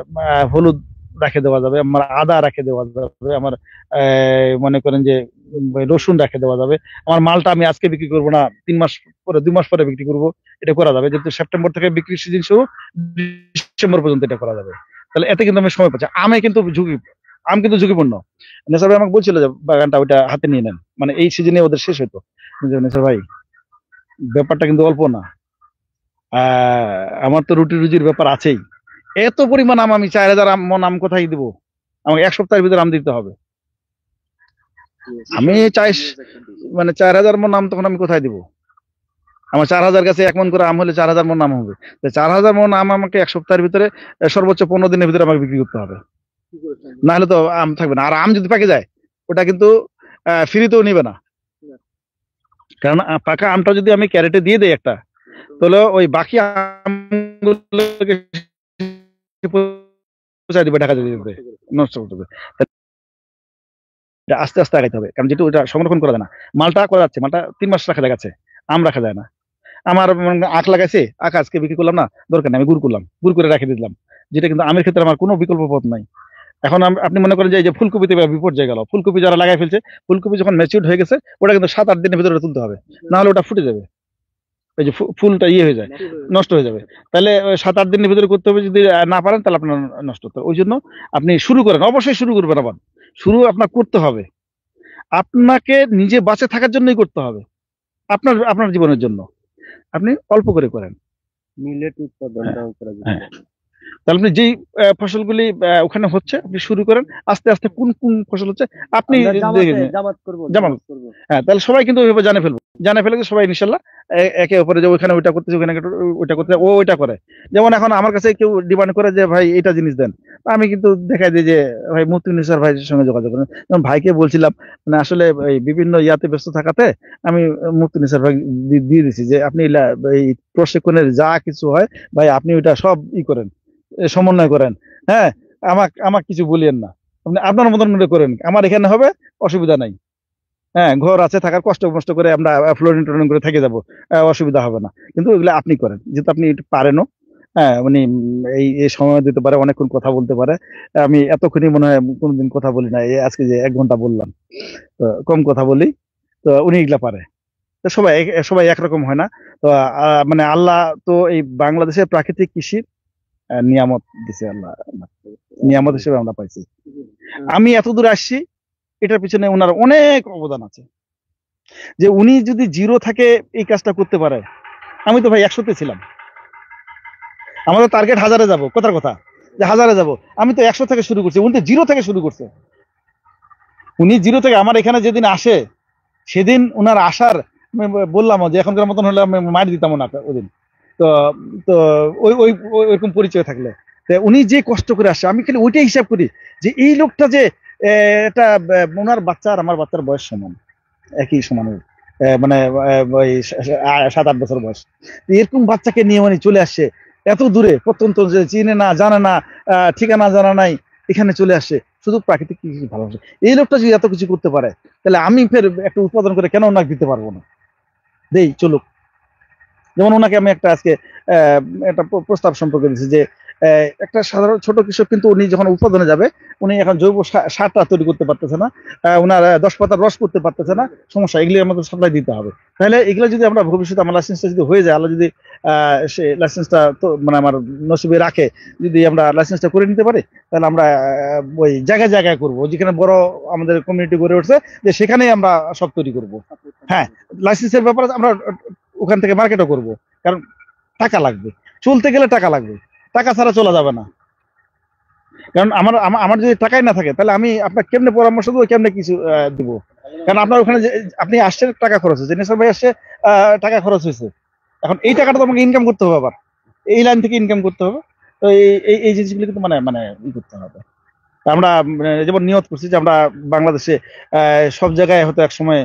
হলুদ রাখে দেওয়া যাবে, আমার আদা রাখে দেওয়া যাবে, আমার মনে করেন যে রসুন রাখে দেওয়া যাবে। আমার মালটা আমি আজকে বিক্রি করবো না, 3 মাস পরে 2 মাস পরে বিক্রি করবো, এটা করা যাবে। যেহেতু সেপ্টেম্বর থেকে বিক্রির সিজন শুরু, ডিসেম্বর পর্যন্ত এটা করা যাবে। তাহলে এতে কিন্তু আমি সময় পাচ্ছি। আম কিন্তু ঝুঁকিপূর্ণ। নেসার ভাই আমাকে বলছিল যে বাগানটা ওইটা হাতে নিয়ে নেন, মানে এই সিজনে ওদের শেষ হইতো। নেসার ভাই, ব্যাপারটা কিন্তু অল্প না, আমার তো রুটি রুজির ব্যাপার আছেই। এত পরিমাণ আম, আমি 4000 মন আম কোথায় দিব? আমাকে 1 সপ্তাহের ভিতরে আম দিতে হবে। আমি চাই মানে 4000 মন আম, তখন আমি কোথায় দিব? আমার 4000 গাছে 1 মন করে আম হলে 4000 মন আম হবে। 4000 মন আম আমাকে 1 সপ্তাহের ভিতরে, সর্বোচ্চ 15 দিনের ভিতরে আমাকে বিক্রি করতে হবে, না হলে তো আম থাকবে না। আর আম যদি পাকে যায়, ওটা কিন্তু ফ্রিতেও নিবে না, কারণ পাকা আমটা যদি আমি ক্যারেটে দিয়ে দেই একটা, তাহলে ওই বাকি আমগুলোকে পৌঁছায় দিবে, ঢাকা দিবে, নষ্ট করতে হবে। আস্তে আস্তে আগাইতে হবে, কারণ যেহেতু ওটা সংরক্ষণ করা যায় না। মালটা করা যাচ্ছে, মালটা 3 মাস রাখা যাচ্ছে, আম রাখা যায় না। আমার আখ লাগাইছে, আখ আজকে বিক্রি করলাম না, দরকার নেই, আমি গুড় করে রেখে দিলাম, যেটা কিন্তু আমের ক্ষেত্রে আমার কোনো বিকল্প পথ নাই। এখন আপনি মনে করেন যে এই যে ফুলকপিতে বিপর্যয় গেল, ফুলকপি যারা লাগাই ফেলছে, ফুলকপি যখন ম্যাচিউরড হয়ে গেছে, ওটা কিন্তু 7-8 দিনের ভিতরে তুলতে হবে, না হলে ওটা ফুটে যাবে, ওই যে ফুলটা হয়ে যায়, নষ্ট হয়ে যাবে। তাহলে 7-8 দিনের ভিতরে করতে হবে, যদি না পারেন তাহলে আপনার নষ্ট হতে হবে। ওই জন্য আপনি শুরু করেন, অবশ্যই শুরু করবেন। আবার শুরু আপনার করতে হবে, আপনাকে নিজে বাঁচে থাকার জন্যই করতে হবে, আপনার জীবনের জন্য। আপনি অল্প করে করেন, মিলেট উৎপাদনটাও করা যেতে হ্যাঁ। পারে। তাহলে আপনি যেই ফসলগুলি ওখানে হচ্ছে, আপনি শুরু করেন, আস্তে আস্তে কোন কোন ফসল হচ্ছে আপনি জামাত করবো। হ্যাঁ, তাহলে সবাই কিন্তু ওইভাবে জানে ফেলে যে সবাই ইনশাল্লাহ একে অপরে, যে ওইখানে ওইটা করতেছে, ওইখানে ওইটা করতে, ও ওইটা করে। যেমন এখন আমার কাছে কেউ ডিমান্ড করে যে ভাই এটা জিনিস দেন, আমি কিন্তু দেখাই দিই যে ভাই মুফতি ভাইয়ের সঙ্গে যোগাযোগ করেন। যেমন ভাইকে বলছিলাম, মানে আসলে এই বিভিন্ন ইয়াতে ব্যস্ত থাকাতে আমি মুফতি ভাই দিয়ে দিছি যে আপনি এই প্রশিক্ষণের যা কিছু হয় ভাই, আপনি ওইটা সব করেন, সমন্বয় করেন। হ্যাঁ, আমাকে কিছু বলিয়েন না, আপনি আপনার মতন মনে করেন, আমার এখানে হবে, অসুবিধা নাই। হ্যাঁ, ঘর আছে, থাকার কষ্ট করে আমরা ফ্লোরিং টোরিং করে থেকে যাবো, অসুবিধা হবে না। কিন্তু ওইগুলো আপনি করেন, যেহেতু আপনি একটু পারেনও। হ্যাঁ, উনি এই সময় দিতে পারে, অনেকক্ষণ কথা বলতে পারে। আমি এতক্ষণই মনে হয় কোনোদিন কথা বলি না, এই আজকে যে 1 ঘন্টা বললাম, তো কম কথা বলি। তো উনি এগুলা পারে। তো সবাই একরকম হয় না। তো মানে আল্লাহ তো এই বাংলাদেশের প্রাকৃতিক কৃষির নিয়ামত দিছে আল্লাহ, নিয়ামত হিসেবে আমরা পাইছি। আমি এত দূর আসছি, এটার পিছনে ওনার অনেক অবদান আছে। যে উনি যদি জিরো থাকে এই কাজটা করতে পারে, আমি তো ভাই 100-তে ছিলাম। আমাদের টার্গেট 1000-এ যাবো, কথার কথা যে 1000-এ যাবো, আমি তো 100 থেকে শুরু করছি, উনি তো জিরো থেকে শুরু করছে। উনি জিরো থেকে আমার এখানে যেদিন আসে, সেদিন ওনার আসার বললাম যে এখনকার মতন হলে আমি মার দিতাম না ওদিন। তো তো ওইরকম পরিচয় থাকলে উনি যে কষ্ট করে আসছে, আমি খালি ওইটাই হিসাব করি যে এই লোকটা যে এটা ওনার বাচ্চা আর আমার বাচ্চার বয়স সমান, একই সমানের, মানে ওই 7-8 বছর বয়স। এরকম বাচ্চাকে নিয়ে উনি চলে আসছে এত দূরে, প্রত্যন্ত যে চিনে না জানে না, ঠিকানা জানা নাই, এখানে চলে আসছে শুধু প্রাকৃতিক কৃষি ভালোবাসে। এই লোকটা যদি এত কিছু করতে পারে, তাহলে আমি ফের একটা উৎপাদন করে কেন ওনাকে দিতে পারবো না? দেই, চলুক। যেমন ওনাকে আমি একটা আজকে একটা প্রস্তাব সম্পর্কে দিচ্ছি যে একটা সাধারণ ছোট কৃষক, কিন্তু উনি যখন উৎপাদনে যাবে, উনি এখন জৈব সারটা তৈরি করতে পারতেছে না, ওনার 10 পাতার রস করতে পারতেছে না, সমস্যা, এগুলি আমাদের সাপ্লাই দিতে হবে। তাহলে এগুলো যদি আমরা ভবিষ্যতে আমার লাইসেন্সটা যদি হয়ে যায়, আল্লাহ যদি সে লাইসেন্সটা তো মানে আমার নসিবে রাখে, যদি আমরা লাইসেন্সটা করে নিতে পারি, তাহলে আমরা ওই জায়গায় জায়গায় করবো, যেখানে বড় আমাদের কমিউনিটি গড়ে উঠছে, যে সেখানেই আমরা সব তৈরি করব। হ্যাঁ, লাইসেন্সের ব্যাপারে আমরা ওখান থেকে মার্কেটও করব, কারণ টাকা লাগবে, চলতে গেলে টাকা লাগবে, টাকা ছাড়া চলা যাবে না। কারণ আমার যদি টাকাই না থাকে, তাহলে আমি আপনার কেমনে পরামর্শ দেবো, কেমনে কিছু দিব? কারণ আপনার ওখানে যে আপনি আসছেন, টাকা খরচ হয়েছে, নেশার ভাই আসছে, টাকা খরচ হয়েছে, এখন এই টাকাটা তো আমাকে ইনকাম করতে হবে, আবার এই লাইন থেকে ইনকাম করতে হবে। তো এই জিনিসগুলো কিন্তু মানে মানে ই করতে হবে। আমরা যেমন নিয়ত করছি যে আমরা বাংলাদেশে সব জায়গায় হয়তো এক সময়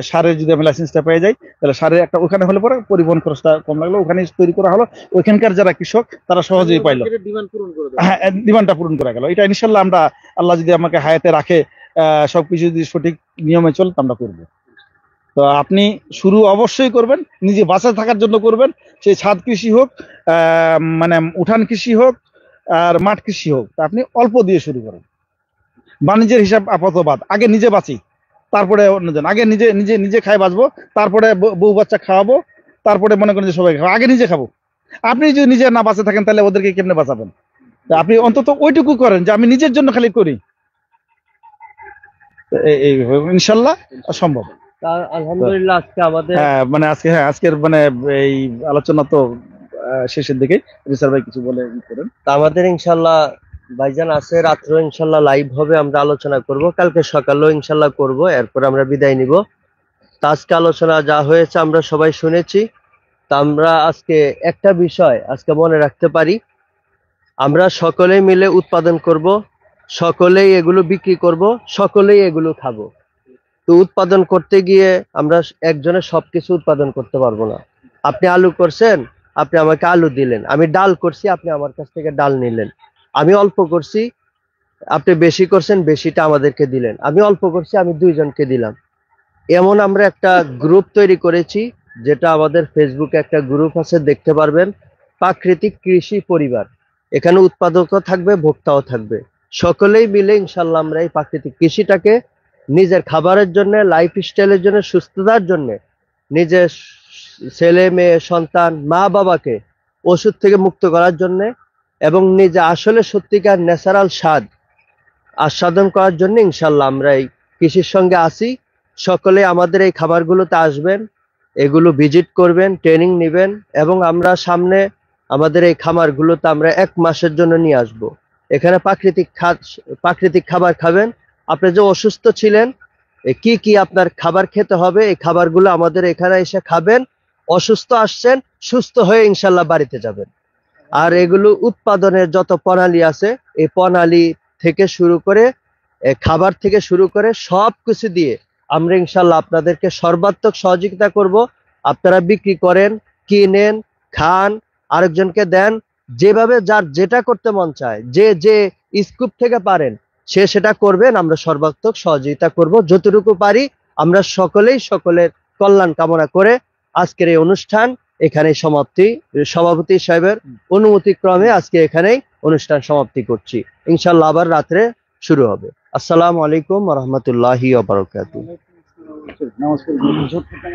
সারের যদি আমি লাইসেন্সটা পেয়ে যাই, তাহলে সারের একটা ওখানে হলে পরে পরিবহন খরচটা কম লাগলো, ওখানে তৈরি করা হলো, ওইখানকার যারা কৃষক তারা সহজেই পাইলো, হ্যাঁ, ডিমান্ডটা পূরণ করা গেল। এটা ইনশাল্লাহ আমরা, আল্লাহ যদি আমাকে হায়াতে রাখে, সবকিছু যদি সঠিক নিয়মে চলে, আমরা করবো। তো আপনি শুরু অবশ্যই করবেন, নিজে বাঁচা থাকার জন্য করবেন, সেই ছাদ কৃষি হোক, মানে উঠান কৃষি হোক, আর মাঠ কৃষি হোক, তা আপনি অল্প দিয়ে শুরু করেন। বাণিজ্যের হিসাব আপাতত বাদ, আগে নিজে বাঁচি, তারপরে অন্যজন। আগে নিজে নিজে নিজে খাই বাঁচবো, তারপরে বউ বাচ্চা খাওয়াবো, তারপরে মনে করেন যে সবাই খাবো, আগে নিজে খাবো। আপনি যদি নিজে না বাঁচে থাকেন, তাহলে ওদেরকে কেমনে বাঁচাবেন? আপনি অন্তত ওইটুকু করেন যে আমি নিজের জন্য খালি করি, ইনশাল্লাহ সম্ভব। আলহামদুলিল্লাহ, আজকে আমাদের মানে আজকের মানে এই আলোচনা তো শেষের দিকে, রিসার ভাই কিছু বলে করেন। আমাদের ইনশাল্লাহ ভাইজান আছে, রাত্রে ইনশাল্লাহ লাইভ হবে, আমরা আলোচনা করব, কালকে সকালেও ইনশাল্লাহ করব, এরপর আমরা বিদায় নিব। তা আজকে আলোচনা যা হয়েছে আমরা সবাই শুনেছি। তা আমরা আজকে একটা বিষয় আজকে মনে রাখতে পারি, আমরা সকলেই মিলে উৎপাদন করব, সকলেই এগুলো বিক্রি করব, সকলেই এগুলো খাবো। তো উৎপাদন করতে গিয়ে আমরা একজনে সবকিছু উৎপাদন করতে পারবো না। আপনি আলু করছেন, আপনি আমাকে আলু দিলেন, আমি ডাল করছি, আপনি আমার কাছ থেকে ডাল নিলেন, আমি অল্প করছি, আপনি বেশি করছেন, বেশিটা আমাদেরকে দিলেন, আমি অল্প করছি, আমি 2 জনকে দিলাম। এমন আমরা একটা গ্রুপ তৈরি করেছি, যেটা আমাদের ফেসবুকে একটা গ্রুপ আছে, দেখতে পারবেন, প্রাকৃতিক কৃষি পরিবার। এখানে উৎপাদকও থাকবে, ভোক্তাও থাকবে, সকলেই মিলে ইনশাল্লাহ আমরা এই প্রাকৃতিক কৃষিটাকে নিজের খাবারের জন্য, লাইফ স্টাইলের জন্য, সুস্থতার জন্য, নিজের ছেলে মেয়ে সন্তান মা বাবাকে ওষুধ থেকে মুক্ত করার জন্য, এবং নিজে আসলে সত্যিকার ন্যাচারাল স্বাদ আস্বাদন করার জন্য ইনশাল্লাহ আমরা এই কৃষির সঙ্গে আছি। সকলে আমাদের এই খাবারগুলোতে আসবেন, এগুলো ভিজিট করবেন, ট্রেনিং নেবেন, এবং আমরা সামনে আমাদের এই খামারগুলোতে আমরা 1 মাসের জন্য নিয়ে আসব। এখানে প্রাকৃতিক খাবার খাবেন। আপনি যে অসুস্থ ছিলেন, কি কি আপনার খাবার খেতে হবে, এই খাবারগুলো আমাদের এখানে এসে খাবেন। অসুস্থ আসছেন, সুস্থ হয়ে ইনশাল্লাহ বাড়িতে যাবেন। আর এগুলো উৎপাদনের যত প্রণালী আছে, এই প্রণালী থেকে শুরু করে খাবার থেকে শুরু করে সবকিছু দিয়ে আমরা ইনশাল্লাহ আপনাদেরকে সর্বাত্মক সহযোগিতা করব। আপনারা বিক্রি করেন, কিনেন, খান, আরেকজনকে দেন, যেভাবে যার যেটা করতে মন চায়, যে স্কুপ থেকে পারেন সে সেটা করবেন। আমরা সর্বাত্মক সহযোগিতা করব যতটুকু পারি। আমরা সকলেই সকলের কল্যাণ কামনা করে আজকের এই অনুষ্ঠান এখানেই সমাপ্তি, সভাপতি সাহেবের অনুমতি ক্রমে আজকে এখানেই অনুষ্ঠান সমাপ্তি করছি। ইনশাল্লাহ আবার রাত্রে শুরু হবে। আসসালামু আলাইকুম ওয়া রাহমাতুল্লাহি ওয়া বারাকাতুহু। নামাজ পড়ে ঝোঁক করতে